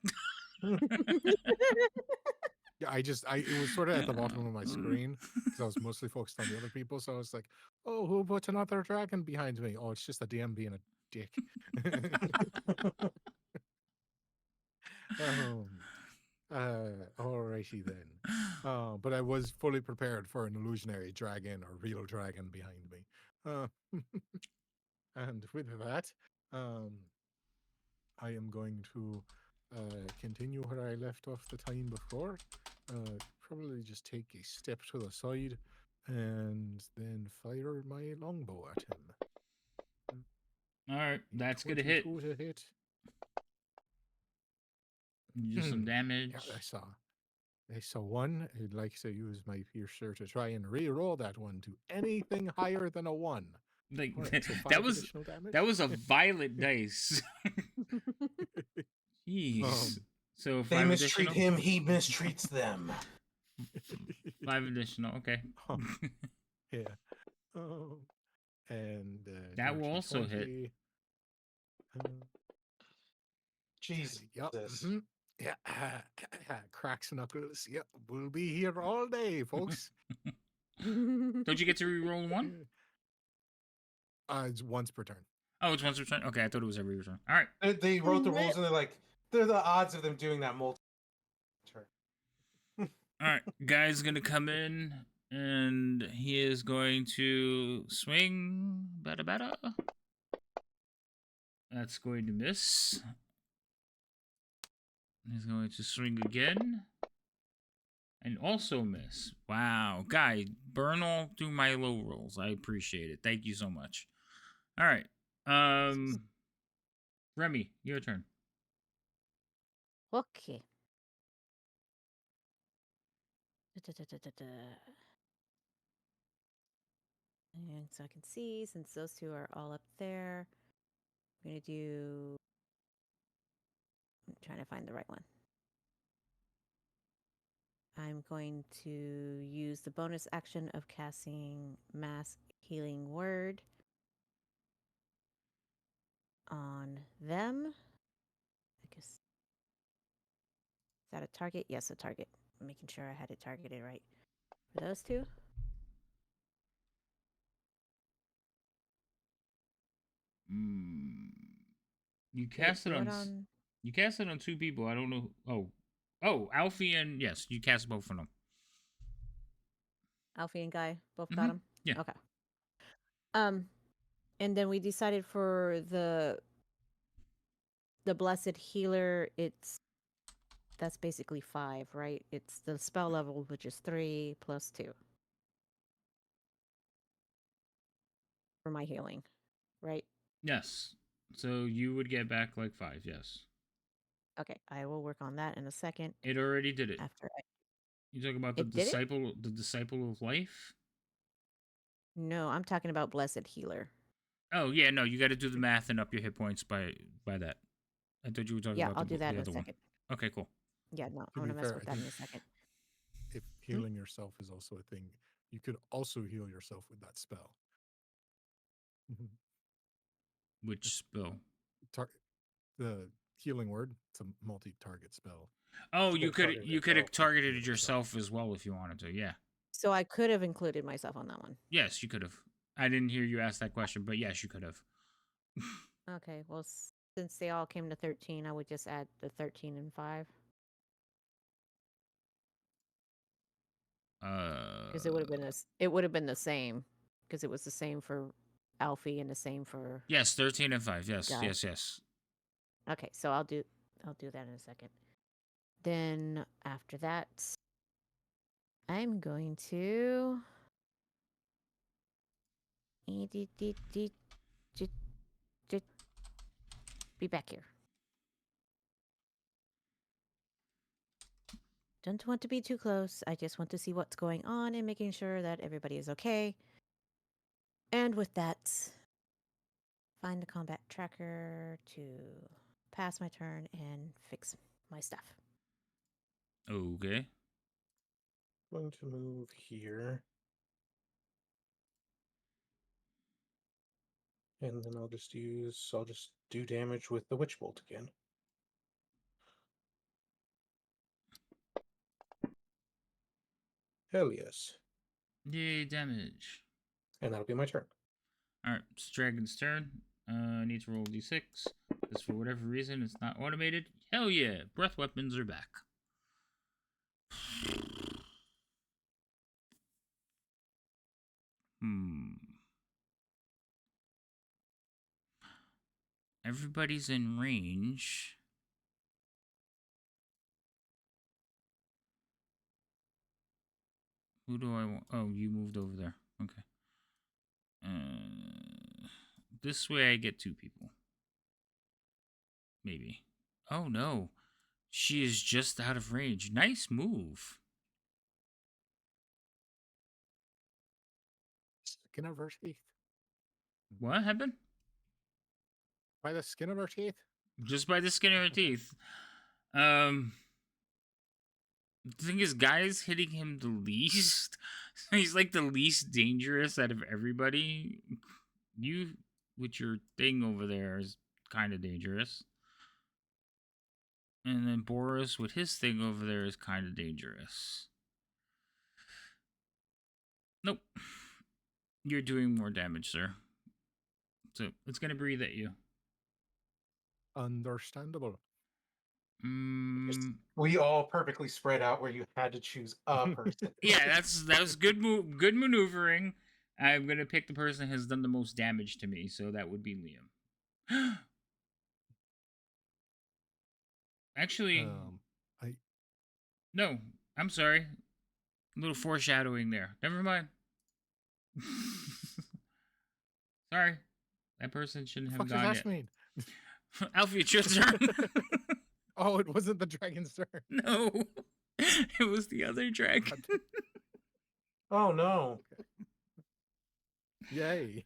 Yeah, it was sort of at the bottom of my screen because I was mostly focused on the other people. So I was like, oh, who put another dragon behind me? Oh, it's just a DM being a dick. um, alrighty then. But I was fully prepared for an illusionary dragon or real dragon behind me. Uh, and with that, um, I am going to continue where I left off the time before. Probably just take a step to the side and then fire my longbow at him. All right, that's gonna hit. 22 to hit. You do some damage. Yeah, I saw one. I'd like to use my piercer to try and re-roll that one to anything higher than a 1. Like Alright, so 5 that was additional damage. that was a violent dice. Jeez. So They 5 mistreat additional. him, he mistreats them. 5 additional. Okay. Yeah. Oh, and That will dirty also hit. 20. Jesus. Yep. Yeah. Cracks knuckles. Yep. We'll be here all day, folks. Don't you get to re-roll 1? It's once per turn. Oh, it's once per turn. Okay, I thought it was every return. All right. They wrote the rules and they're like, they're the odds of them doing that multiple turn. All right, guy's gonna come in and he is going to swing. Bada. That's going to miss. He's going to swing again and also miss. Wow, guy, burn all through my low rolls. I appreciate it. Thank you so much. All right, Remy, your turn. Okay. Da-da-da-da-da-da. And so I can see, since those two are all up there, I'm going to do. I'm trying to find the right one. I'm going to use the bonus action of casting Mass Healing Word on them. I guess. Is that a target? Yes, a target. I'm making sure I had it targeted right. For those two. You cast it do on. it on. You cast it on 2 people. I don't know. Oh, Alfie and yes, you cast both of them. Alfie and Guy both got him? Yeah. Okay. And then we decided for the Blessed Healer, that's basically 5, right? It's the spell level, which is 3 plus 2 for my healing, right? Yes. So you would get back like 5. Yes. Okay, I will work on that in a second. It already did it. After You talking about the It did it? disciple of life? No, I'm talking about Blessed Healer. Oh yeah, no, you got to do the math and up your hit points by that. I thought you were talking Yeah, about I'll do that the in a other one. second. Okay, cool. Yeah, no, To I'm be gonna mess fair, with I that in a think second. if healing yourself is also a thing, you could also heal yourself with that spell. Which spell? The healing word. It's a multi-target spell. Oh, You you could could have target targeted yourself. yourself as well if you wanted to. Yeah. So I could have included myself on that one. Yes, you could have. I didn't hear you ask that question, but yes, you could have. Okay, well, since they all came to 13, I would just add the 13 and 5. Because it would have been the same. Because it was the same for Alfie and the same for. Yes, 13 and 5. Yes, Guy. yes. Okay, so I'll do that in a second. Then after that, I'm going to be back here. Don't want to be too close. I just want to see what's going on and making sure that everybody is okay. And with that, find the combat tracker to pass my turn and fix my stuff. Okay. Going to move here. And then I'll just do damage with the Witch Bolt again. Hell yes. Yay, damage. And that'll be my turn. All right, it's Dragon's turn. I need to roll d6 because for whatever reason it's not automated. Hell yeah, breath weapons are back. Everybody's in range. Who do I want? Oh, you moved over there. Okay. This way I get 2 people. Maybe. Oh no. She is just out of range. Nice move. Skin of her teeth. What happened? By the skin of her teeth. Just by the skin of her teeth. The thing is, Guy's hitting him the least. He's like the least dangerous out of everybody. You, with your thing over there, is kind of dangerous. And then Boris, with his thing over there, is kind of dangerous. Nope. You're doing more damage, sir. So it's going to breathe at you. Understandable. We all perfectly spread out where you had to choose a person. Yeah, that was good good maneuvering. I'm gonna pick the person who has done the most damage to me, so that would be Liam. Actually, no, I'm sorry. A little foreshadowing there. Never mind. Sorry, that person shouldn't have gone yet. Mean? Alfie, it's your turn. Oh, it wasn't the dragon's turn. No, it was the other dragon. Oh no! Yay!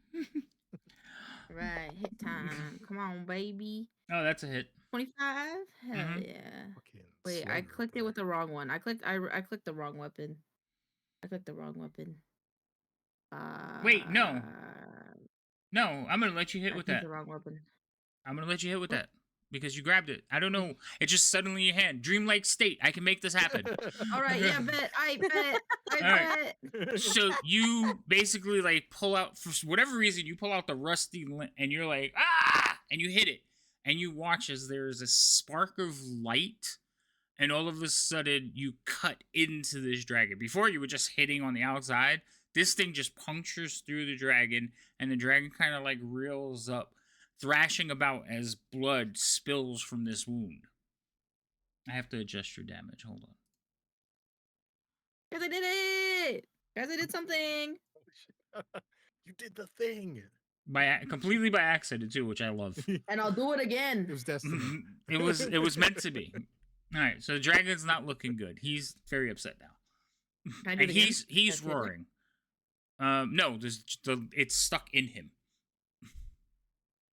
Right, hit time. Come on, baby. Oh, that's a hit. 25? Hell yeah. Wait, I clicked it with the wrong one. I clicked the wrong weapon. Wait, no. No, I'm gonna let you hit with that. The wrong weapon. I'm gonna let you hit with that because you grabbed it. I don't know. It just suddenly in your hand. Dreamlike state. I can make this happen. All right, yeah, I bet. So you basically like pull out, for whatever reason, you pull out the rusty and you're like, ah, and you hit it, and you watch as there's a spark of light, and all of a sudden you cut into this dragon. Before you were just hitting on the outside. This thing just punctures through the dragon, and the dragon kind of like reels up, thrashing about as blood spills from this wound. I have to adjust your damage. Hold on. Guys, I did it! Guys, I did something! You did the thing! Completely by accident, too, which I love. And I'll do it again! It was destiny. It was meant to be. Alright, so the dragon's not looking good. He's very upset now. Can I do it again? He's roaring. No, it's stuck in him.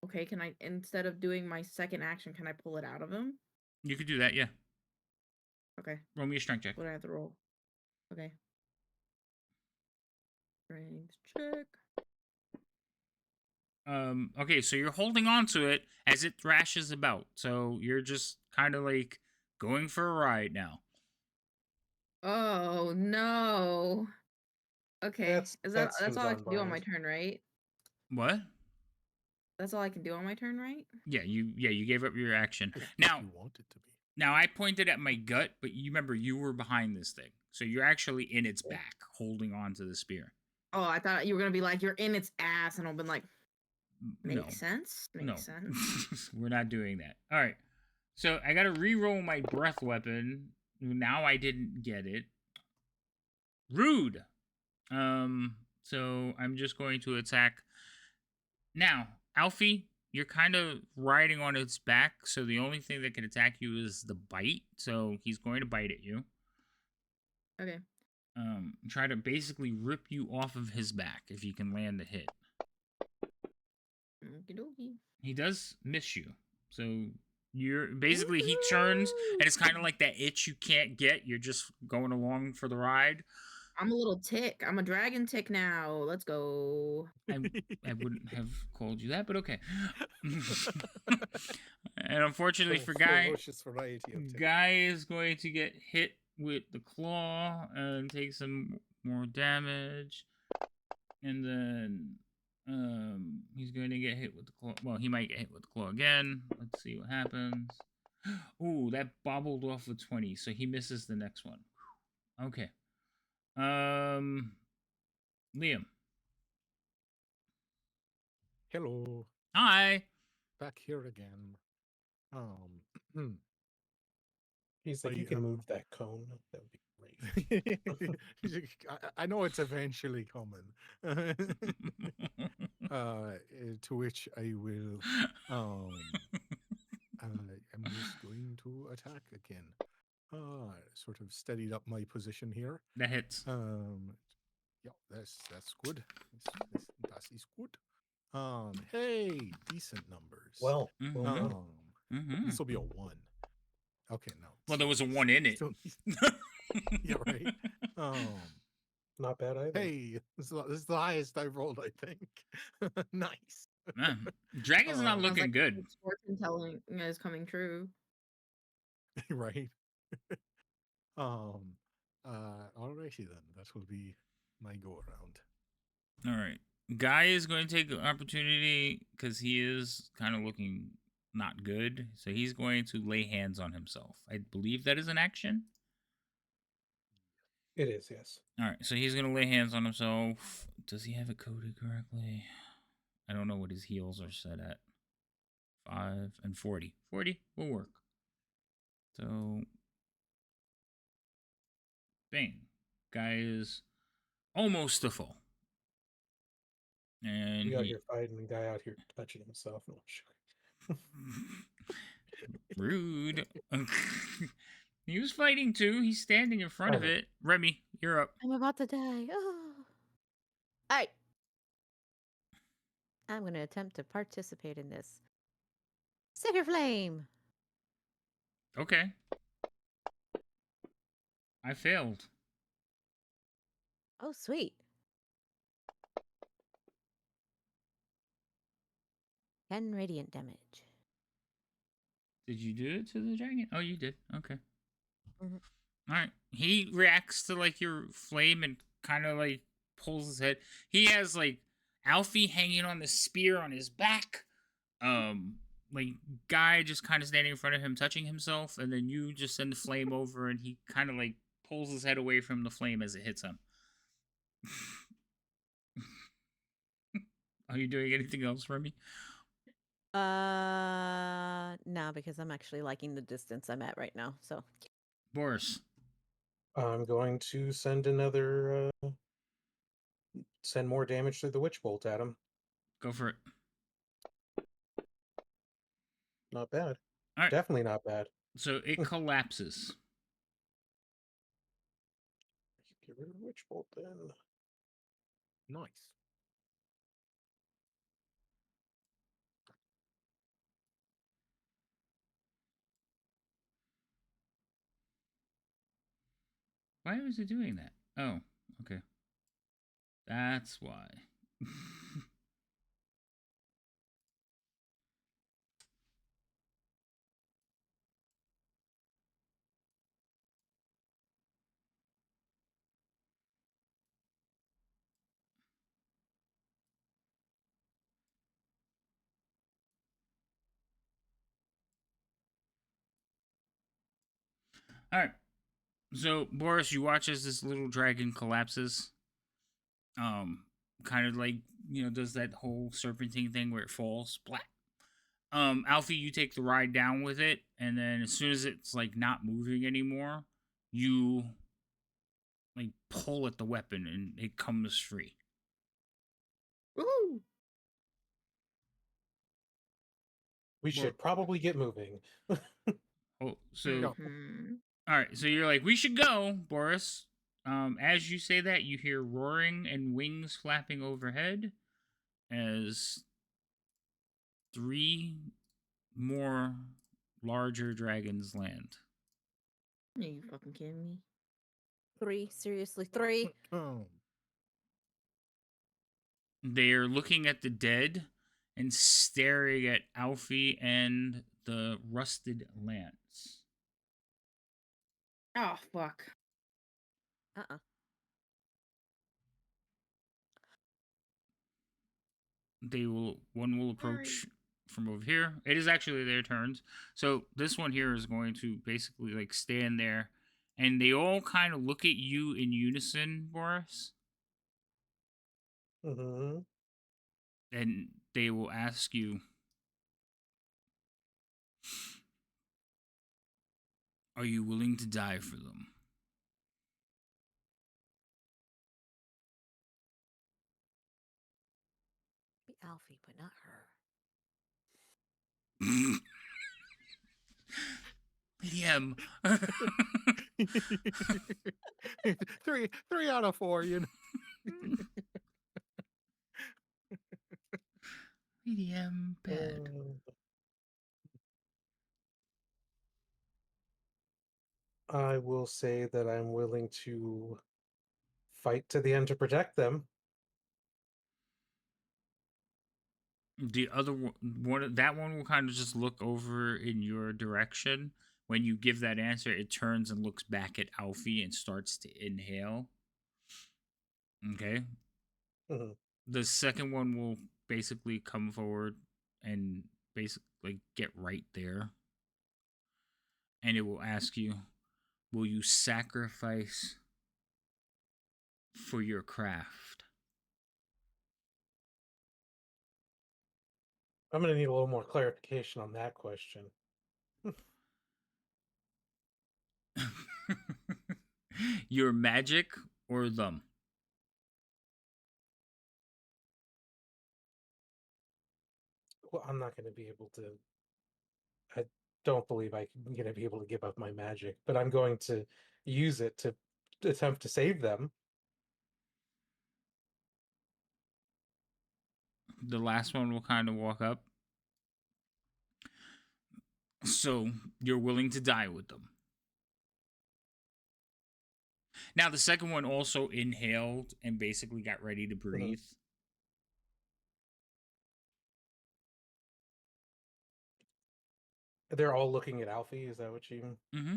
Okay, can I, instead of doing my second action, can I pull it out of him? You could do that, yeah. Okay. Roll me a strength check. What do I have to roll? Okay. Strength check. Okay, so you're holding on to it as it thrashes about. So you're just kind of like going for a ride now. Oh, no. Okay. That's all I can do on my turn, right? What? That's all I can do on my turn, right? Yeah, you gave up your action. Now you want it to be. Now I pointed at my gut, but you remember you were behind this thing. So you're actually in its back, holding on to the spear. Oh, I thought you were gonna be like, you're in its ass, and I've been like, makes sense. Makes sense. We're not doing that. All right. So I gotta re-roll my breath weapon. Now I didn't get it. Rude. So I'm just going to attack. Now, Alfie, you're kind of riding on its back, so the only thing that can attack you is the bite. So he's going to bite at you. Okay. Try to basically rip you off of his back if you can land the hit. Okey-dokey. He does miss you. So you're basically, he turns and it's kind of like that itch you can't get. You're just going along for the ride. I'm a little tick. I'm a dragon tick now. Let's go. I wouldn't have called you that, but okay. And unfortunately for Guy, Guy is going to get hit with the claw and take some more damage. And then He's going to get hit with the claw. Well, he might get hit with the claw again. Let's see what happens. Ooh, that bobbled off of 20, so he misses the next one. Okay. Liam. Hello, Hi. back here again. He's like, I, you can move that cone. That would be great. I know it's eventually coming. To which I will. I'm just going to attack again. Sort of steadied up my position here. That hits. Yeah, that's good. That is good. Hey, decent numbers. Well Mhm. done. This will be a 1. Okay, no. Well, there was a 1 in it. Yeah, right. Not bad either. Hey, this is the highest I've rolled, I think. Nice. Dragon's not Sounds looking like good. Fortune telling is coming true. Right. Alrighty then. That will be my go around. All right. Guy is going to take the opportunity because he is kind of looking not good. So he's going to lay hands on himself. I believe that is an action. It is, yes. All right. So he's going to lay hands on himself. Does he have it coded correctly? I don't know what his heals are set at. 5 and 40. 40 will work. So, bang. Guy is almost to full. And We out he... here fighting the guy out here touching himself. No, sure. Rude. He was fighting too. He's standing in front of Uh-huh. it. Remy, you're up. I'm about to die. Oh. All right. I'm going to attempt to participate in this. Sacred Flame. Okay. I failed. Oh, sweet. 10 radiant damage. Did you do it to the dragon? Oh, you did. Okay. Mhm. All right. He reacts to like your flame and kind of like pulls his head. He has like Alfie hanging on the spear on his back. Like Guy just kind of standing in front of him, touching himself, and then you just send the flame over, and he kind of like pulls his head away from the flame as it hits him. Are you doing anything else for me? No, because I'm actually liking the distance I'm at right now. So, Boris. I'm going to send send more damage through the witch bolt at him. Go for it. Not bad. All right. Definitely not bad. So it collapses. Get rid of the witch bolt then. Nice. Why was it doing that? Oh, okay. That's why. All right. So Boris, you watch as this little dragon collapses. Kind of like does that whole serpentine thing where it falls. Splat. Alfie, you take the ride down with it, and then as soon as it's like not moving anymore, you like pull at the weapon and it comes free. Woo! We should probably get moving. Oh, so Mhm. all right, so you're like, we should go, Boris. As you say that, you hear roaring and wings flapping overhead as 3 more larger dragons land. Are you fucking kidding me? 3. Seriously, 3. Oh, They're looking at the dead and staring at Alfie and the rusted lance. Oh fuck. Uh-uh. one will approach from over here. It is actually their turns. So this one here is going to basically like stand there, and they all kind of look at you in unison, Boris, Mm-hmm. and they will ask you, "Are you willing to die for them?" Be Alfie, but not her. PM. three out of four, you know. PM bad. I will say that I'm willing to fight to the end to protect them. The other one, that one will kind of just look over in your direction. When you give that answer, it turns and looks back at Alfie and starts to inhale. Okay. Mhm. The second one will basically come forward and basically get right there. And it will ask you, will you sacrifice for your craft? I'm going to need a little more clarification on that question. Your magic or them? Well, I'm not going to be able to. I don't believe I'm going to be able to give up my magic, but I'm going to use it to attempt to save them. The last one will kind of walk up. So you're willing to die with them. Now, the second one also inhaled and basically got ready to breathe. They're all looking at Alfie. Is that what you? Mm-hmm.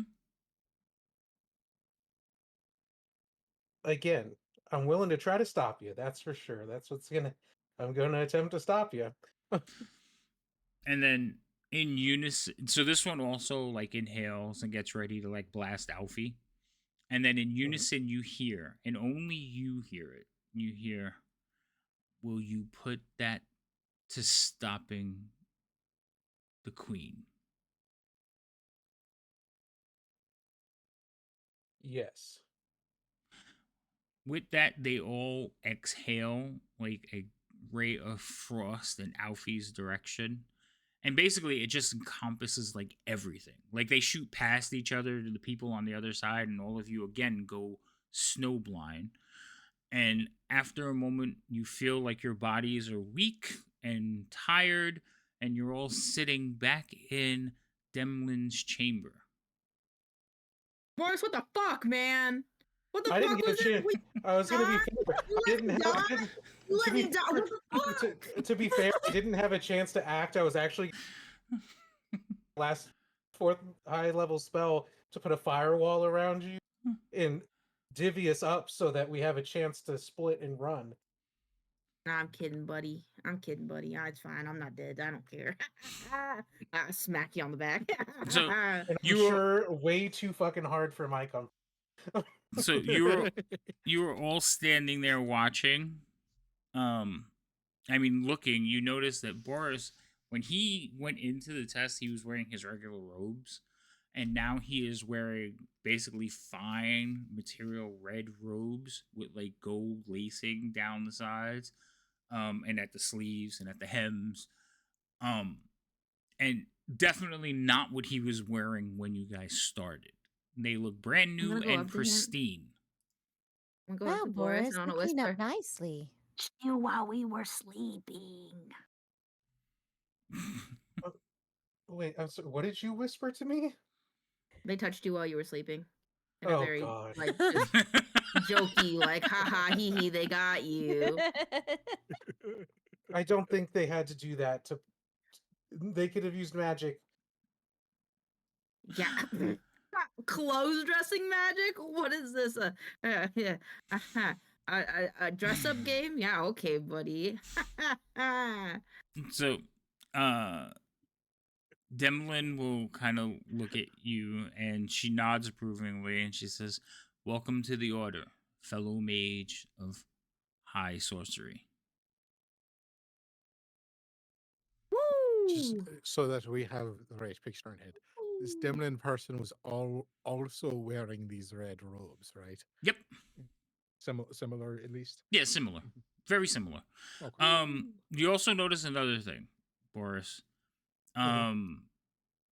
Again, I'm willing to try to stop you. That's for sure. That's what's gonna. I'm going to attempt to stop you. And then in unison, so this one also like inhales and gets ready to like blast Alfie. And then in unison, you hear, and only you hear it. You hear, will you put that to stopping the queen? Yes. With that, they all exhale like a ray of frost in Alfie's direction. And basically, it just encompasses like everything. Like they shoot past each other to the people on the other side, and all of you again go snowblind. And after a moment, you feel like your bodies are weak and tired, and you're all sitting back in Demlin's chamber. Boris, what the fuck, man? What the I fuck didn't get was a chance. it? I was going to be fair. You I let didn't me have. die? I didn't, You to let be me die? fair, What the fuck? to be fair, I didn't have a chance to act. I was actually last fourth high level spell to put a firewall around you and divvy us up so that we have a chance to split and run. Nah, I'm kidding, buddy. I'm kidding, buddy. Ah, it's fine. I'm not dead. I don't care. I smack you on the back. So And I'm you were sure way too fucking hard for my comfort. so you were all standing there watching. I mean, looking. You notice that Boris, when he went into the test, he was wearing his regular robes, and now he is wearing basically fine material red robes with like gold lacing down the sides, and at the sleeves and at the hems, um, and definitely not what he was wearing when you guys started. They look brand I'm new gonna go and up to him. pristine. I'm gonna go up Wow, to Boris Boris, and I you want to cleaned whisper. up nicely. You while we were sleeping. Wait, I'm sorry, what did you whisper to me? They touched you while you were sleeping. In a Oh, very God. like just jokey, like haha hee hee, they got you. I don't think they had to do that to. They could have used magic. Yeah. Clothes dressing magic? What is this? Yeah. A dress up game? Yeah, okay, buddy. So, Demlin will kind of look at you and she nods approvingly and she says, "Welcome to the order, fellow mage of high sorcery." Just Woo! so that we have the right picture in head. This Demlin person was also wearing these red robes, right? Yep. Similar, at least. Yeah, similar. Very similar. Okay. You also notice another thing, Boris. Mhm.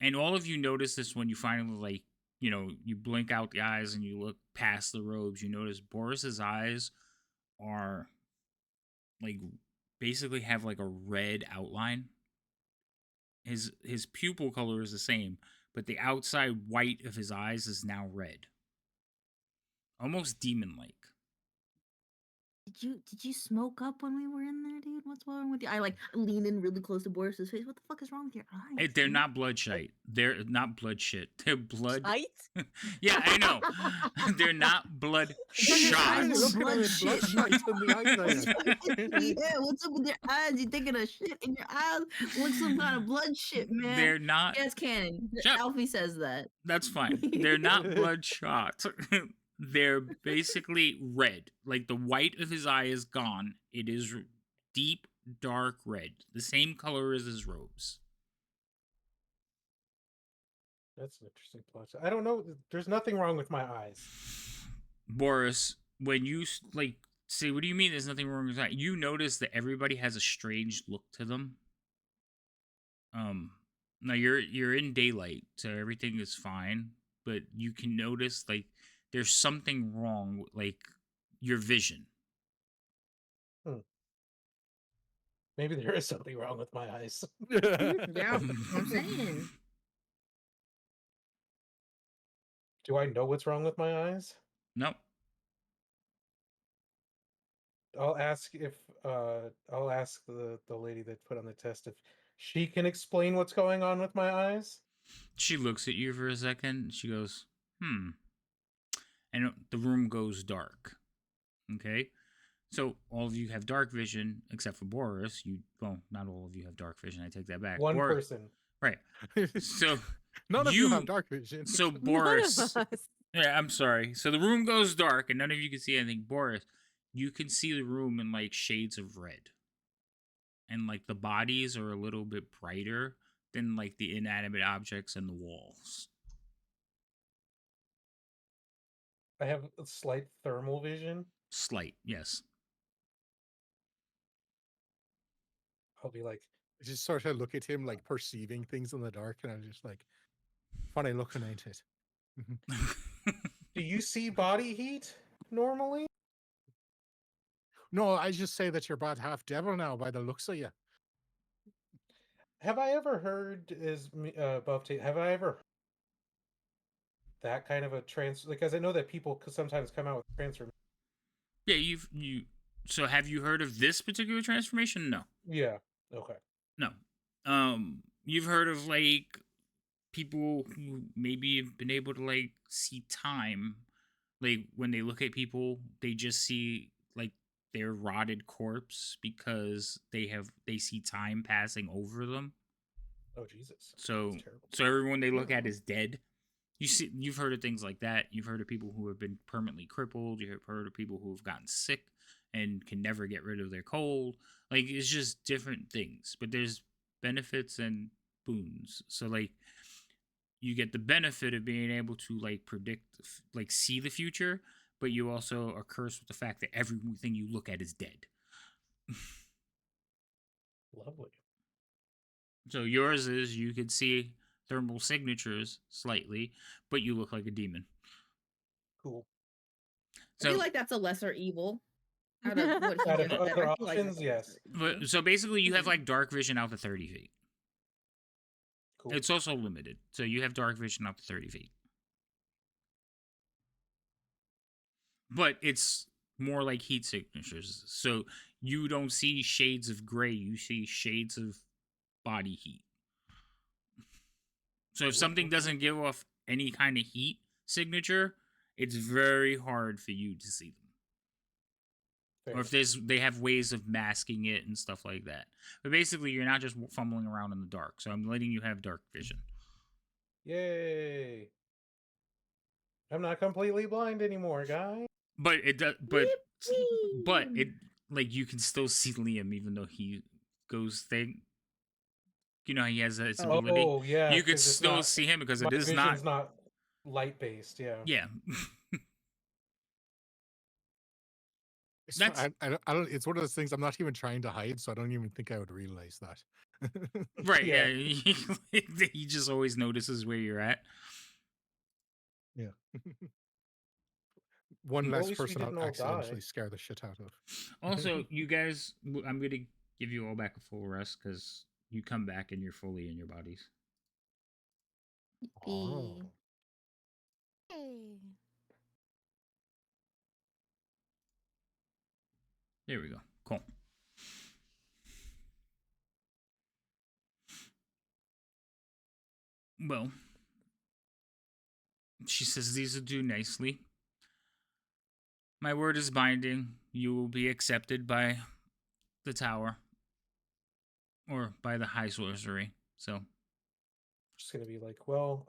And all of you notice this when you finally you blink out the eyes and you look past the robes. You notice Boris's eyes are like basically have like a red outline. His pupil color is the same, but the outside white of his eyes is now red, almost demon like. Did you smoke up when we were in there, dude? What's wrong with you? I lean in really close to Boris's face. What the fuck is wrong with your eyes? They're dude? not bloodshot. They're not blood shit. They're blood. Height? Yeah, I know. They're not blood Your eyes Hey, look shots. look at blood him with shit. bloodshot in the eyes. Yeah, what's up with your eyes? You thinking of shit in your eyes? Look some kind of blood shit, man. They're not. Yes, canon. Shut up. Alfie says that. That's fine. They're not bloodshot. They're basically red. Like the white of his eye is gone. It is deep, dark red. The same color as his robes. That's an interesting plot. I don't know. There's nothing wrong with my eyes. Boris, when you say, "What do you mean? There's nothing wrong with that?" You notice that everybody has a strange look to them. Now you're in daylight, so everything is fine. But you can notice like there's something wrong, like your vision. Maybe there is something wrong with my eyes. Yeah, I'm saying. Do I know what's wrong with my eyes? Nope. I'll ask the lady that put on the test if she can explain what's going on with my eyes. She looks at you for a second. She goes, "Hmm." And the room goes dark. Okay? So all of you have dark vision, except for Boris. Not all of you have dark vision. I take that back. One person. Right. So None of you have dark vision. So None Boris. of us. Yeah, I'm sorry. So the room goes dark and none of you can see anything. Boris, you can see the room in like shades of red. And like the bodies are a little bit brighter than like the inanimate objects and the walls. I have a slight thermal vision. Slight, yes. I'll be like, I just sort of look at him like perceiving things in the dark, and I'm just like, funny looking, ain't it? do you see body heat normally? No, I just say that you're about half devil now by the looks of you. Have I ever heard have I ever heard that kind of a because I know that people sometimes come out with transformation. Yeah, so have you heard of this particular transformation? No. Yeah. Okay. No. You've heard of like people who maybe have been able to like see time. Like when they look at people, they just see like their rotted corpse because they see time passing over them. Oh Jesus. So That's terrible. so everyone they look at is dead. You've heard of things like that. You've heard of people who have been permanently crippled. You've heard of people who have gotten sick and can never get rid of their cold. Like it's just different things, but there's benefits and boons. So like you get the benefit of being able to like predict, like see the future, but you also are cursed with the fact that everything you look at is dead. Lovely. So yours is you could see thermal signatures slightly, but you look like a demon. Cool. I So feel like that's a lesser evil. Out of what he Out of just said, other I feel like options, that's a yes. lesser evil. so basically you have like dark vision out to 30 feet. Cool. It's also limited. So you have dark vision out to 30 feet. But it's more like heat signatures. So you don't see shades of gray, you see shades of body heat. So if something doesn't give off any kind of heat signature, it's very hard for you to see them. or if Fair. they have ways of masking it and stuff like that. But basically, you're not just fumbling around in the dark. So I'm letting you have dark vision. Yay! I'm not completely blind anymore, guys. But it does. But it like you can still see Liam even though he goes thing. You know he has this Oh. ability. Oh yeah, You could because it's still not see him because my it is not. vision's not light based. Yeah. Yeah. It's, That's I don't. It's one of those things I'm not even trying to hide, so I don't even think I would realize that. right. Yeah. Yeah. He just always notices where you're at. Yeah. One Well, at less least we person I'll didn't all accidentally die. scare the shit out of. Also, you guys, I'm gonna give you all back a full rest because you come back and you're fully in your bodies. Oh. Hey. There we go. Cool. Well, she says these will do nicely. My word is binding. You will be accepted by the tower or by the high sorcery. So Just gonna be like, well,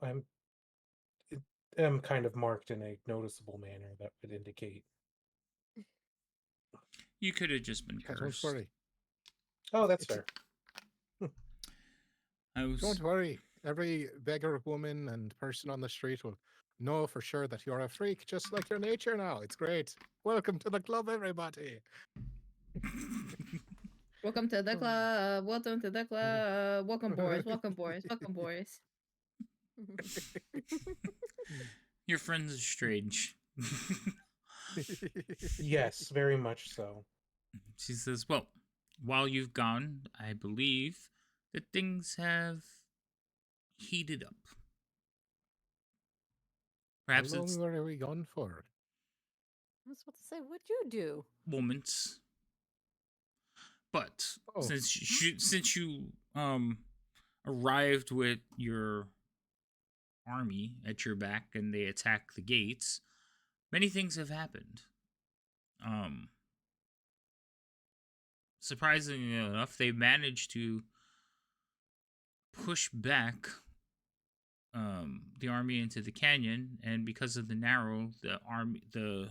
am kind of marked in a noticeable manner that would indicate. you could have just been Yeah, don't cursed. worry. Oh, that's It's- fair. I was. Don't worry. Every beggar, woman, and person on the street will know for sure that you're a freak, just like your nature now. It's great. Welcome to the club, everybody. Welcome to the club. Welcome to the club. Welcome, Boris. Welcome, Boris. Welcome, Boris. Your friends are strange. Yes, very much so. She says, well, while you've gone, I believe that things have heated up. How Perhaps long it's were we gone for? I was about to say, what'd you do? moments. But Oh. since you arrived with your army at your back and they attacked the gates, many things have happened. Surprisingly enough, they managed to push back the army into the canyon, and because of the narrow, the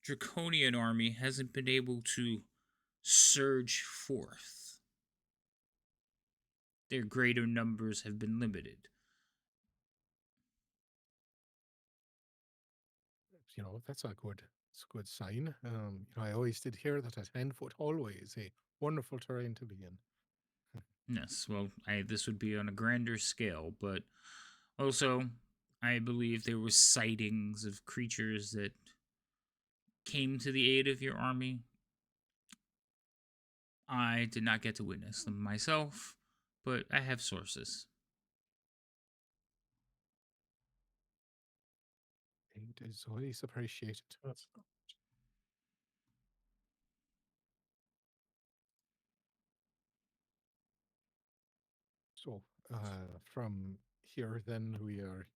draconian army hasn't been able to surge forth. Their greater numbers have been limited. You know, that's a good sign. I always did hear that a 10-foot hallway is a wonderful terrain to be in. Yes, well, this would be on a grander scale, but also, I believe there were sightings of creatures that came to the aid of your army. I did not get to witness them myself, but I have sources. It is always appreciated. That's So, from here, then we are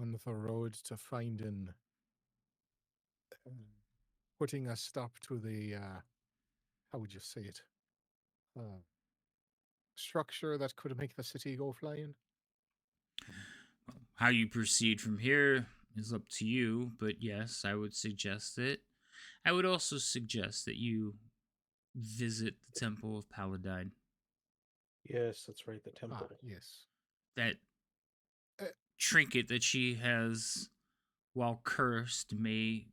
on the road to finding, putting a stop to the, how would you say it? Structure that could make the city go flying. How you proceed from here is up to you, but yes, I would suggest it. I would also suggest that you visit the Temple of Paladine. yes, that's right. The temple. Yes. That Uh, trinket that she has while cursed may.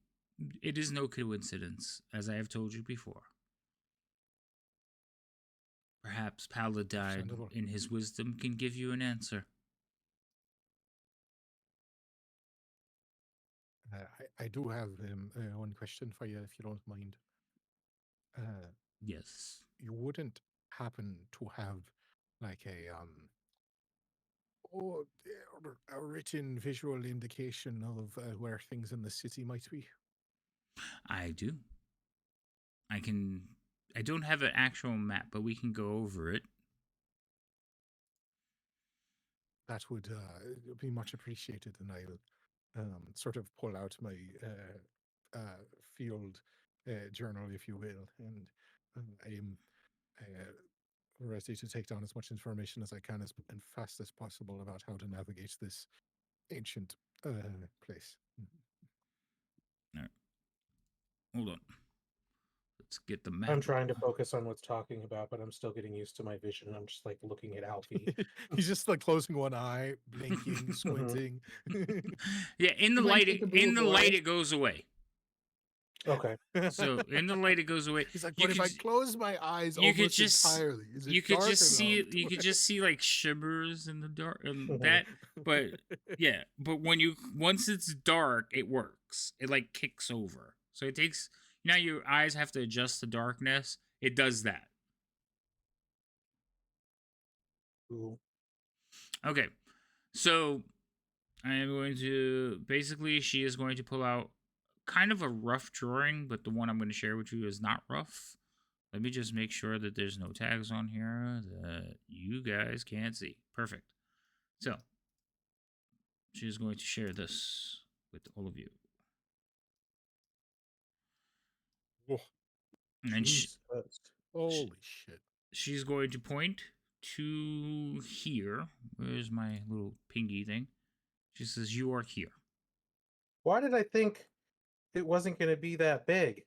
It is no coincidence, as I have told you before. Perhaps Paladine, Understandable. in his wisdom, can give you an answer. I do have one question for you, if you don't mind. Yes. You wouldn't happen to have like oh, a written visual indication of where things in the city might be? I do. I can. I don't have an actual map, but we can go over it. That would be much appreciated, and I'll sort of pull out my field journal, if you will, and I am ready to take down as much information as I can and fast as possible about how to navigate this ancient place. All right. Hold on. Let's get the I'm map. trying to focus on what's talking about, but I'm still getting used to my vision. I'm just like looking at Alfie. He's just like closing one eye, blinking, squinting. Yeah, in the Went light, with the in the light, boy. it goes away. Okay. So in the light, it goes away. He's like, You but if could I j- close my eyes you could almost just entirely, is it you could dark just see enough? you could just see like shimmers in the dark and Mhm. that. But yeah, but once it's dark, it works. It like kicks over. So it takes now your eyes have to adjust to darkness. It does that. Cool. Okay. So I am going to basically she is going to pull out kind of a rough drawing, but the one I'm going to share with you is not rough. Let me just make sure that there's no tags on here that you guys can't see. Perfect. So she is going to share this with all of you. Oh, And then Jesus. holy shit. she's going to point to here. Where's my little pingy thing? She says, "You are here." Why did I think it wasn't going to be that big?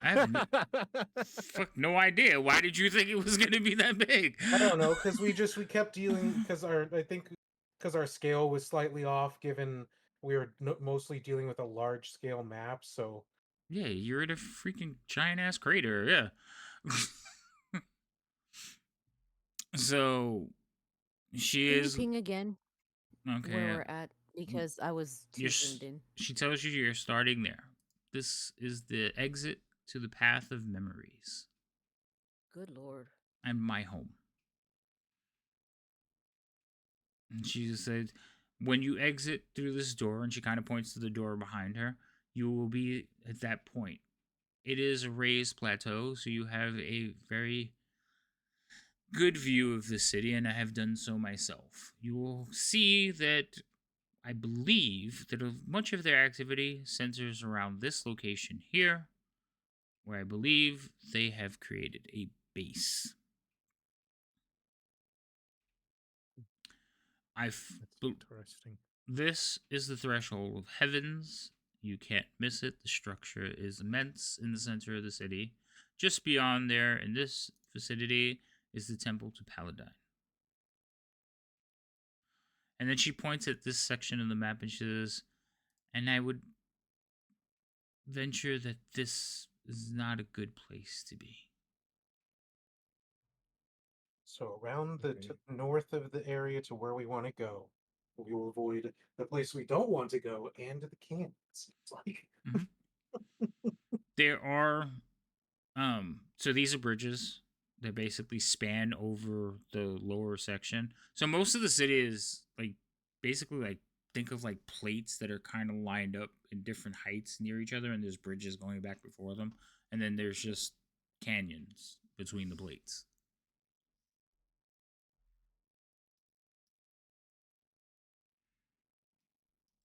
I have no idea. Why did you think it was going to be that big? I don't know, because we kept dealing because our scale was slightly off, given we were mostly dealing with a large scale map. So Yeah, you're in a freaking giant ass crater. Yeah. So she Can you is ping again where okay. we're at? Because I was too zoomed in. She tells you you're starting there. This is the exit to the path of memories Good lord. and my home. And she just said, when you exit through this door, and she kind of points to the door behind her, you will be at that point. It is a raised plateau, so you have a very good view of the city, and I have done so myself. You will see that I believe that much of their activity centers around this location here, where I believe they have created a base. That's interesting. This is the threshold of heavens. You can't miss it. The structure is immense in the center of the city. Just beyond there, in this vicinity, is the temple to Paladine. And then she points at this section of the map and she says, and I would venture that this is not a good place to be. so around the Okay. north of the area to where we want to go, we will avoid the place we don't want to go and the canyons. It's like There are so these are bridges that basically span over the lower section. So most of the city is like basically like think of like plates that are kind of lined up in different heights near each other, and there's bridges going back before them, and then there's just canyons between the plates.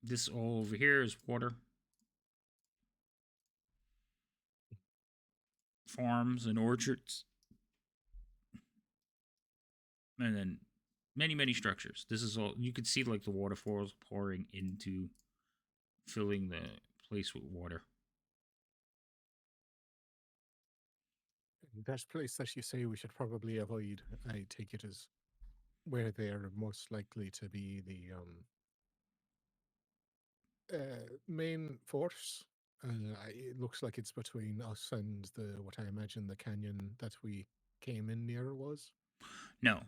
This all over here is water, farms and orchards, and then many structures. This is all you could see like the waterfalls pouring into filling the place with water. That place that you say we should probably avoid, I take it as where they're most likely to be the main force. It looks like it's between us and what I imagine the canyon that we came in near was. No,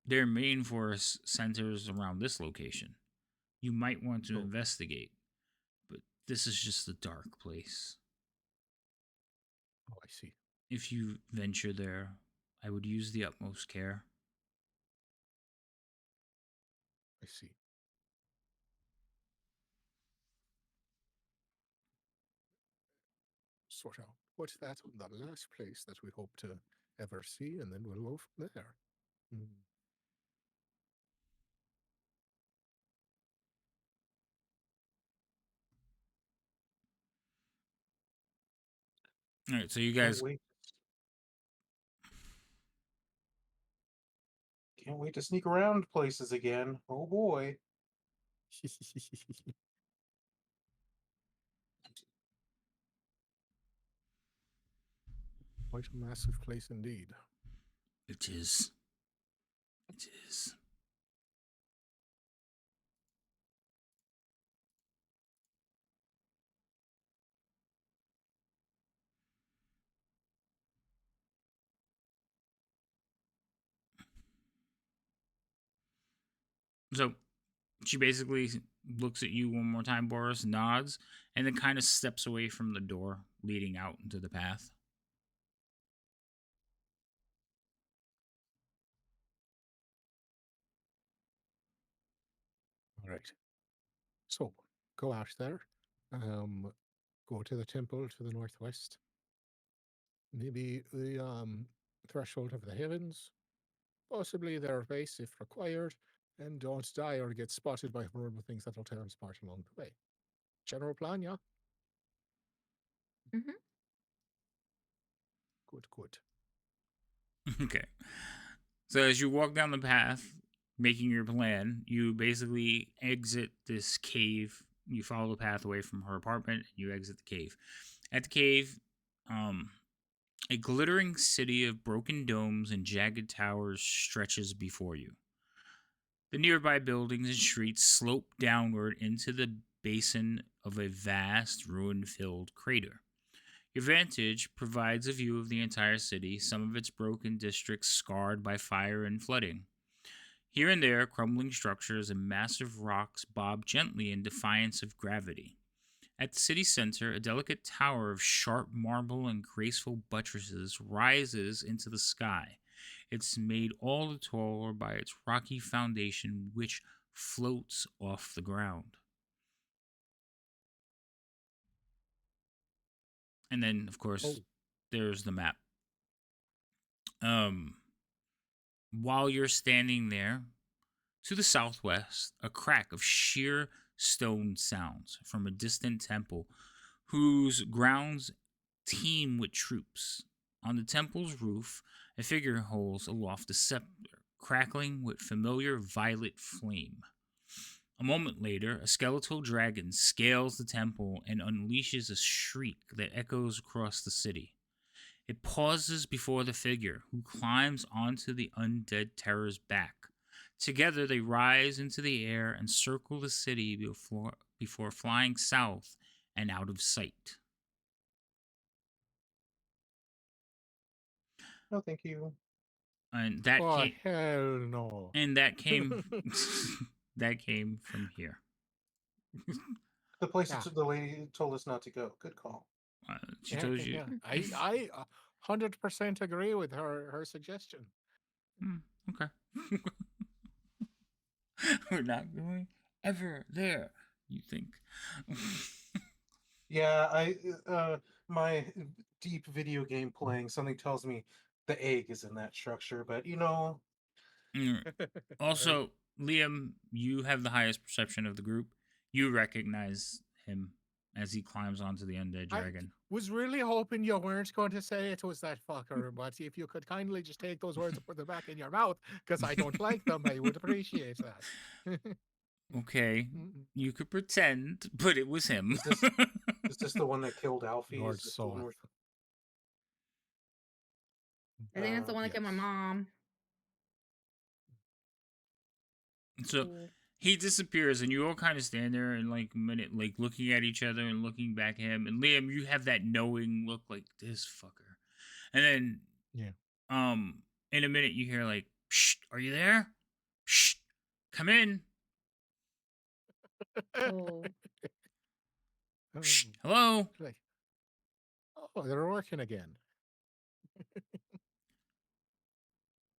their main force centers around this location. You might want to Oh. investigate, but this is just a dark place. Oh, I see. If you venture there, I would use the utmost care. I see. Sort out put that on the last place that we hope to ever see, and then we'll go from there. Mm. All right, so you Can't guys. wait. Can't wait to sneak around places again. Oh boy. Quite a massive place indeed. It is. It is. So she basically looks at you one more time, Boris, nods, and then kind of steps away from the door leading out into the path. All right. So go out there. Go to the temple to the northwest. Maybe the threshold of the heavens. Possibly their base if required. And don't die or get spotted by horrible things that'll tear us apart along the way. General plan, yeah? Mm-hmm. Good, good. Okay. So as you walk down the path, making your plan, you basically exit this cave. You follow the path away from her apartment. And you exit the cave. At the cave, a glittering city of broken domes and jagged towers stretches before you. The nearby buildings and streets slope downward into the basin of a vast ruin-filled crater. Your vantage provides a view of the entire city, some of its broken districts scarred by fire and flooding. Here and there, crumbling structures and massive rocks bob gently in defiance of gravity. At the city center, a delicate tower of sharp marble and graceful buttresses rises into the sky. It's made all the taller by its rocky foundation, which floats off the ground. And then, of course, Oh. there's the map. While you're standing there, to the southwest, a crack of sheer stone sounds from a distant temple whose grounds teem with troops. On the temple's roof, a figure holds aloft a scepter, crackling with familiar violet flame. A moment later, a skeletal dragon scales the temple and unleashes a shriek that echoes across the city. It pauses before the figure, who climbs onto the undead terror's back. Together, they rise into the air and circle the city before flying south and out of sight. No, thank you. And that Oh, came, hell no. and that came, that came from here. The place Yeah. the lady told us not to go. Good call. She told you. I 100% agree with her suggestion. Okay. We're not going ever there. You think? Yeah, my deep video game playing, something tells me the egg is in that structure, but Also, Liam, you have the highest perception of the group. You recognize him as he climbs onto the undead dragon. I was really hoping you weren't going to say it was that fucker, but if you could kindly just take those words and put them back in your mouth, because I don't like them, I would appreciate that. Okay, you could pretend, but it was him. Is this the one that killed Alfie? Lord Is this the one Soth. I think that's the one that killed my yes. mom. So Cool. he disappears, and you all kind of stand there and like a minute, like looking at each other and looking back at him. And Liam, you have that knowing look, like this fucker. And then, in a minute, you hear like, "Shh, are you there? Shh, come in. Oh. Shh, hello." Like, oh, they're working again.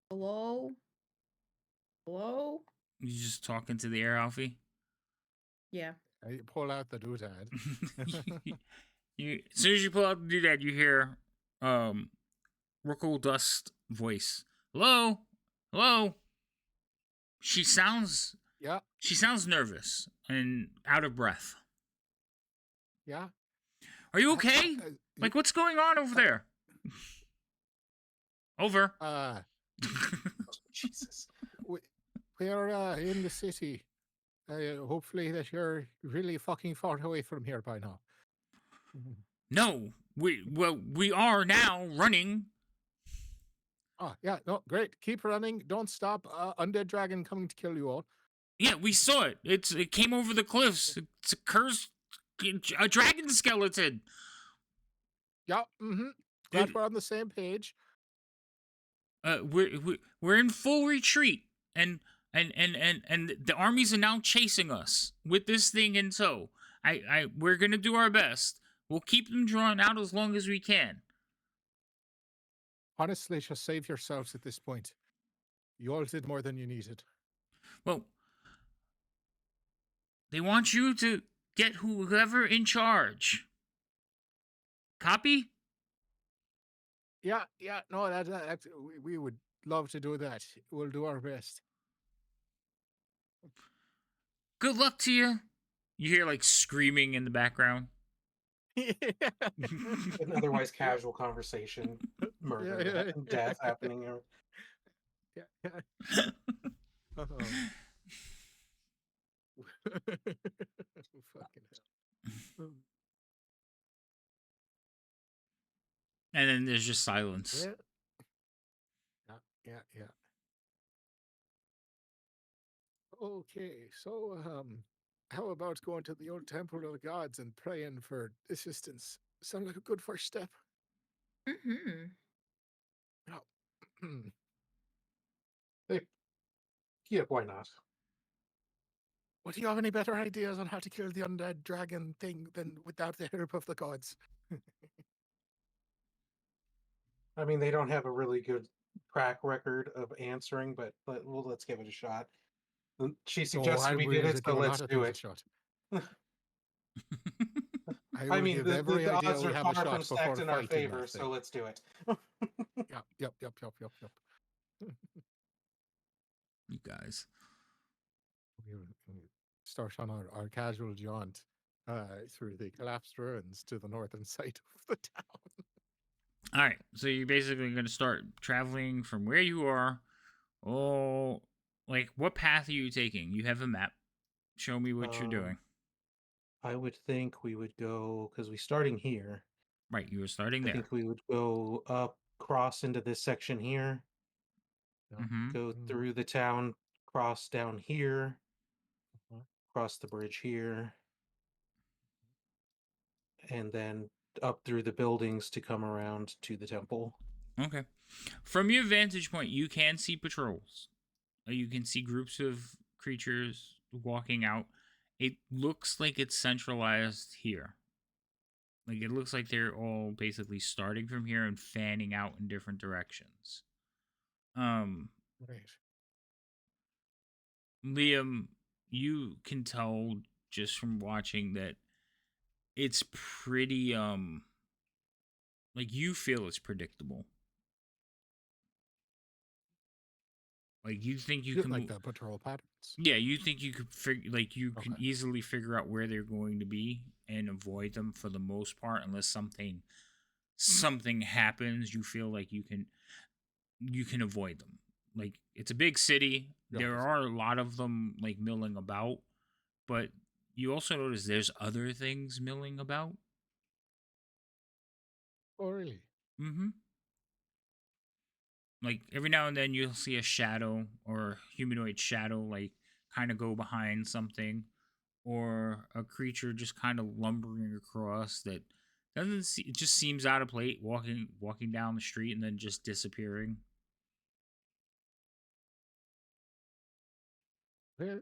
Hello? Hello? You just talking to the air, Alfie. Yeah. I pull out the doodad. You, as soon as you pull out the doodad, you hear Rookle Dust voice. Hello, hello. She sounds nervous and out of breath. Yeah. Are you okay? You, Like, what's going on over there? Over. Jesus. we are in the city. Hopefully that you're really fucking far away from here by now. No, we are now running. Oh, yeah, no, great. Keep running. Don't stop. Undead dragon coming to kill you all. Yeah, we saw it. It came over the cliffs. It's a cursed, a dragon skeleton. Yeah, glad It- we're on the same page. we're in full retreat, and the armies are now chasing us with this thing in tow. We're gonna do our best. We'll keep them drawn out as long as we can. Honestly, just save yourselves at this point. You all did more than you needed. Well, they want you to get whoever in charge. Copy? Yeah, no, we would love to do that. We'll do our best. Good luck to you. You hear like screaming in the background. An otherwise casual conversation, murder, death happening here. Yeah. Uh-oh. Fucking hell. And then there's just silence. Yeah. Okay, so how about going to the old temple of the gods and praying for assistance? Sound like a good first step. Mm-hmm. Yeah, why not? Well, do you have any better ideas on how to kill the undead dragon thing than without the help of the gods? I mean, they don't have a really good track record of answering, but let's give it a shot. She suggested we did it, so let's do it. I mean, give the every idea odds we are have a far from shot before stacked in our fighting favor, that thing. so let's do it. Yep. You guys. We start on our casual jaunt through the collapsed ruins to the northern side of the town. All right, so you're basically going to start traveling from where you are. Oh, like what path are you taking? You have a map. Show me what you're doing. I would think we would go, because we're starting here. Right, you were starting I there. think we would go up, cross into this section here, go through the town, cross down here, cross the bridge here, and then up through the buildings to come around to the temple. Okay. From your vantage point, you can see patrols. You can see groups of creatures walking out. It looks like it's centralized here. Like it looks like they're all basically starting from here and fanning out in different directions. Right. Liam, you can tell just from watching that it's pretty like you feel it's predictable. Like you think you can like the patrol patterns. Yeah, you think you could figure like you can Okay. easily figure out where they're going to be and avoid them for the most part unless something happens. You feel like you can avoid them. Like it's a big city. Yeah. There are a lot of them like milling about, but you also notice there's other things milling about. Oh, really? Mm-hmm. Like every now and then you'll see a shadow or humanoid shadow like kind of go behind something, or a creature just kind of lumbering across that it just seems out of place, walking down the street and then just disappearing. Well,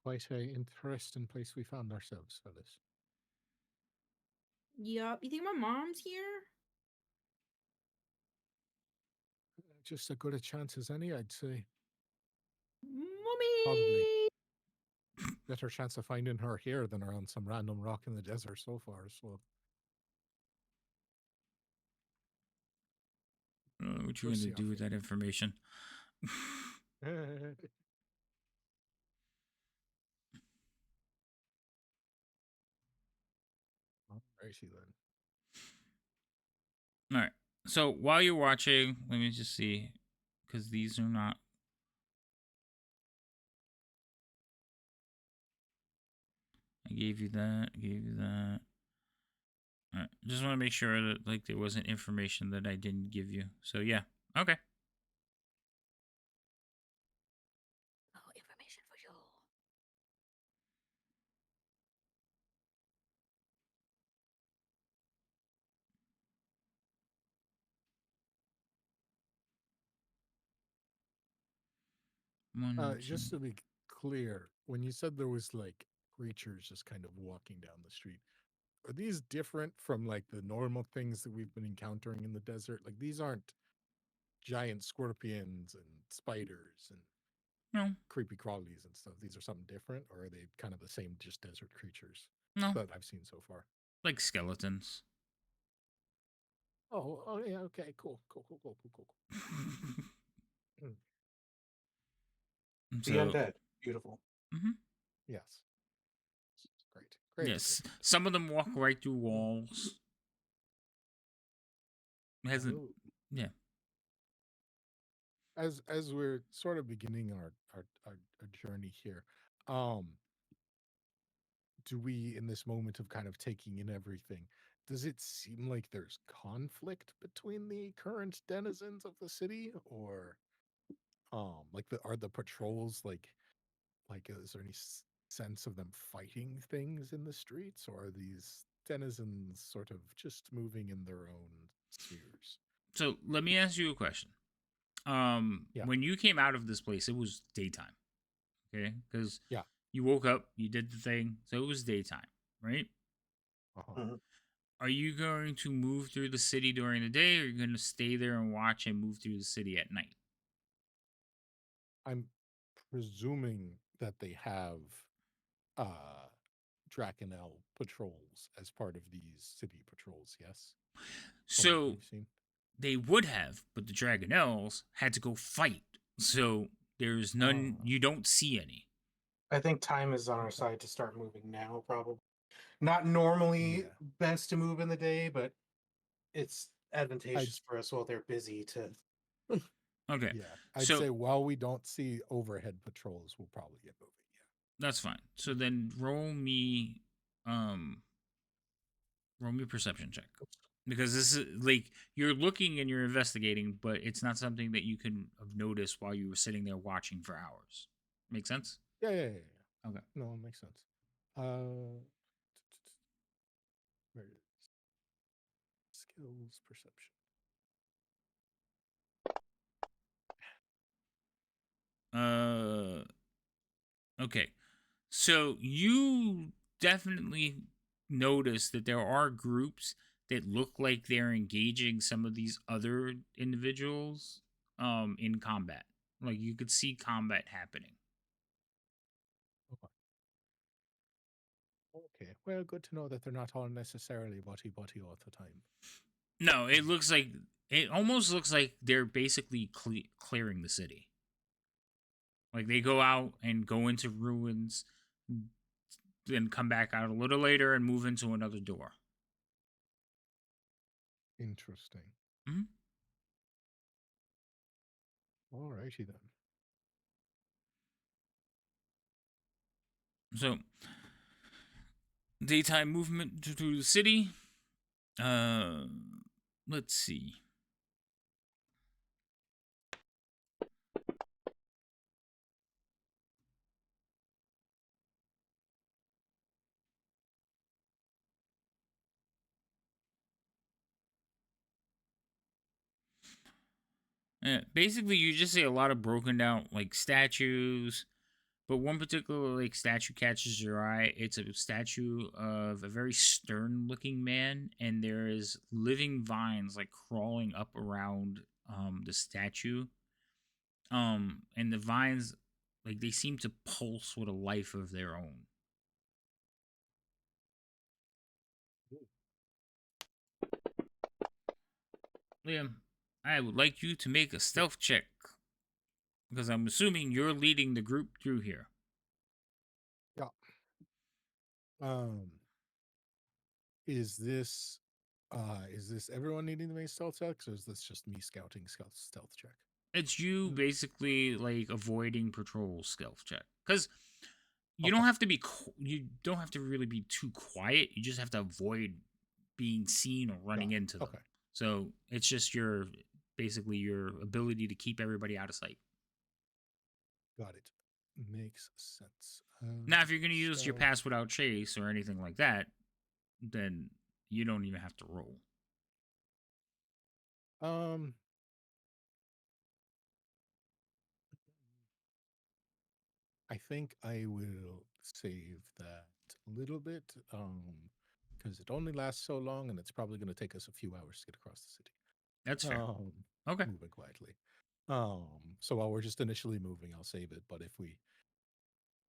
quite a interesting place we found ourselves, fellas. Yup. You think my mom's here? Just as good a chance as any, I'd say. Mommy! Probably. Better chance of finding her here than around some random rock in the desert so far, so. What you We'll gonna see do how with that information? Righty then. All right. So while you're watching, let me just see, because these are not. I gave you that. I gave you that. All right. Just want to make sure that like there wasn't information that I didn't give you. So yeah. Okay. Oh, information for you. One, two. Just to be clear, when you said there was like creatures just kind of walking down the street, are these different from like the normal things that we've been encountering in the desert? Like these aren't giant scorpions and spiders and No. creepy crawlies and stuff. These are something different, or are they kind of the same, just desert creatures No. that I've seen so far? Like skeletons. Oh yeah, okay, cool. Mm, The So. undead. Beautiful. Mm-hmm. yes, great. Yes. Some of them walk right through walls. It hasn't. Oh, Yeah. as we're sort of beginning our journey here, um, do we, in this moment of kind of taking in everything, does it seem like there's conflict between the current denizens of the city, or like are the patrols like is there any sense of them fighting things in the streets, or are these denizens sort of just moving in their own spheres? So let me ask you a question. Yeah. When you came out of this place, it was daytime. Okay, because Yeah. you woke up, you did the thing, so it was daytime, right? Uh-huh. Mhm. Are you going to move through the city during the day, or are you going to stay there and watch and move through the city at night? I'm presuming that they have uh Drakenel patrols as part of these city patrols, yes? From what So we've seen. they would have, but the Dragonels had to go fight. So there's none. Ah. You don't see any. I think time is on our side to start moving now, probably. Not normally Yeah. best to move in the day, but it's I'd advantageous for us while they're busy to. Okay. yeah. I'd So say while we don't see overhead patrols, we'll probably get moving. that's fine. So then roll me a perception check. Because this is like you're looking and you're investigating, but it's not something that you can have noticed while you were sitting there watching for hours. Make sense? Yeah. Okay. No, it makes sense. Where is skills perception? Okay. So you definitely notice that there are groups that look like they're engaging some of these other individuals in combat. Like you could see combat happening. Okay. Well, good to know that they're not all necessarily butty all the time. No, it almost looks like they're basically clearing the city. Like they go out and go into ruins, then come back out a little later and move into another door. Interesting. Mhm. Alrighty then. So, daytime movement through the city. Uh, let's see. Basically, you just see a lot of broken down like statues, but one particular like statue catches your eye. It's a statue of a very stern-looking man, and there is living vines like crawling up around the statue. And the vines like they seem to pulse with a life of their own. Liam, I would like you to make a stealth check because I'm assuming you're leading the group through here. Yeah. Um. Is this everyone needing to make stealth checks, or is this just me scouting stealth check? It's you basically like avoiding patrol stealth check because you Okay. don't have to be you don't have to really be too quiet. You just have to avoid being seen or running Got it. into them. Okay. So it's just your basically your ability to keep everybody out of sight. Got it. Makes sense. Now, if you're going to use your Stealth. pass without chase or anything like that, then you don't even have to roll. Um, I think I will save that a little bit, because it only lasts so long, and it's probably going to take us a few hours to get across the city. That's fair. Okay. Moving quietly. So while we're just initially moving, I'll save it. But if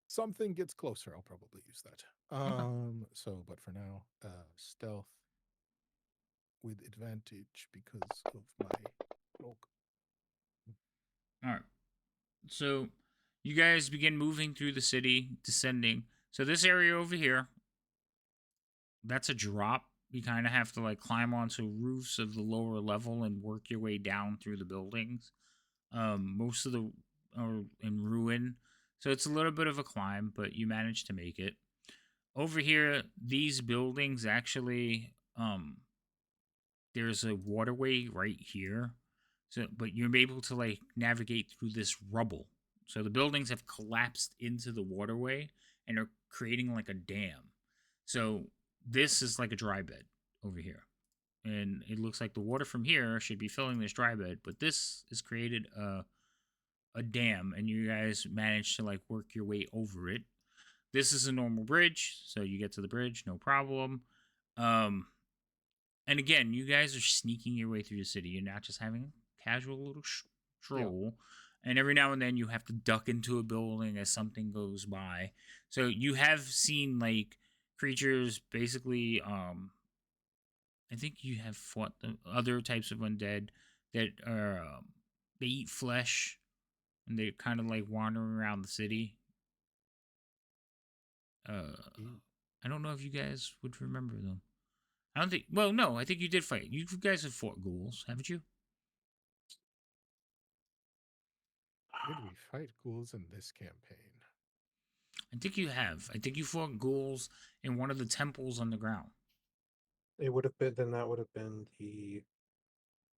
something gets closer, I'll probably use that. But for now, stealth with advantage because of my cloak. All right. So you guys begin moving through the city, descending. So this area over here, that's a drop. You kind of have to like climb onto roofs of the lower level and work your way down through the buildings. Most of the are in ruin, so it's a little bit of a climb, but you manage to make it. Over here, these buildings actually, there's a waterway right here, so but you're able to like navigate through this rubble. So the buildings have collapsed into the waterway and are creating like a dam. So this is like a dry bed over here. And it looks like the water from here should be filling this dry bed, but this has created a dam, and you guys managed to like work your way over it. This is a normal bridge, so you get to the bridge, no problem. Um, and again, you guys are sneaking your way through the city. You're not just having a casual little stroll. And every now and then you have to duck into a building as something goes by. So you have seen like creatures basically I think you have fought the other types of undead that are they eat flesh and they're kind of like wandering around the city. I don't know if you guys would remember them. I don't think. Well, no, I think you did fight. You guys have fought ghouls, haven't you? Did we fight ghouls in this campaign? I think you have. I think you fought ghouls in one of the temples on the ground. It would have been then that would have been the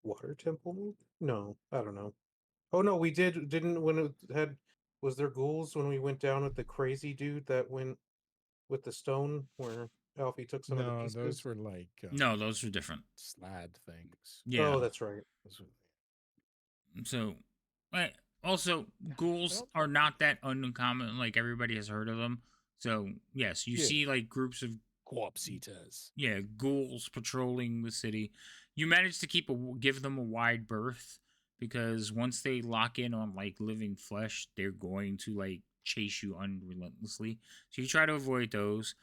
water temple move? No, I don't know. Oh no, we didn't when it had was there ghouls when we went down with the crazy dude that went with the stone where Alfie took some of the No, pieces? those were like No, those were different. slad things. Yeah. Oh, that's right. So, also, ghouls are not that uncommon. Like everybody has heard of them. So yes, you see like groups of corpse eaters. Yeah, ghouls patrolling the city. You manage to give them a wide berth because once they lock in on like living flesh, they're going to like chase you unrelentlessly. So you try to avoid those.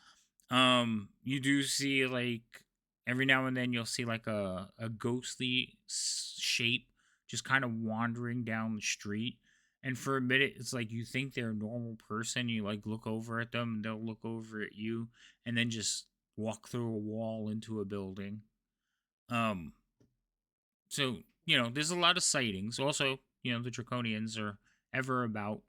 You do see like every now and then you'll see like a ghostly shape just kind of wandering down the street. And for a minute, it's like you think they're a normal person. You like look over at them, and they'll look over at you, and then just walk through a wall into a building. Um, so there's a lot of sightings. Also, the Draconians are ever about,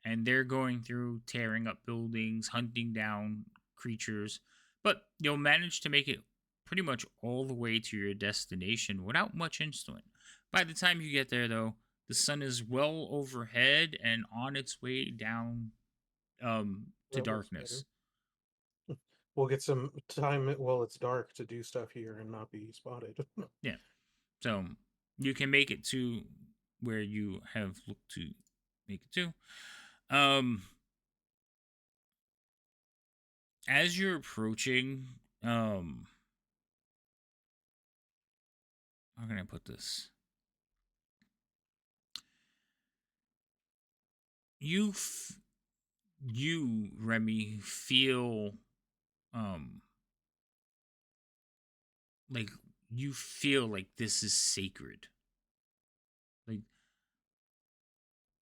and they're going through tearing up buildings, hunting down creatures. But you'll manage to make it pretty much all the way to your destination without much incident. By the time you get there, though, the sun is well overhead and on its way down to darkness. We'll get some time while it's dark to do stuff here and not be spotted. Yeah. So you can make it to where you have looked to make it to. As you're approaching, how can I put this? You, Remy, feel, like you feel like this is sacred. Like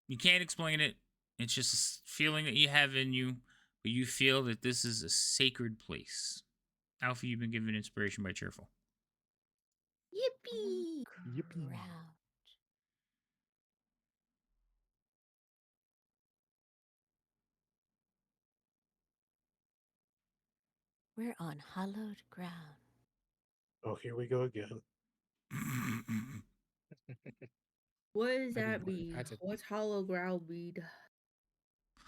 you can't explain it. It's just a feeling that you have in you, but you feel that this is a sacred place. Alfie, you've been given inspiration by cheerful. Yippee! Yippee. Ground. We're on hallowed ground. Oh, here we go again. What does I mean, that mean? that's it. What's hollow ground mean?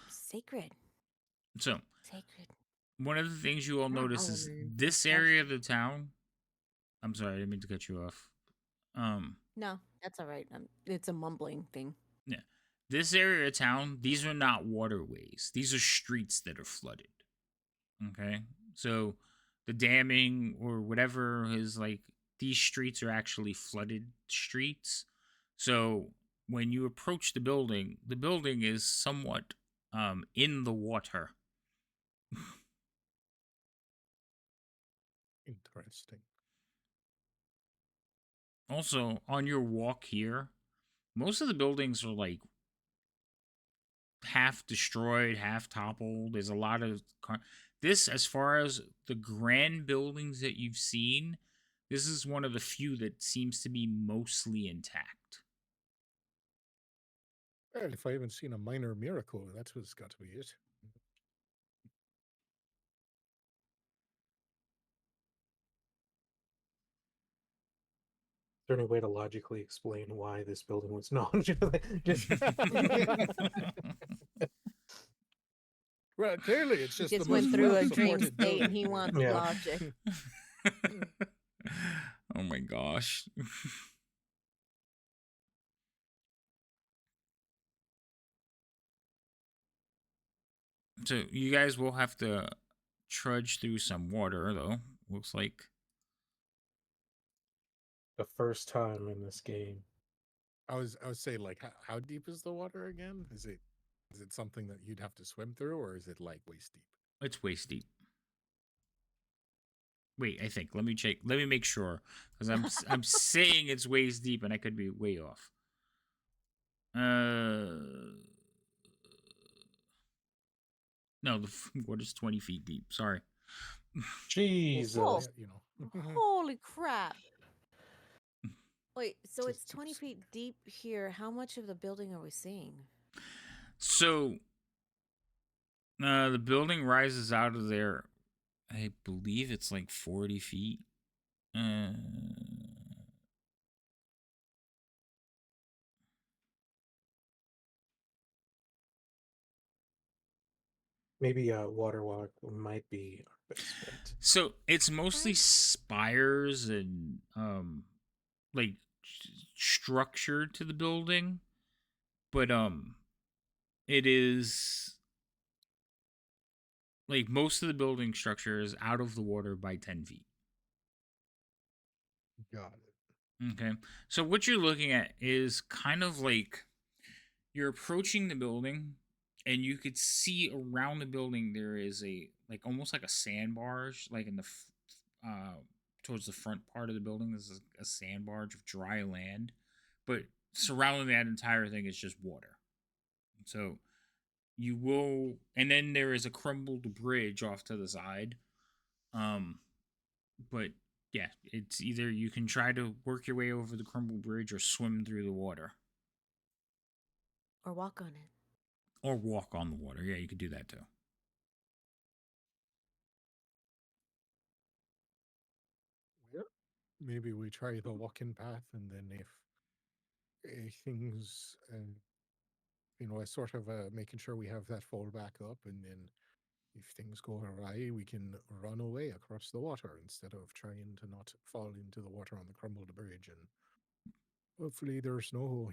Sacred. So, Sacred. one of the things you all Not notice is Halloween, this that's area of the town. I'm sorry, I didn't mean to cut you off. No, that's all right. It's a mumbling thing. Yeah. This area of town, these are not waterways. These are streets that are flooded. Okay? So the damming or whatever is like, these streets are actually flooded streets. So when you approach the building is somewhat in the water. Interesting. Also, on your walk here, most of the buildings are like half destroyed, half toppled. There's a lot of this, as far as the grand buildings that you've seen, this is one of the few that seems to be mostly intact. Well, if I haven't seen a minor miracle, that's what's got to be it. Is there any way to logically explain why this building was not just Well, clearly it's He just the just most went through a well dream supported state and he building. wants Yeah. logic. Oh my gosh. So you guys will have to trudge through some water, though. Looks like. the first time in this game? I was saying, like, how deep is the water again? Is it something that you'd have to swim through, or is it like waist deep? It's waist deep. Wait, I think. Let me check. Let me make sure, because I'm saying it's waist deep, and I could be way off. No, the water's 20 feet deep. Sorry. Jesus. Oh. Yeah, you know. Holy crap. Wait, so it's Just 20 seems- feet deep here. How much of the building are we seeing? So, the building rises out of there. I believe it's like 40 feet. Maybe water walk might be our best bet. So it's mostly spires and like structure to the building, but it is like most of the building structure is out of the water by 10 feet. Got it. Okay. So what you're looking at is kind of like you're approaching the building and you could see around the building there is a like almost like a sandbar, like in the towards the front part of the building. There's a sandbar of dry land, but surrounding that entire thing is just water. So you will, and then there is a crumbled bridge off to the side. But yeah, it's either you can try to work your way over the crumbled bridge or swim through the water. Or walk on it. Or walk on the water. Yeah, you could do that too. Well, maybe we try the walking path, and then if things, sort of making sure we have that fall back up, and then if things go awry, we can run away across the water instead of trying to not fall into the water on the crumbled bridge. And hopefully there's no,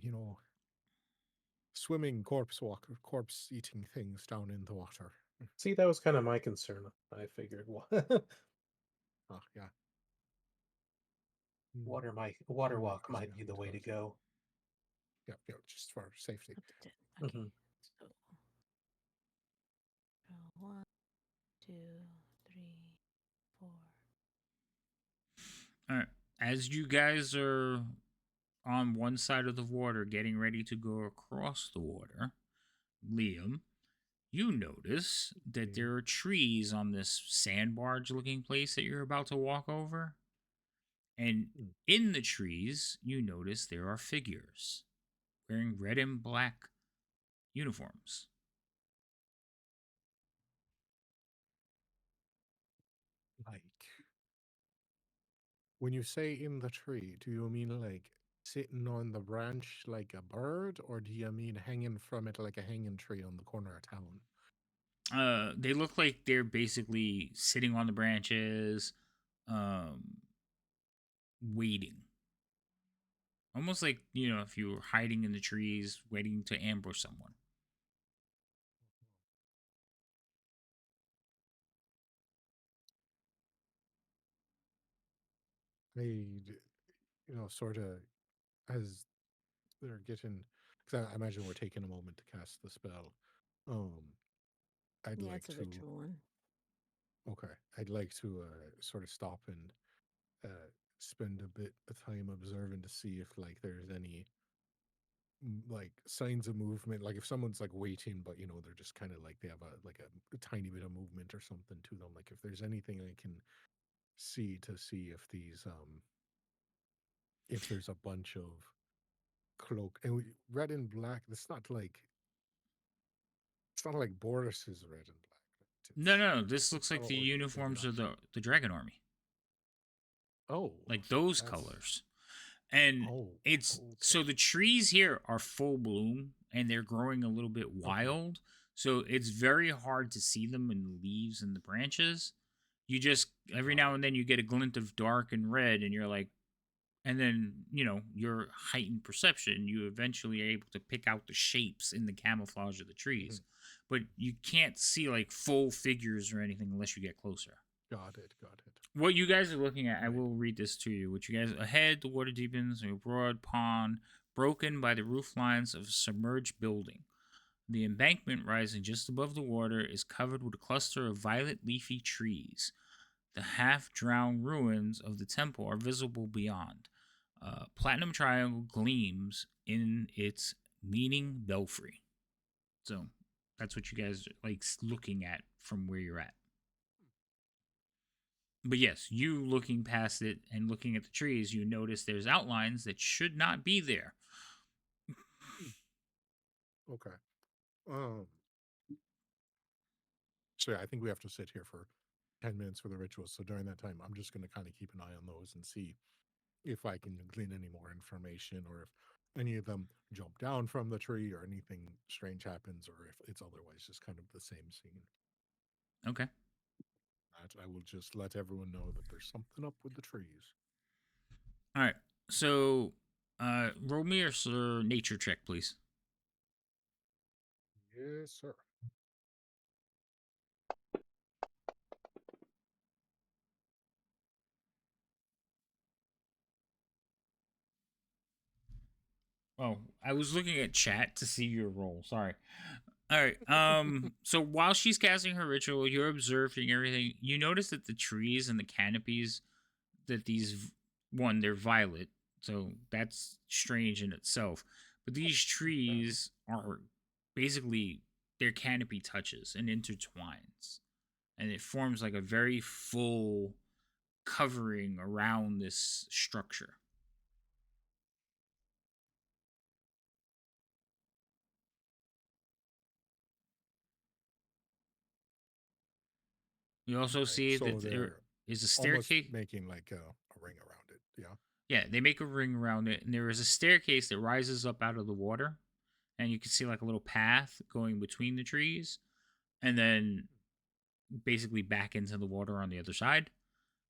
swimming corpse eating things down in the water. See, that was kind of my concern. I figured Oh, yeah. water Yeah, walk because might we be the haven't way to got- go. Yeah, just for safety. Up to 10. Okay. Mhm. So, 1, 2, 3, 4. All right. As you guys are on one side of the water getting ready to go across the water, Liam, you notice that Okay. there are trees on this sand barge looking place that you're about to walk over. And Hmm. in the trees, you notice there are figures wearing red and black uniforms. Like, when you say in the tree, do you mean like sitting on the branch like a bird, or do you mean hanging from it like a hanging tree on the corner of town? They look like they're basically sitting on the branches, um, waiting. Almost like, if you were hiding in the trees, waiting to ambush someone. Sort of as they're getting, because I imagine we're taking a moment to cast the spell. Um, I'd Yeah, like it's a to, ritual one. okay, I'd like to sort of stop and uh, spend a bit of time observing to see if like there's any like signs of movement, like if someone's like waiting but they're just kind of like they have a tiny bit of movement or something to them, like if there's anything I can see to see if these if there's a bunch of cloak and red and black. It's not like Boris is red and black, right? No, no, this looks like Oh, the or maybe uniforms not. of the Dragon Army, Oh, like those that's colors. And oh, it's okay, so the trees here are full bloom and they're growing a little bit okay. wild. So it's very hard to see them in the leaves and the branches. You just every Got now it. and then you get a glint of dark and red, and you're like, and then your heightened perception, you eventually are able to pick out the shapes in the camouflage of the Mhm. trees, but you can't see like full figures or anything unless you get closer. Got it, got it. What you guys are looking at, I Right. will read this to you. What you guys ahead, the water deepens in a broad pond broken by the roof lines of a submerged building. The embankment rising just above the water is covered with a cluster of violet leafy trees. The half drowned ruins of the temple are visible beyond. Platinum Triangle gleams in its leaning belfry. So that's what you guys are like looking at from where you're at. But yes, you looking past it and looking at the trees, you notice there's outlines that should not be there. Hmm. Okay. Um. So yeah, I think we have to sit here for 10 minutes for the ritual. So during that time, I'm just going to kind of keep an eye on those and see if I can glean any more information, or if any of them jump down from the tree, or anything strange happens, or if it's otherwise just kind of the same scene. Okay. That I will just let everyone know that there's something up with the trees. All right. So, roll me a nature check, please. Yes, sir. Oh, I was looking at chat to see your roll. Sorry. All right. So while she's casting her ritual, you're observing everything. You notice that the trees and the canopies that one, they're violet, so that's strange in itself. But these Yeah. trees are basically their canopy touches and intertwines, and it forms like a very full covering around this structure. You also Okay. see So that there they're is a almost staircase. making like a ring around it. Yeah. Yeah, they make a ring around it, and there is a staircase that rises up out of the water, and you can see like a little path going between the trees, and then basically back into the water on the other side.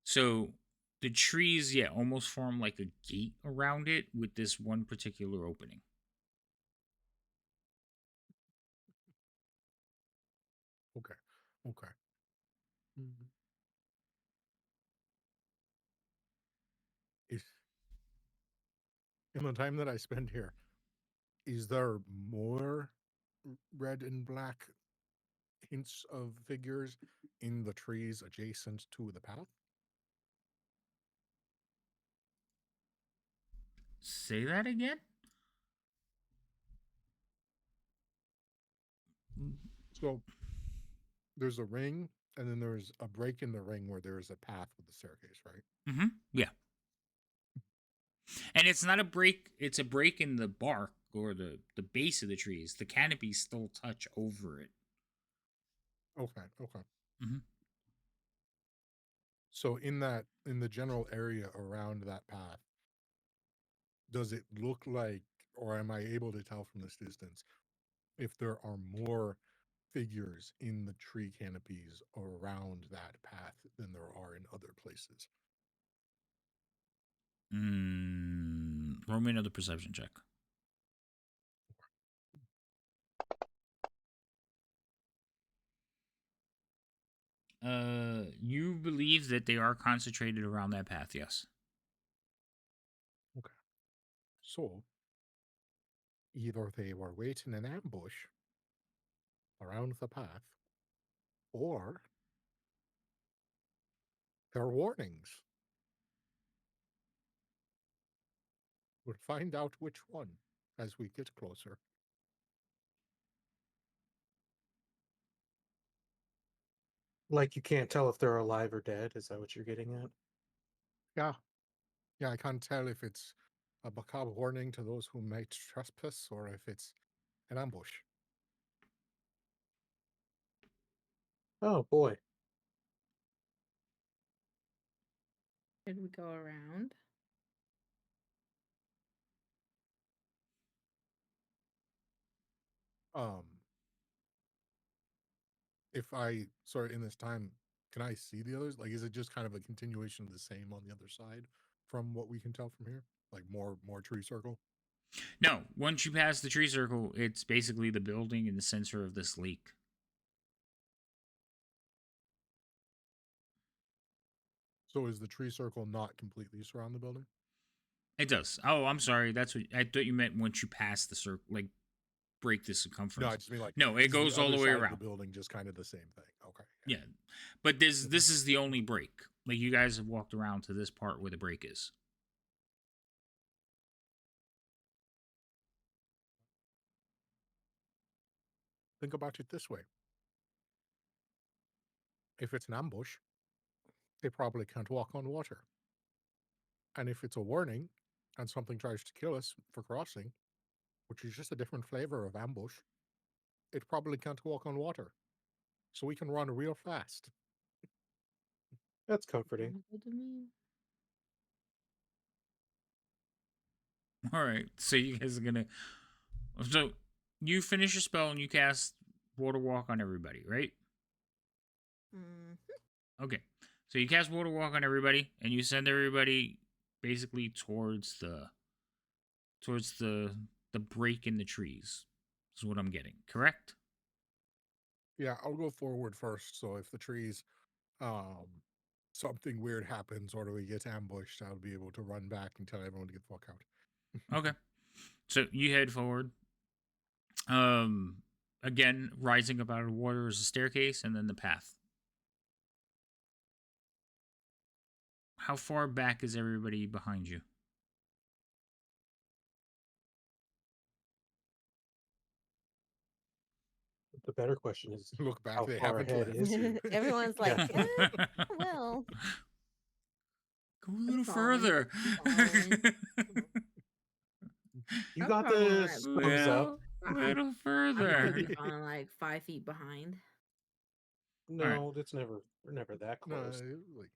So the trees, yeah, almost form like a gate around it with this one particular opening. Okay. Okay. Mhm. If in the time that I spend here, is there more red and black hints of figures in the trees adjacent to the path? Say that again? So there's a ring, and then there's a break in the ring where there's a path with the staircase, right? Mm-hmm. Yeah. And it's not a break, it's a break in the bark or the base of the trees. The canopies still touch over it. Okay. Mm-hmm. So in the general area around that path, does it look like, or am I able to tell from this distance, if there are more figures in the tree canopies around that path than there are in other places? Roll me another perception check. You believe that they are concentrated around that path, yes. Okay. So either they were waiting in ambush around the path, or they're warnings. We'll find out which one as we get closer. Like you can't tell if they're alive or dead. Is that what you're getting at? Yeah. Yeah, I can't tell if it's a macabre warning to those who might trespass or if it's an ambush. Oh boy. Should we go around? Um, in this time, can I see the others? Like, is it just kind of a continuation of the same on the other side from what we can tell from here? Like more tree circle? No, once you pass the tree circle, it's basically the building in the center of this lake. So is the tree circle not completely surround the building? It does. Oh, I'm sorry. That's what I thought you meant once you pass the circle, like break the circumference. No, I just mean like, no, it is goes the all other the way side of around. the building just kind of the same thing. Okay. Yeah, but this is the only break. Like you guys have walked around to this part where the break is. Think about it this way. If it's an ambush, they probably can't walk on water. And if it's a warning and something tries to kill us for crossing, which is just a different flavor of ambush, it probably can't walk on water. So we can run real fast. That's comforting. Sounds good to me. All right, so you guys are gonna. So you finish your spell and you cast Water Walk on everybody, right? Mm. Okay. So you cast Water Walk on everybody, and you send everybody basically towards the break in the trees. Is what I'm getting. Correct? Yeah, I'll go forward first. So if the trees, um, something weird happens or we get ambushed, I'll be able to run back and tell everyone to get the fuck out. Okay. So you head forward. Again, rising up out of the water is a staircase, and then the path. How far back is everybody behind you? The better question is, Look back, how they far haven't ahead left. is he? Everyone's like, well, Go a little following. further. Following. You I'm got probably this. like Thumbs up. little I'm further. probably falling like 5 feet behind. No, that's never. We're never that No, close. like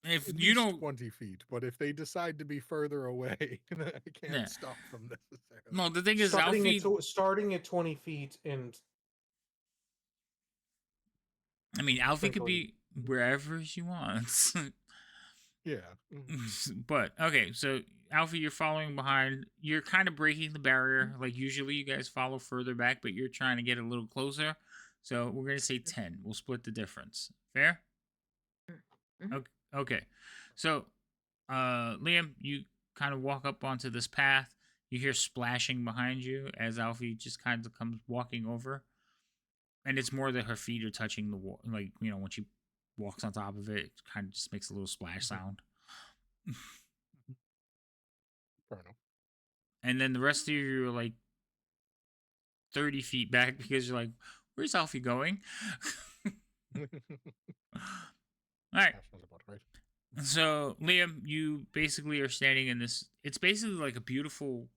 If at you least don't, 20 feet. But if they decide to be further away, I can't yeah. stop them necessarily. No, the thing is, Starting Alfie. at starting at 20 feet and I mean, Alfie could sprinkling. be wherever she wants. Yeah. Mhm. But okay, so Alfie, you're following behind. You're kind of breaking the barrier. Like usually, you guys follow further back, but you're trying to get a little closer. So we're gonna say 10. We'll split the difference. Fair? Mhm. Okay. Okay. So, Liam, you kind of walk up onto this path. You hear splashing behind you as Alfie just kind of comes walking over, and it's more that her feet are touching the wall. Like when she walks on top of it, it kind of just makes a little splash sound. Fair enough. And then the rest of you are like 30 feet back because you're like, where's Alfie going? All right. That sounds about right. So, Liam, you basically are standing in this. It's basically like a beautiful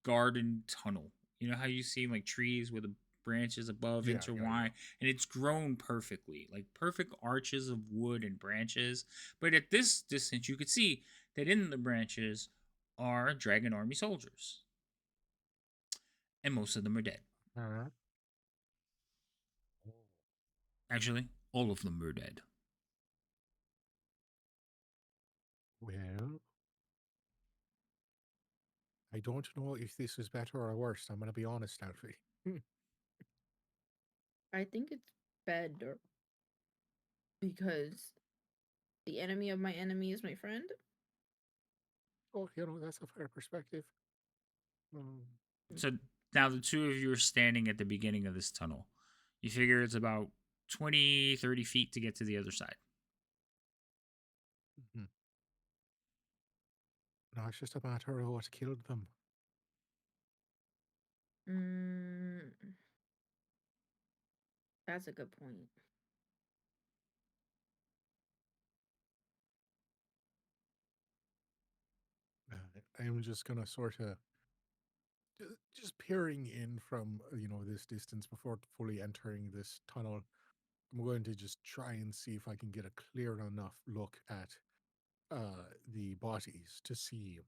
garden tunnel. You know how you see like trees where the branches above Yeah, intertwine, and it's grown perfectly, like perfect arches of wood and branches. But at this distance, you could see that in the branches are dragon army soldiers, and most of them are dead. Uh, Actually, all of them are dead. well, I don't know if this is better or worse. I'm going to be honest, Alfie. I think it's better because the enemy of my enemy is my friend. Oh, that's a fair perspective. Um, So now the two of you are standing at the beginning of this tunnel. You figure it's about 20, 30 feet to get to the other side. mhm. No, it's just a matter of what killed them. Mm, that's a good point. I'm just going to sort of just peering in from this distance before fully entering this tunnel. I'm going to just try and see if I can get a clear enough look at the bodies to see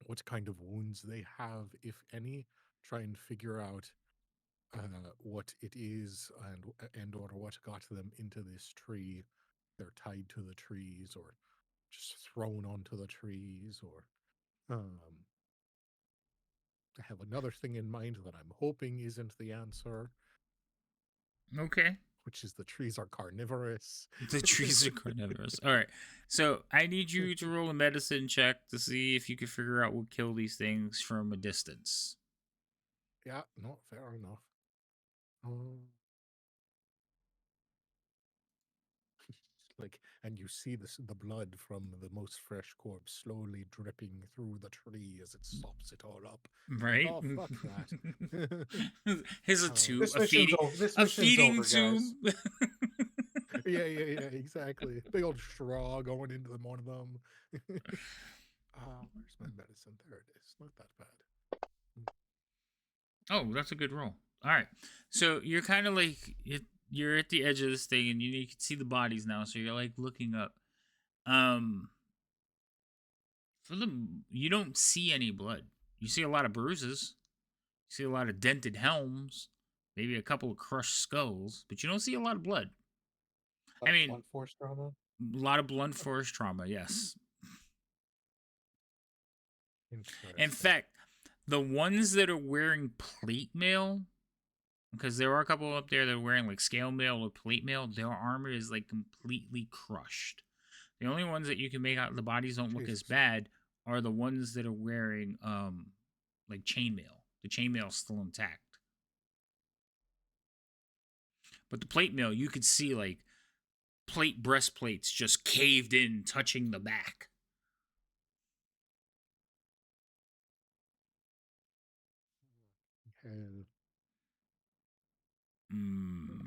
what kind of wounds they have, if any. Try and figure out what it is and or what got them into this tree. They're tied to the trees or just thrown onto the trees, or I have another thing in mind that I'm hoping isn't the answer, Okay. which is the trees are carnivorous. The trees are carnivorous. All right. So I need you to roll a medicine check to see if you can figure out what killed these things from a distance. Yeah, no, fair enough. Um, and you see the blood from the most fresh corpse slowly dripping through the tree as it sops it all up. Right? Oh, fuck that. Here's a tube, This mission's over. This mission's over, tube. guys. Yeah, exactly. Big old straw going into one of them. Where's my medicine? There it is. Not that bad. Oh, that's a good roll. All right. So you're kind of like you're at the edge of this thing, and you can see the bodies now. So you're like looking up. For them, you don't see any blood. You see a lot of bruises. You see a lot of dented helms. Maybe a couple of crushed skulls, but you don't see a lot of blood. I mean, Blunt force trauma. a lot of blunt force trauma. Yes. Interesting. In fact, the ones that are wearing plate mail, because there are a couple up there that are wearing like scale mail or plate mail, their armor is like completely crushed. The only ones that you can make out the bodies don't look as Jesus. bad are the ones that are wearing like chainmail. The chainmail's still intact. But the plate mail, you could see like plate breastplates just caved in, touching the back. Hell.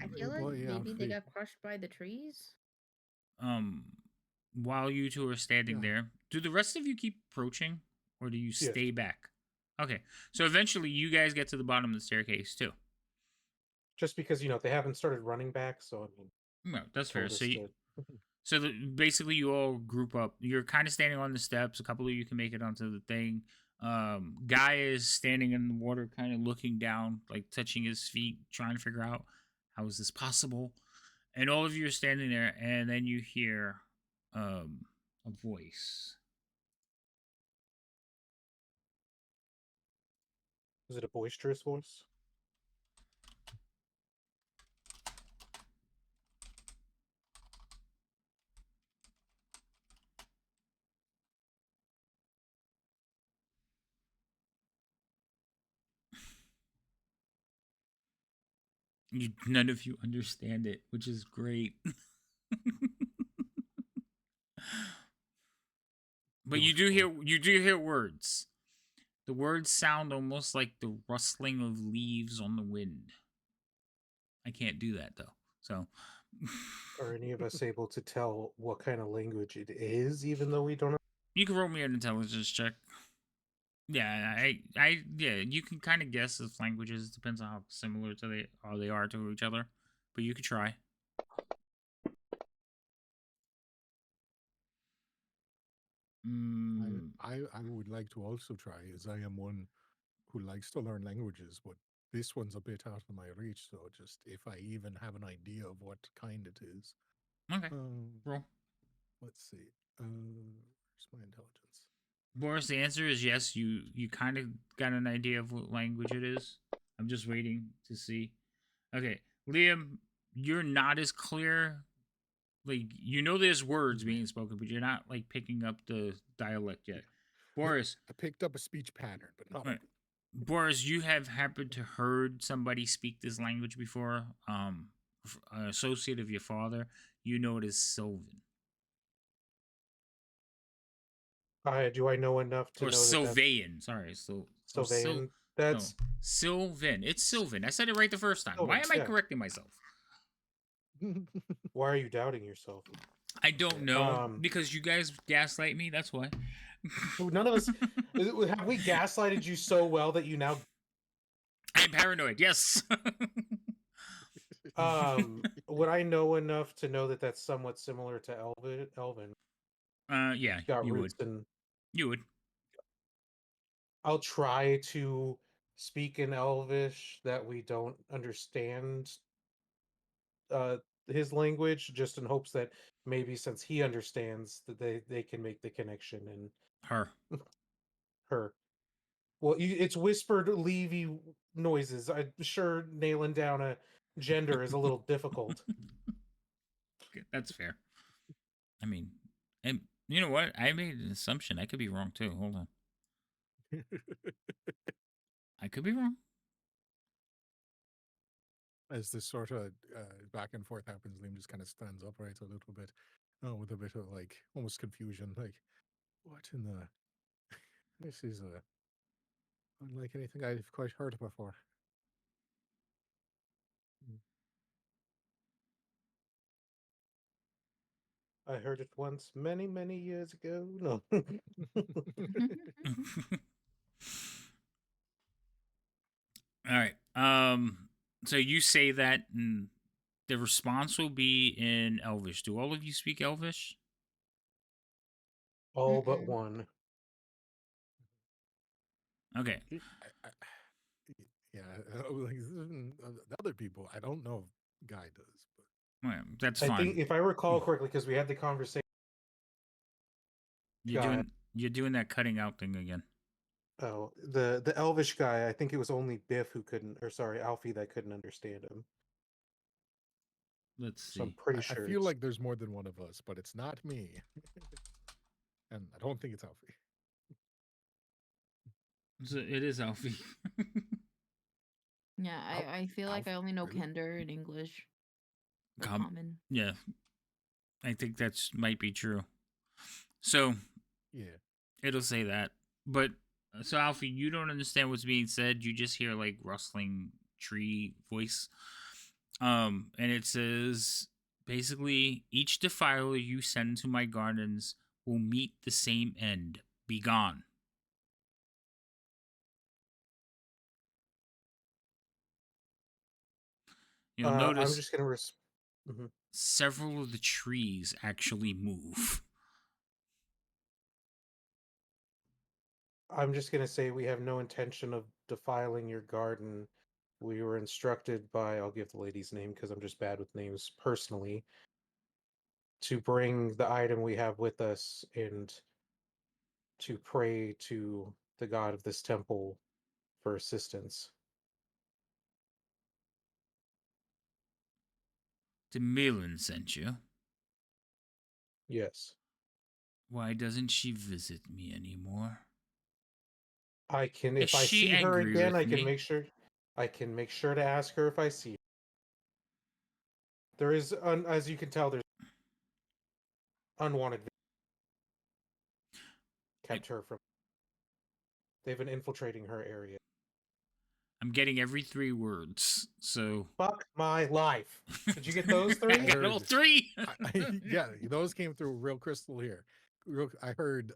I Mm, feel like Boy, maybe they Alfie. got crushed by the trees. um, while you two are standing Yeah. there, do the rest of you keep approaching, or do you Yes. stay back? Okay, so eventually you guys get to the bottom of the staircase too. Just because they haven't started running back, so I mean, No, that's fair. told us to. So basically, you all group up. You're kind of standing on the steps. A couple of you can make it onto the thing. Guy is standing in the water, kind of looking down, like touching his feet, trying to figure out how is this possible. And all of you are standing there, and then you hear a voice. Is it a boisterous voice? None of you understand it, which is great. But you do hear words. The words sound almost like the rustling of leaves on the wind. I can't do that though. So Are any of us able to tell what kind of language it is, even though we don't know? you can roll me an intelligence check. Yeah, yeah, you can kind of guess the languages. It depends on how similar they are to each other, but you could try. Mm, I would like to also try, as I am one who likes to learn languages, but this one's a bit out of my reach. So just if I even have an idea of what kind it is. okay, Um, roll. let's see. Where's my intelligence? Boris, the answer is yes. You kind of got an idea of what language it is. I'm just waiting to see. Okay, Liam, you're not as clear. Like you know, there's words being spoken, but you're not like picking up the dialect yet. Boris, I picked up a speech pattern, but not. right. Boris, you have happened to heard somebody speak this language before. An associate of your father. You know it is Sylvan Do I know enough to or know that that's Sylvain. Sorry, Sylvan? no, Sylvan. It's Sylvan. I said it right the first time. Why Sylvan, am I yeah. correcting myself? Why are you doubting yourself? I don't know Um, because you guys gaslight me. That's why. None of us have we gaslighted you so well that you now. I'm paranoid. Yes. Would I know enough to know that that's somewhat similar to Elvin? Yeah, It's got you roots would. in. You would. I'll try to speak in Elvish that we don't understand uh his language, just in hopes that maybe since he understands that they can make the connection and Her. her. Well, it's whispered Levy noises. I'm sure nailing down a gender is a little difficult. That's fair. I mean, and you know what? I made an assumption. I could be wrong too. Hold on. I could be wrong. As this sort of back and forth happens, Liam just kind of stands upright a little bit, with a bit of like almost confusion, like, what in the? This is unlike anything I've quite heard before. Mm. I heard it once, many, many years ago. No. All right. So you say that, and the response will be in Elvish. Do all of you speak Elvish? All but Mm-mm. one. Okay. I, yeah, like the other people, I don't know if Guy does, but Well, that's I think, fine. if I recall correctly, because we had the conversation. You're Guy. doing that cutting out thing again. Oh, the Elvish guy. I think it was only Biff who couldn't, or sorry, Alfie that couldn't understand him. Let's So I'm see. pretty I sure feel it's. like there's more than one of us, but it's not me, and I don't think it's Alfie. So it is Alfie. Yeah, I feel like I only know Really? Kender in English. Or Com- common. yeah, I think that's might be true. So Yeah. it'll say that, but so Alfie, you don't understand what's being said. You just hear like rustling tree voice, and it says basically each defiler you send to my gardens will meet the same end. Be gone. You'll I'm notice just gonna. Mhm. several of the trees actually move. I'm just gonna say we have no intention of defiling your garden. We were instructed by, I'll give the lady's name because I'm just bad with names personally, to bring the item we have with us and to pray to the god of this temple for assistance. Demilin sent you. Yes. Why doesn't she visit me anymore? I can, Is if I she see her angry again, with me? I can make sure to ask her if I see her. There is, as you can tell, there's unwanted I, kept her from. They've been infiltrating her area. I'm getting every 3 words. So Fuck my life. Did you get those I 3? got all heard- 3. Yeah, those came through real crystal here. I heard,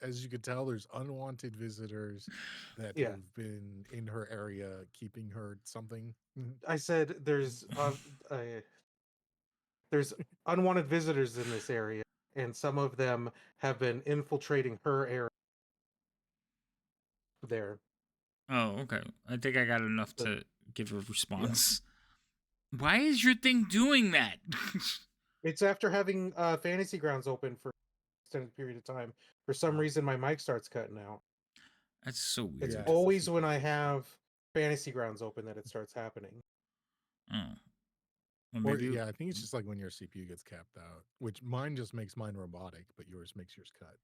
as you could tell, there's unwanted visitors that Yeah. have been in her area, keeping her something. I said there's unwanted visitors in this area, and some of them have been infiltrating her area there. Oh, okay. I think I got enough But- to give a response. Why is your thing doing that? It's after having Fantasy Grounds open for an extended period of time. For some reason, my mic starts cutting out. That's so weird. It's Yeah, it's always the when I CPU. have Fantasy Grounds open that it starts happening. Oh. Well, Or maybe yeah, I think it's just like when your CPU gets capped out, which mine just makes mine robotic, but yours makes yours cut.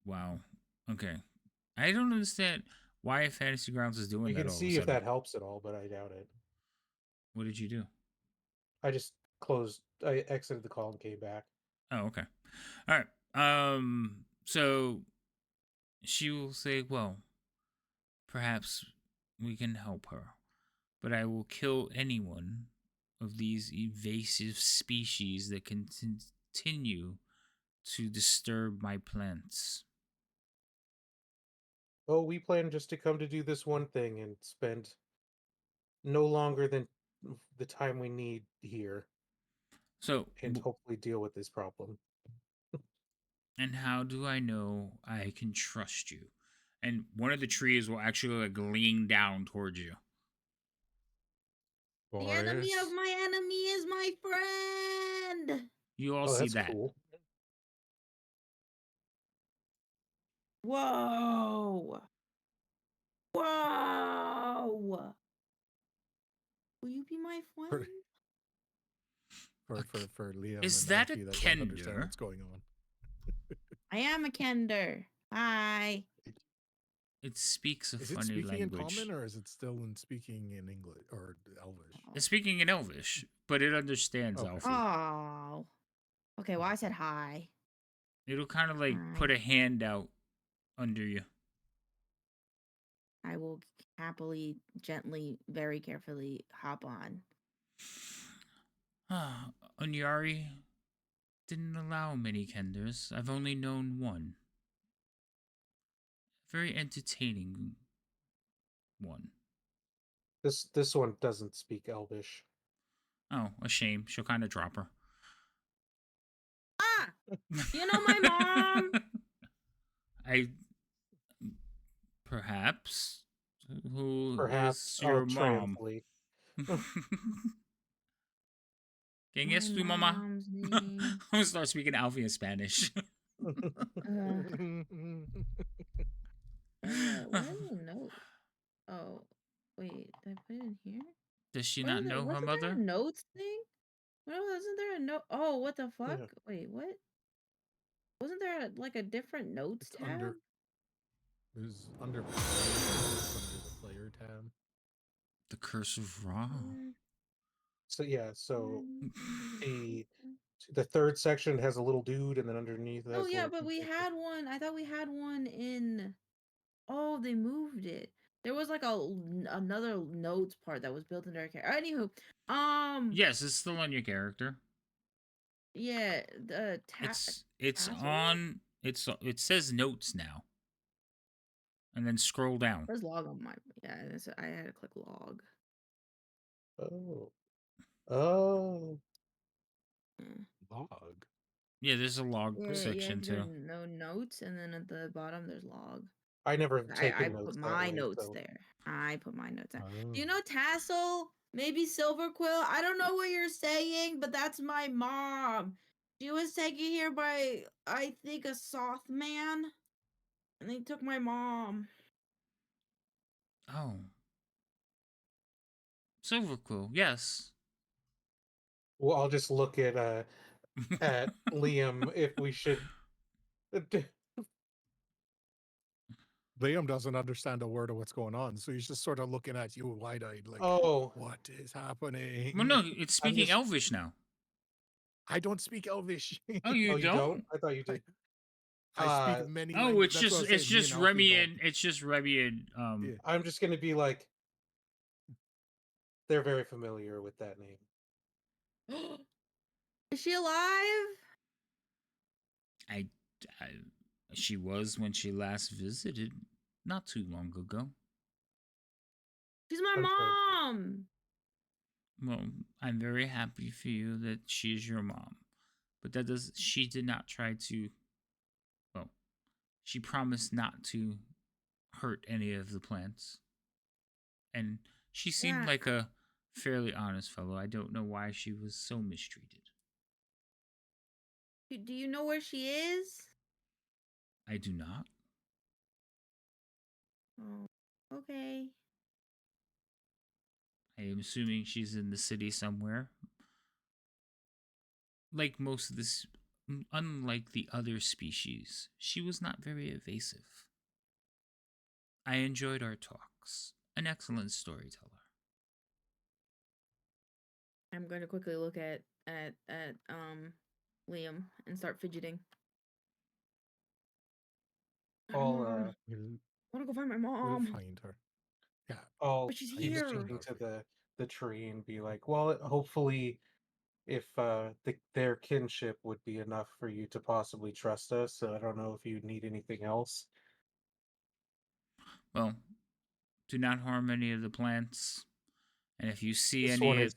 Wow. Okay. I don't understand why Fantasy Grounds is doing You that can all of a see if sudden. that helps at all, but I doubt it. What did you do? I just I exited the call and came back. Oh, okay. All right. So she will say, "Well, perhaps we can help her, but I will kill anyone of these evasive species that continue to disturb my plants." Oh, we plan just to come to do this one thing and spend no longer than the time we need here So, and hopefully deal with this problem. and how do I know I can trust you? And one of the trees will actually like lean down towards you. The enemy Boris, of my enemy is my friend. You all Oh, see that's that. cool. Whoa. Whoa. Will you be my friend? for Liam Is and that a Alfie that don't understand kender? what's going on. I am a kender. Hi. It speaks a Is it funny speaking in language. common or is it still in speaking in English or Elvish? It's speaking in Elvish, but it understands Okay. Alfie. Oh. Okay, well I said hi. It'll kind of like put Hi. a hand out under you. I will happily, gently, very carefully hop on. Unyari didn't allow many kenders. I've only known one. Very entertaining one. This one doesn't speak Elvish. Oh, a shame. She'll kind of drop her. Ah! You know my mom? I perhaps who Perhaps is your I'll mom? translate. ¿Quién My es tu mamá? mom's I'm name. gonna start speaking Alfie in Spanish. What are the notes? Oh, wait, did I put it in here? Does she What not is it? know her Wasn't there a mother? notes thing? No, wasn't there a note? Oh, what the fuck? Yeah. Wait, what? Wasn't there like a different notes It's tab? under. There's under play. It's under the player tab. The Curse of Ra. So yeah, so the third section has a little dude, and then underneath it Oh has yeah, little but we picture. had one. I thought we had one in. Oh, they moved it. There was like another notes part that was built into our character. Anywho, Yes, it's still on your character. yeah, the It's tassel? on. It says notes now. And then scroll down. There's log on my I had to click log. Oh. Yeah. Log. Yeah, there's a log Yeah, section there's too. no notes, and then at the bottom there's log. I never have I taken put notes that my way, notes so there. I put my notes there. Oh. Do you know Tassel? Maybe Silver Quill? I don't know what you're saying, but that's my mom. She was taken here by, I think, a Soth man. And they took my mom. Oh. Silver Quill, yes. well, I'll just look at Liam if we should. Liam doesn't understand a word of what's going on, so he's just sort of looking at you wide-eyed, like, Oh, what is happening? Well, no, it's I'm speaking just- Elvish now. I don't speak Elvish. Oh, you oh, you don't? don't? I thought you did. I speak Uh, many Oh, languages. That's what I was saying. Me and Alfie don't. It's just Remy and Yeah. I'm just gonna be like, they're very familiar with that name. Is she alive? I, I she was when she last visited not too long ago. She's my I'm sorry. mom. Well, I'm very happy for you that she is your mom. But that does she did not try to well, she promised not to hurt any of the plants. And she seemed Yeah. like a fairly honest fellow. I don't know why she was so mistreated. Do you know where she is? I do not. Oh, okay. I am assuming she's in the city somewhere. Like most of this, unlike the other species, she was not very evasive. I enjoyed our talks. An excellent storyteller. I'm going to quickly look at Liam and start fidgeting. I'll We'll, I want to go find my we'll mom. find her. Yeah. I'll But she's keep Please, here. speaking to Alfie. the tree and be like, well, hopefully, if their kinship would be enough for you to possibly trust us. So I don't know if you need anything else. Well, do not harm any of the plants. And if you see This one any is.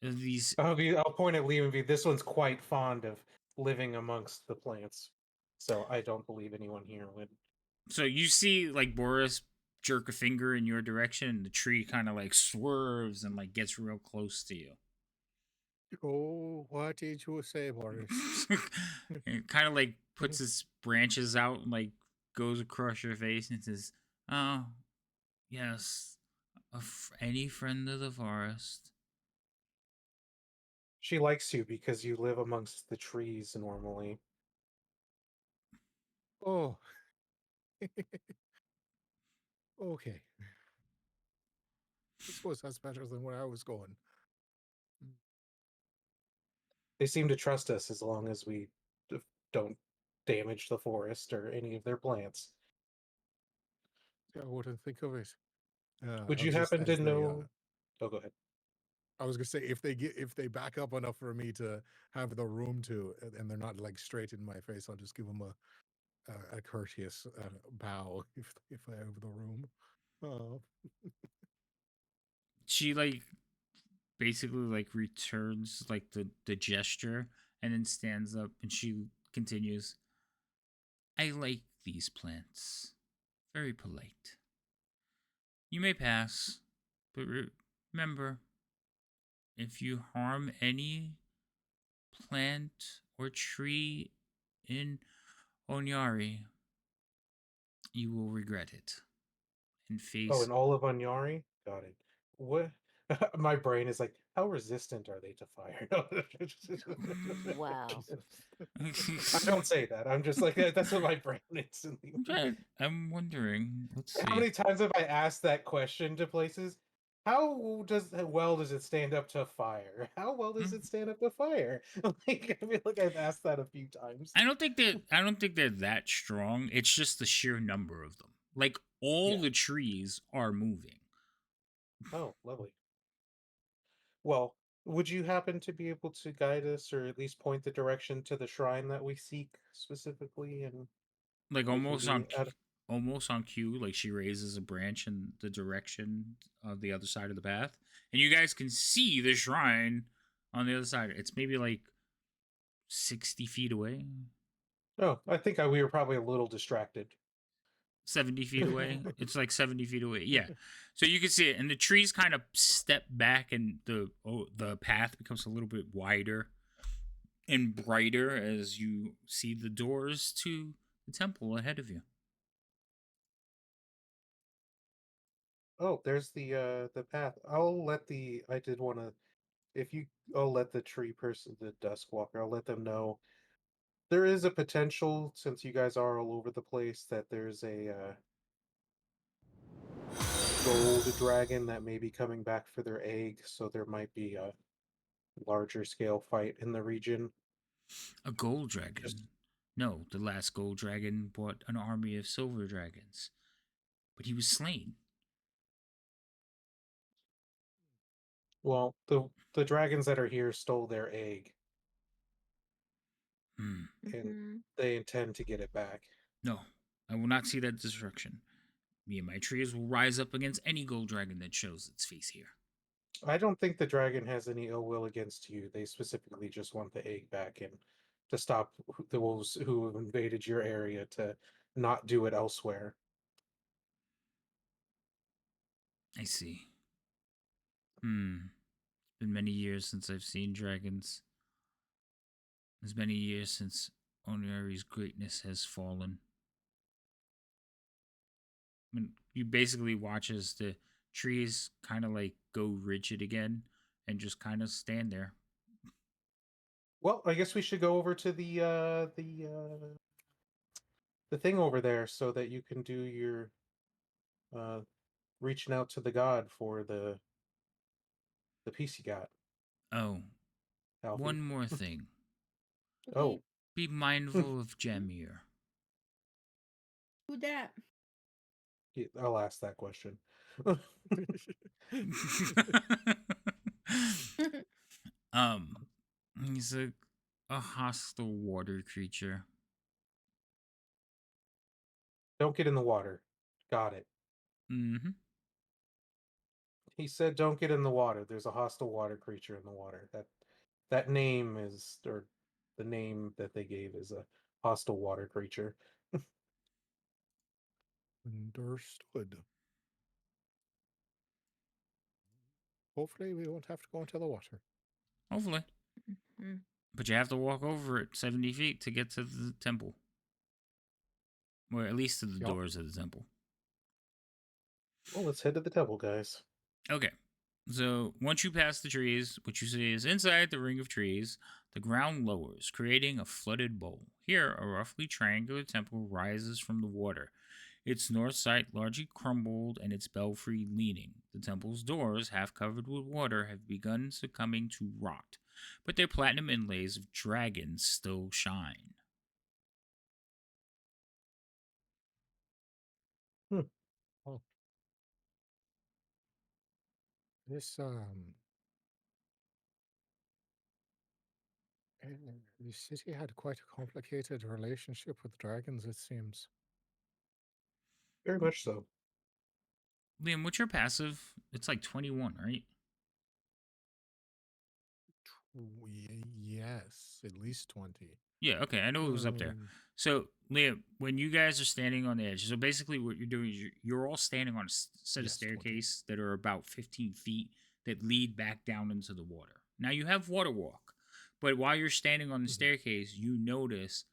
of these, I'll point at Liam and be. This one's quite fond of living amongst the plants. So I don't believe anyone here would. so you see like Boris jerk a finger in your direction, and the tree kind of like swerves and like gets real close to you. Oh, what did you say, Boris? It kind of like puts its branches out and like goes across your face and says, "Oh, yes, any friend of the forest." She likes you because you live amongst the trees normally. Oh, okay. I suppose that's better than where I was going. They seem to trust us as long as we don't damage the forest or any of their plants. I wouldn't think of it. Would you Just happen to as they, know? Oh, go ahead. I was gonna say if they back up enough for me to have the room to, and they're not like straight in my face, I'll just give them a courteous bow if I have the room. Oh, She like basically like returns like the gesture and then stands up and she continues, "I like these plants. Very polite. You may pass, but remember, if you harm any plant or tree in Onyari, you will regret it and Oh, face." and all of Anyari? Got it. What? My brain is like, how resistant are they to fire? Wow. Jesus. I don't say that. I'm just like, that's what my brain instantly. I'm wondering. Let's How see. many times have I asked that question to places? How well does it stand up to fire? How well does it stand up to fire? Like, I feel like I've asked that a few times. I don't think they're that strong. It's just the sheer number of them. Like all Yeah. the trees are moving. Oh, lovely. Well, would you happen to be able to guide us or at least point the direction to the shrine that we seek specifically? And Like we can be at. almost on cue, like she raises a branch in the direction of the other side of the path. And you guys can see the shrine on the other side. It's maybe like 60 feet away. Oh, I think we were probably a little distracted. 70 feet away. It's like 70 feet away. Yeah. So you can see it. And the trees kind of step back and the path becomes a little bit wider and brighter as you see the doors to the temple ahead of you. Oh, there's the path. I did want to if you I'll let the tree person, the dusk walker, I'll let them know there is a potential since you guys are all over the place that there's a gold dragon that may be coming back for their egg, so there might be a larger scale fight in the region. A gold Just dragon. No, the last gold dragon brought an army of silver dragons, but he was slain. Well, the dragons that are here stole their egg, Hmm. and Mm-hmm. they intend to get it back. No, I will not see that destruction. Me and my trees will rise up against any gold dragon that shows its face here. I don't think the dragon has any ill will against you. They specifically just want the egg back and to stop the wolves who have invaded your area to not do it elsewhere. I see. It's been many years since I've seen dragons. As many years since Onari's greatness has fallen. I mean, you basically watch as the trees kind of like go rigid again and just kind of stand there. Well, I guess we should go over to the thing over there so that you can do your uh reaching out to the god for the piece you got, Oh, Alfie. one more thing. Okay. Oh, Be mindful of Jamir. Who that? I'll ask that question. um, he's a hostile water creature. Don't get in the water. Got it. Mm-hmm. He said, "Don't get in the water. There's a hostile water creature in the water." That name is, or the name that they gave is a hostile water creature. Understood. Hopefully, we won't have to go into the water. Hopefully. Mm. But you have to walk over it 70 feet to get to the temple. Or at least to the Yep. doors of the temple. Well, let's head to the temple, guys. Okay. So once you pass the trees, what you see is inside the ring of trees, the ground lowers, creating a flooded bowl. Here, a roughly triangular temple rises from the water. Its north side largely crumbled and its belfry leaning. The temple's doors, half covered with water, have begun succumbing to rot, but their platinum inlays of dragons still shine. Oh, this the city had quite a complicated relationship with dragons. It seems. Very much so. Liam, what's your passive? It's like 21, right? Yes, at least 20. Yeah, okay, I know it was up there. So, Liam, when you guys are standing on the edge, so basically what you're doing is you're all standing on a set of Yes, 20. staircase that are about 15 feet that lead back down into the water. Now, you have water walk, but while you're standing on the Mhm. staircase, you notice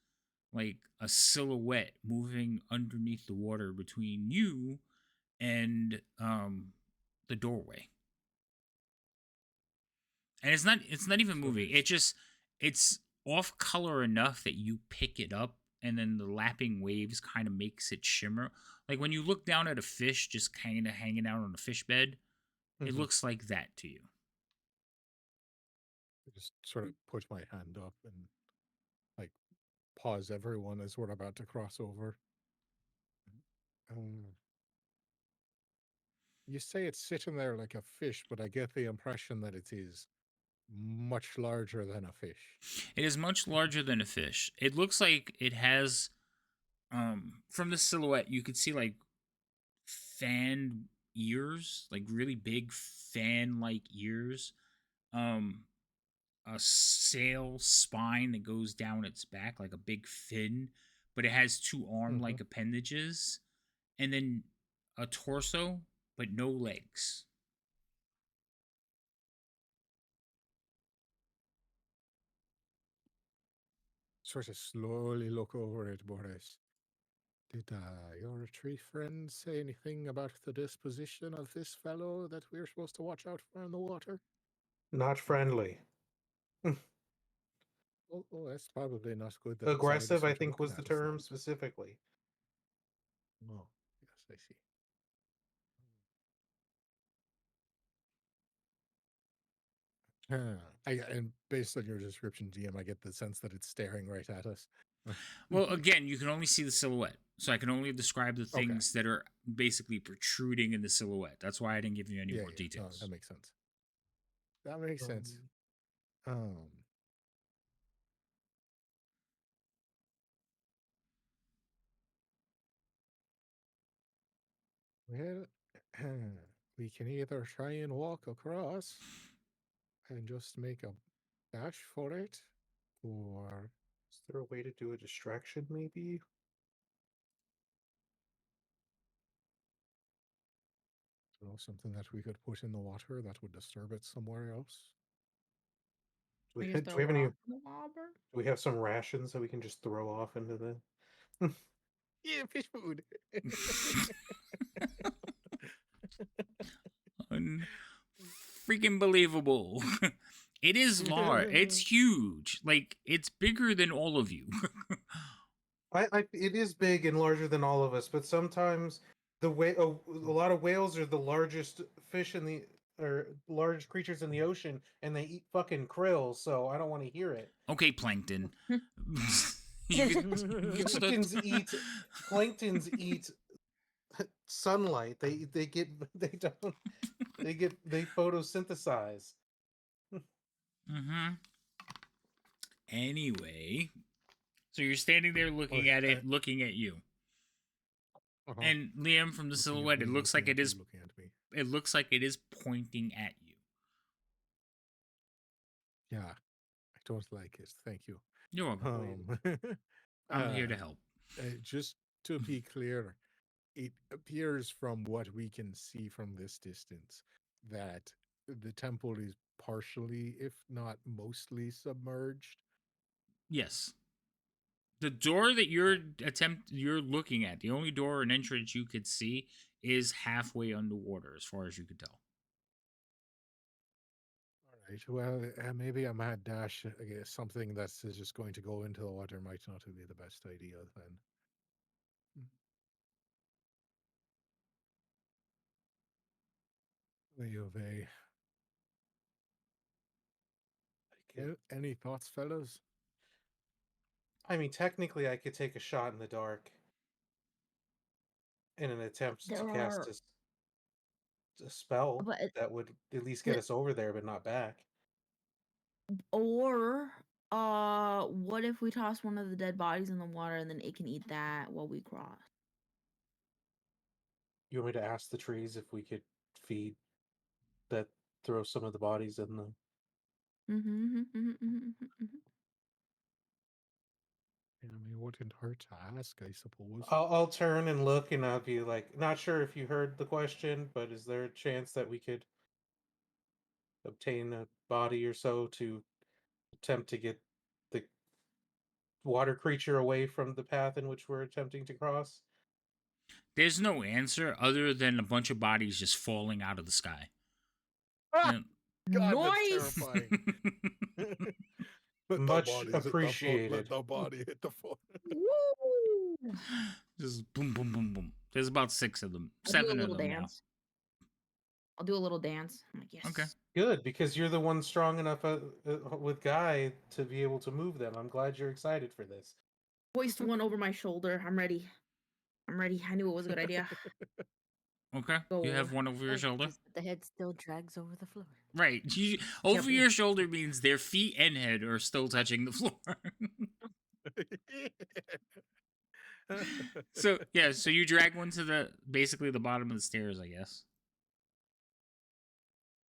like a silhouette moving underneath the water between you and the doorway. And it's not even So moving. It's off color enough that you pick it up, and then the lapping waves kind of makes it shimmer. Like when you look down at a fish just kind of hanging out on a fish bed, it Mhm. looks like that to you. I just sort of put my hand up and like pause everyone as we're about to cross over. Um, you say it's sitting there like a fish, but I get the impression that it is much larger than a fish. It is much larger than a fish. It looks like it has from the silhouette you could see like fan ears, like really big fan like ears. Um a sail spine that goes down its back like a big fin, but it has two arm Mhm. like appendages, and then a torso, but no legs. Sort of slowly look over at Boris. Did your tree friend say anything about the disposition of this fellow that we're supposed to watch out for in the water? Not friendly. Oh, that's probably not good that it's Aggressive, I Argus think, looking was the at us term then. specifically. Oh, yes, I see. And based on your description, GM, I get the sense that it's staring right at us. Well, again, you can only see the silhouette, so I can only describe the things that are basically protruding in the silhouette. That's why I didn't give you any more No, details. that makes sense. That makes sense. Um, well, we can either try and walk across and just make a dash for it, or Is there a way to do a distraction, maybe? something that we could put in the water that would disturb it somewhere else. Do We we, just do throw we have any? rock in the water? Do we have some rations that we can just throw off into the? Yeah, fish food. Freaking believable. It is large. It's huge. Like, it's bigger than all of you. It is big and larger than all of us, but sometimes a lot of whales are the largest fish in the or large creatures in the ocean, and they eat fucking krill. So I don't want to hear it. Okay, plankton. you could start... Planktons eat sunlight. They photosynthesize. Mm-hmm. Anyway, so you're standing there looking at it, looking at you. And Liam, from the silhouette, it looks like it is looking at me. It looks like it is pointing at you. Yeah, I don't like it. Thank you. You're welcome. I'm here to help. Just to be clear, it appears from what we can see from this distance that the temple is partially, if not mostly, submerged. Yes. The door that you're looking at, the only door and entrance you could see is halfway underwater, as far as you could tell. All right. Well, maybe a mad dash against something that's just going to go into the water might not be the best idea then. Ayove. Any thoughts, fellas? I mean, technically, I could take a shot in the dark in an attempt to cast a spell But that would at least get us over there, but not back. Or what if we toss one of the dead bodies in the water and then it can eat that while we cross? You want me to ask the trees if we could feed that, throw some of the bodies in the... I mean, it wouldn't hurt to ask, I suppose. I'll turn and look, and I'll be like, not sure if you heard the question, but is there a chance that we could obtain a body or so to attempt to get the water creature away from the path in which we're attempting to cross? There's no answer other than a bunch of bodies just falling out of the sky. Ah! God, Nice! that's terrifying. Much appreciated. Let the body hit the floor. Woo! Just boom, boom, boom, boom. There's about 6 of them. I'll do a 7 of little them dance. I'll do a little dance. I'm like, yes. Okay. Good, because you're the one strong enough with Guy to be able to move them. I'm glad you're excited for this. Hoist one over my shoulder. I'm ready. I knew it was a good idea. Okay. You have one over your shoulder? Just the head still drags over the floor. Right. Over your shoulder means their feet and head are still touching the floor. So you drag one to basically the bottom of the stairs, I guess.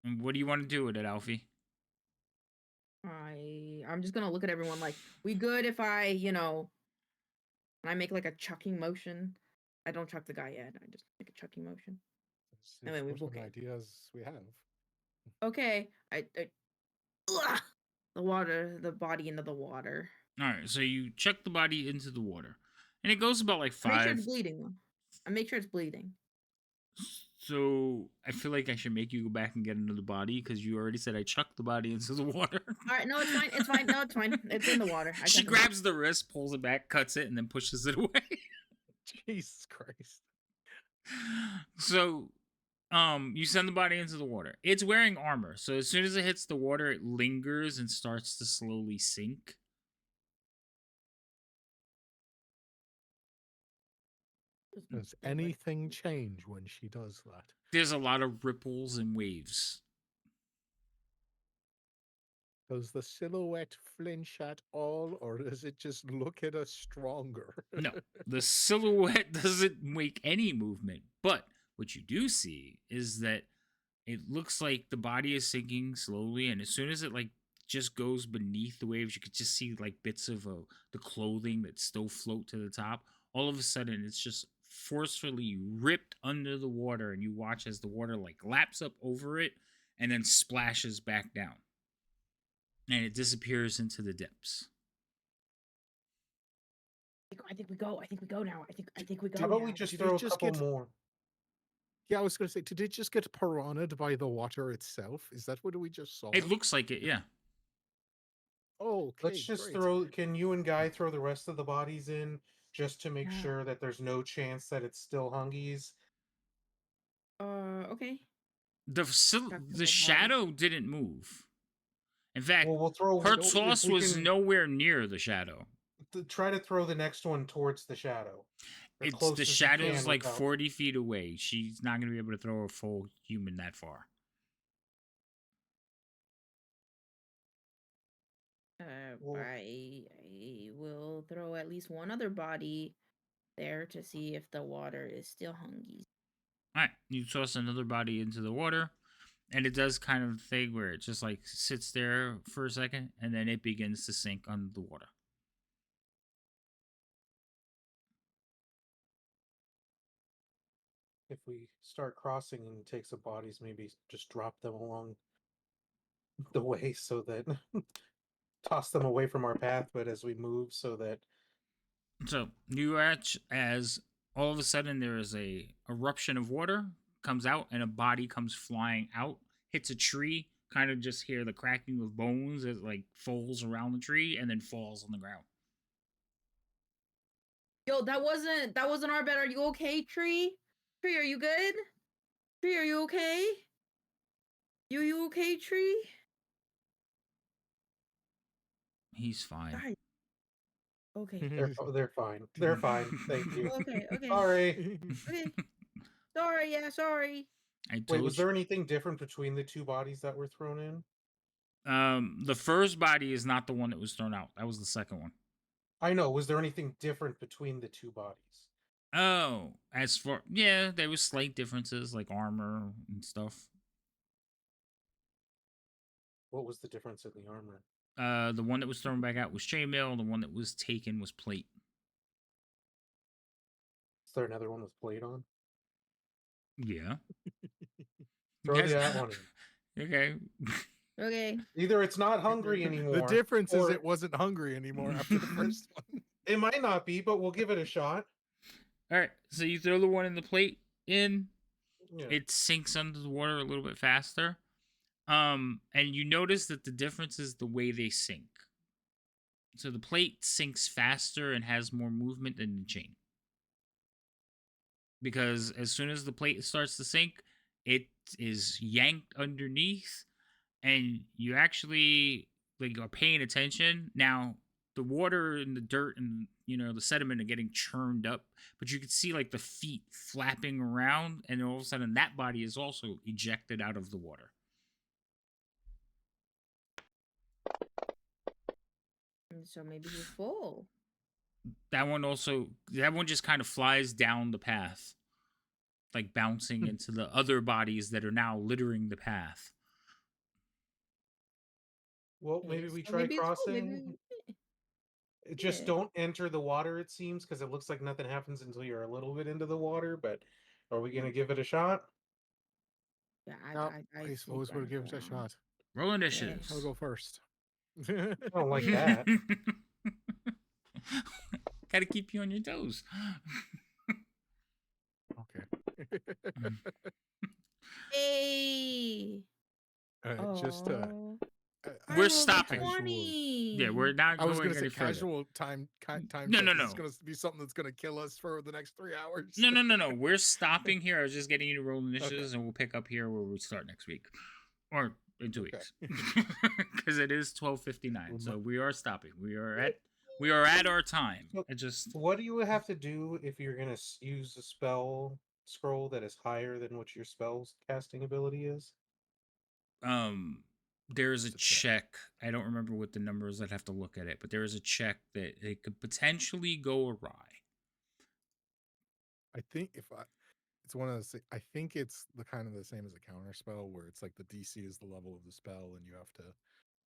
And what do you want to do with it, Alfie? I'm just gonna look at everyone like, we good if I, when I make like a chucking motion. I don't chuck the guy yet. I just make a chucking motion. And then what ideas we have. Okay. The body into the water. All right, so you chuck the body into the water, and it goes about like 5. Make sure it's bleeding. I make sure it's bleeding. So I feel like I should make you go back and get another body because you already said I chucked the body into the water. All right, no, it's fine. It's fine. No, it's fine. It's in the water. She grabs the wrist, pulls it back, cuts it, and then pushes it away. Jesus Christ. So, you send the body into the water. It's wearing armor, so as soon as it hits the water, it lingers and starts to slowly sink. Does anything change when she does that? There's a lot of ripples and waves. Does the silhouette flinch at all, or does it just look at us stronger? No, the silhouette doesn't make any movement. But what you do see is that it looks like the body is sinking slowly, and as soon as it like just goes beneath the waves, you could just see like bits of the clothing that still float to the top. All of a sudden, it's just forcefully ripped under the water, and you watch as the water like laps up over it and then splashes back down, and it disappears into the depths. I think we go. I think we go now. I think we go. How about we now. just Did throw it a just couple get- more? Yeah, I was going to say, did it just get piranha'd by the water itself? Is that what we just saw? It looks like it, yeah. Oh, okay, Let's just great. throw. Can you and Guy throw the rest of the bodies in just to make Yeah. sure that there's no chance that it's still hungies? Okay. The body. shadow didn't move. In fact, Well, we'll throw. her if toss we was can nowhere near the shadow. Try to throw the next one towards the shadow. Or It's close the as you shadow's can like without- 40 feet away. She's not going to be able to throw a full human that far. Well- I will throw at least one other body there to see if the water is still hungies. All right, you toss another body into the water, and it does kind of thing where it just like sits there for a second, and then it begins to sink under the water. If we start crossing and take some bodies, maybe just drop them along the way so that toss them away from our path, but as we move, so that So you watch as all of a sudden there is a eruption of water comes out, and a body comes flying out, hits a tree. Kind of just hear the cracking of bones as it like folds around the tree, and then falls on the ground. Yo, that wasn't our bet. Are you okay, Tree? Tree, are you good? Tree, are you okay? You okay, Tree? He's fine. Guys. Okay. they're fine. They're fine. Thank you. Okay. Sorry. Okay. Sorry, yeah, sorry. I told Wait, was you. there anything different between the two bodies that were thrown in? The first body is not the one that was thrown out. That was the second one. I know. Was there anything different between the two bodies? Oh, as for there was slight differences like armor and stuff. What was the difference in the armor? The one that was thrown back out was chainmail. The one that was taken was plate. Is there another one with plate on? Yeah. Throw Yes. that one in. Okay. Okay. Either it's not hungry anymore. The difference is or it wasn't hungry anymore after the first one. It might not be, but we'll give it a shot. All right. So you throw the one in the plate in. Yeah. It sinks under the water a little bit faster. And you notice that the difference is the way they sink. So the plate sinks faster and has more movement than the chain. Because as soon as the plate starts to sink, it is yanked underneath, and you actually like are paying attention. Now the water and the dirt and the sediment are getting churned up, but you can see like the feet flapping around, and all of a sudden that body is also ejected out of the water. So maybe he's full. That one just kind of flies down the path, like bouncing into the other bodies that are now littering the path. Well, Okay, maybe we so try maybe it's full, crossing. Just yeah. don't enter the water, it seems, because it looks like nothing happens until you're a little bit into the water. But are we going to give it a shot? Yeah, I say suppose we'll run give it a around. shot. Roll initiatives. I'll go first. I don't like that. Gotta keep you on your toes. Okay. Hey. Just Aw. I We're rolled a stopping. 20. Yeah, we're not I was going going to any say further. casual time. No, no, It's no. going to be something that's going to kill us for the next 3 hours. No. We're stopping here. I was just getting you to roll initiatives, and we'll pick up here where we start next week, or in 2 Okay. weeks, because it is 12:59. So we are stopping. We are at We are at our time. So- It just What do you have to do if you're gonna use a spell scroll that is higher than what your spell's casting ability is? there's a It's a check. check. I don't remember what the number is. I'd have to look at it, but there is a check that it could potentially go awry. I think it's one of those. I think it's the kind of the same as a counter spell, where it's like the DC is the level of the spell, and you have to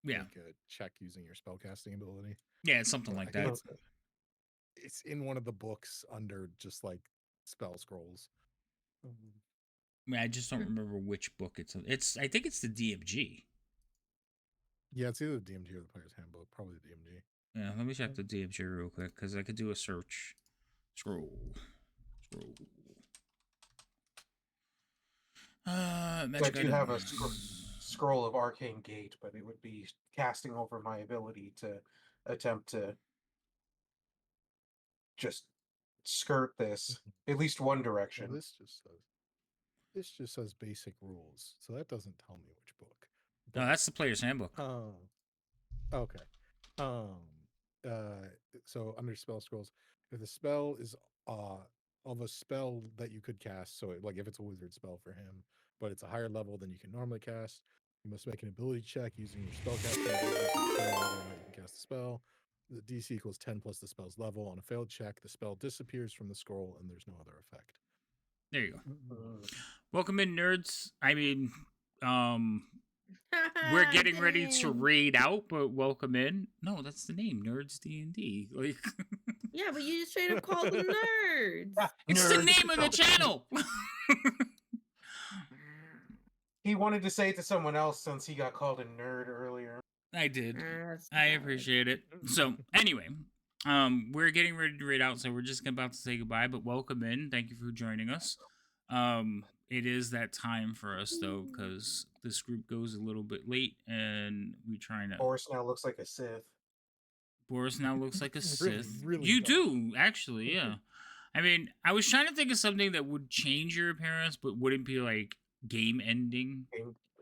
Yeah, make a check using your spellcasting ability. yeah, it's something But like I think that. it's in one of the books under just like spell scrolls. I mean, I just don't remember which book it's. It's. I think it's the DMG. Yeah, it's either the DMG or the Player's Handbook. Probably the DMG. Yeah, let me check the DMG real quick because I could do a search. Scroll. Magic Like you have a items. scroll of arcane gate, but it would be casting over my ability to attempt to just skirt this at least one Well, direction. this just says basic rules, so that doesn't tell me which book. No, that's the player's handbook. Oh, okay. So under spell scrolls, if the spell is of a spell that you could cast, so like if it's a wizard spell for him, but it's a higher level than you can normally cast, you must make an ability check using your spellcasting ability to determine whether or not you can cast the spell. The DC equals 10 plus the spell's level. On a failed check, the spell disappears from the scroll and there's no other effect. There you go. Welcome in, nerds. I mean, we're getting ready to raid out, but welcome in. No, that's the name, Nerds D&D. Like, Yeah, but you just straight up called them nerds. it's the Nerd. name of the channel. He wanted to say it to someone else since he got called a nerd earlier. I did. That's I bad. appreciate it. So anyway, we're getting ready to raid out, so we're just about to say goodbye. But welcome in. Thank you for joining us. It is that time for us though, because this group goes a little bit late, and we try not. Boris now looks like a Sith. Boris now looks like a Really, Sith. really You does. do actually, yeah. I mean, I was trying to think of something that would change your appearance, but wouldn't be like game ending.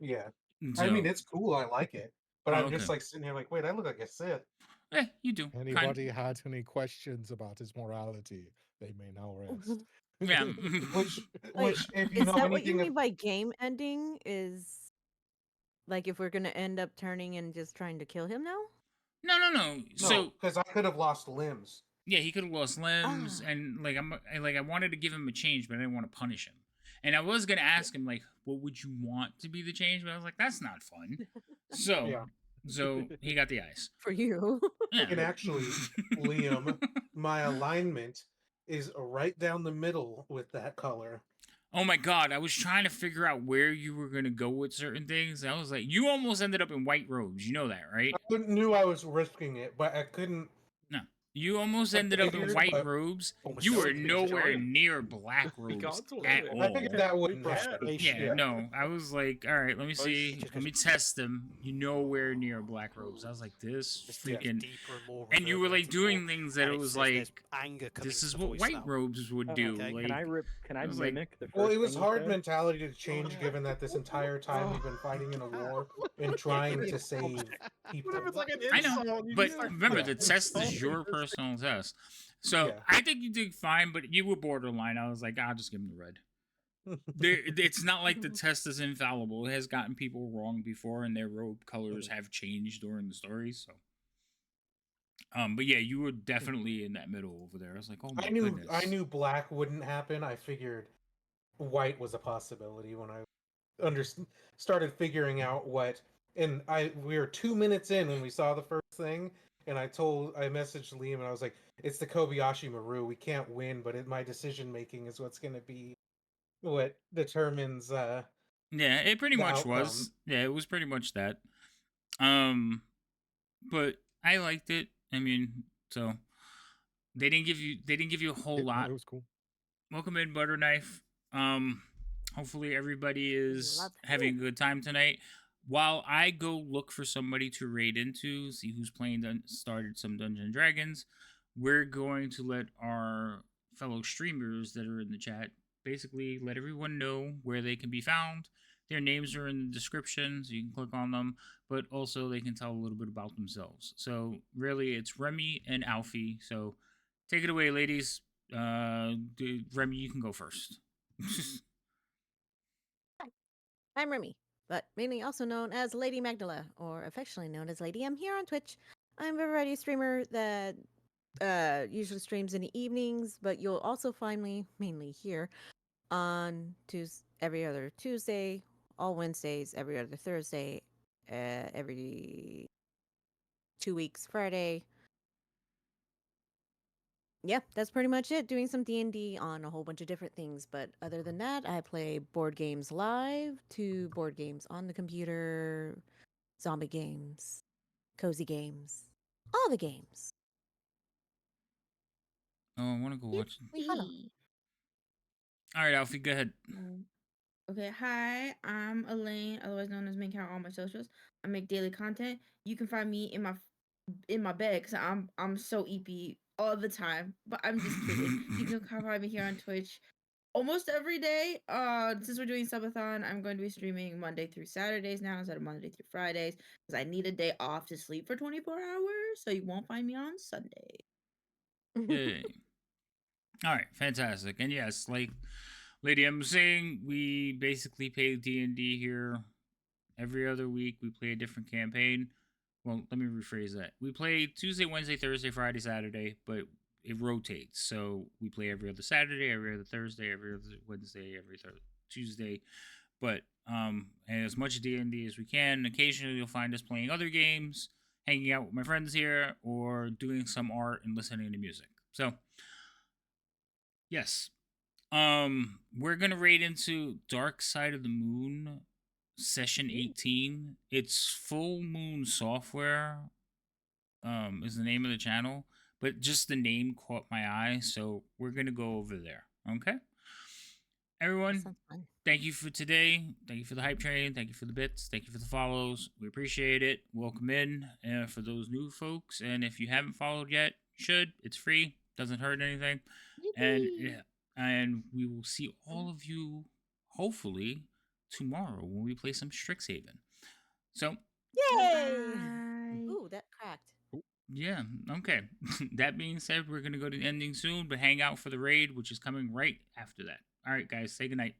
Yeah. So, I mean, it's cool. I like it. But Oh, I'm just okay. like sitting here like, wait, I look like a Sith. you do. Anybody had any questions about his morality, they may now rest. Yeah. Which, Wait, if you is know that what you anything mean by game ending? Is like if we're gonna end up turning and just trying to kill him now? No. So because I could have lost limbs. yeah, he could have lost limbs, Ah. and like I wanted to give him a change, but I didn't want to punish him. And I was gonna ask him like, what would you want to be the change? But I was like, that's not fun. So Yeah. so he got the ice. For you. Yeah. And actually, Liam, my alignment is right down the middle with that color. Oh my god, I was trying to figure out where you were gonna go with certain things. I was like, you almost ended up in white robes. You know that, right? I knew I was risking it, but I couldn't. No. You almost I ended up in figured, white but- robes. Almost You were certainly nowhere enjoy it. near black He robes got to at it. all. I figured that wouldn't brushed happen. it. Yeah, no. I was like, all right, let me Oh, see. she just Let me goes- test them. You nowhere near black robes. I was like, this Just freaking. deeper and more And you were like reverberating, doing more- things that and it it was says there's like, anger coming this into is the what voice white now. robes would Oh, do. okay. Like, Can I it was like- mimic the first Well, it was thing you hard said? mentality to change given that this entire time we've been fighting in a war and trying to save people. What if it's like an I know, insult? You but just start remember, fucking the test is insulting your this personal test. So Yeah. I think you did fine, but you were borderline. I was like, I'll just give him the red. It's not like the test is infallible. It has gotten people wrong before, and their robe colors have changed during the story. So, but yeah, you were definitely in that middle over there. I was like, oh my goodness. I knew black wouldn't happen. I figured white was a possibility when I started figuring out what. And we were 2 minutes in when we saw the first thing, and I messaged Liam and I was like, "It's the Kobayashi Maru. We can't win, but my decision making is what's going to be what determines." Yeah, it pretty the much outcome. was. Yeah, it was pretty much that. But I liked it. I mean, so they didn't give you a whole lot. It was cool. Welcome in, Butter Knife. Hopefully everybody is Love having a good time tonight. While I go look for somebody to raid into, see who's playing started some Dungeons and Dragons, we're going to let our fellow streamers that are in the chat basically let everyone know where they can be found. Their names are in the description, so you can click on them, but also they can tell a little bit about themselves. So really, it's Remy and Alfie. So take it away, ladies. Remy, you can go first. Hi, I'm Remy, but mainly also known as Lady Magdala, or affectionately known as Lady M here on Twitch. I'm a variety streamer that usually streams in the evenings, but you'll also find me mainly here on every other Tuesday, all Wednesdays, every other Thursday, every 2 weeks Friday. Yeah, that's pretty much it. Doing some D&D on a whole bunch of different things, but other than that, I play board games live to board games on the computer, zombie games, cozy games, all the games. Oh, I want to go watch. We fun 'em. Yippee. All right, Alfie, go ahead. Okay, hi, I'm Elaine, otherwise known as Main Count on all my socials. I make daily content. You can find me in my bed because I'm so EP all the time. But I'm just kidding. You can find me here on Twitch almost every day. Since we're doing subathon, I'm going to be streaming Monday through Saturdays now instead of Monday through Fridays because I need a day off to sleep for 24 hours. So you won't find me on Sunday. Yay. All right, fantastic. And yes, like Lady M was saying, we basically play D&D here every other week. We play a different campaign. Well, let me rephrase that. We play Tuesday, Wednesday, Thursday, Friday, Saturday, but it rotates. So we play every other Saturday, every other Thursday, every other Wednesday, every Tuesday. But as much D&D as we can. Occasionally, you'll find us playing other games, hanging out with my friends here, or doing some art and listening to music. So, yes, we're gonna raid into Dark Side of the Moon session 18. It's Full Moon Software. Is the name of the channel, but just the name caught my eye, so we're gonna go over there. Okay, everyone. Sounds fun. Thank you for today. Thank you for the hype train. Thank you for the bits. Thank you for the follows. We appreciate it. Welcome in for those new folks, and if you haven't followed yet, you should. It's free. Doesn't hurt anything. And Yippee. yeah, and we will see all of you hopefully tomorrow when we play some Strixhaven. So Yay! Bye. Ooh, that cracked. yeah, okay. That being said, we're gonna go to the ending soon, but hang out for the raid, which is coming right after that. All right, guys, say goodnight.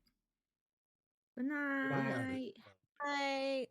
Good Good night. night. Bye.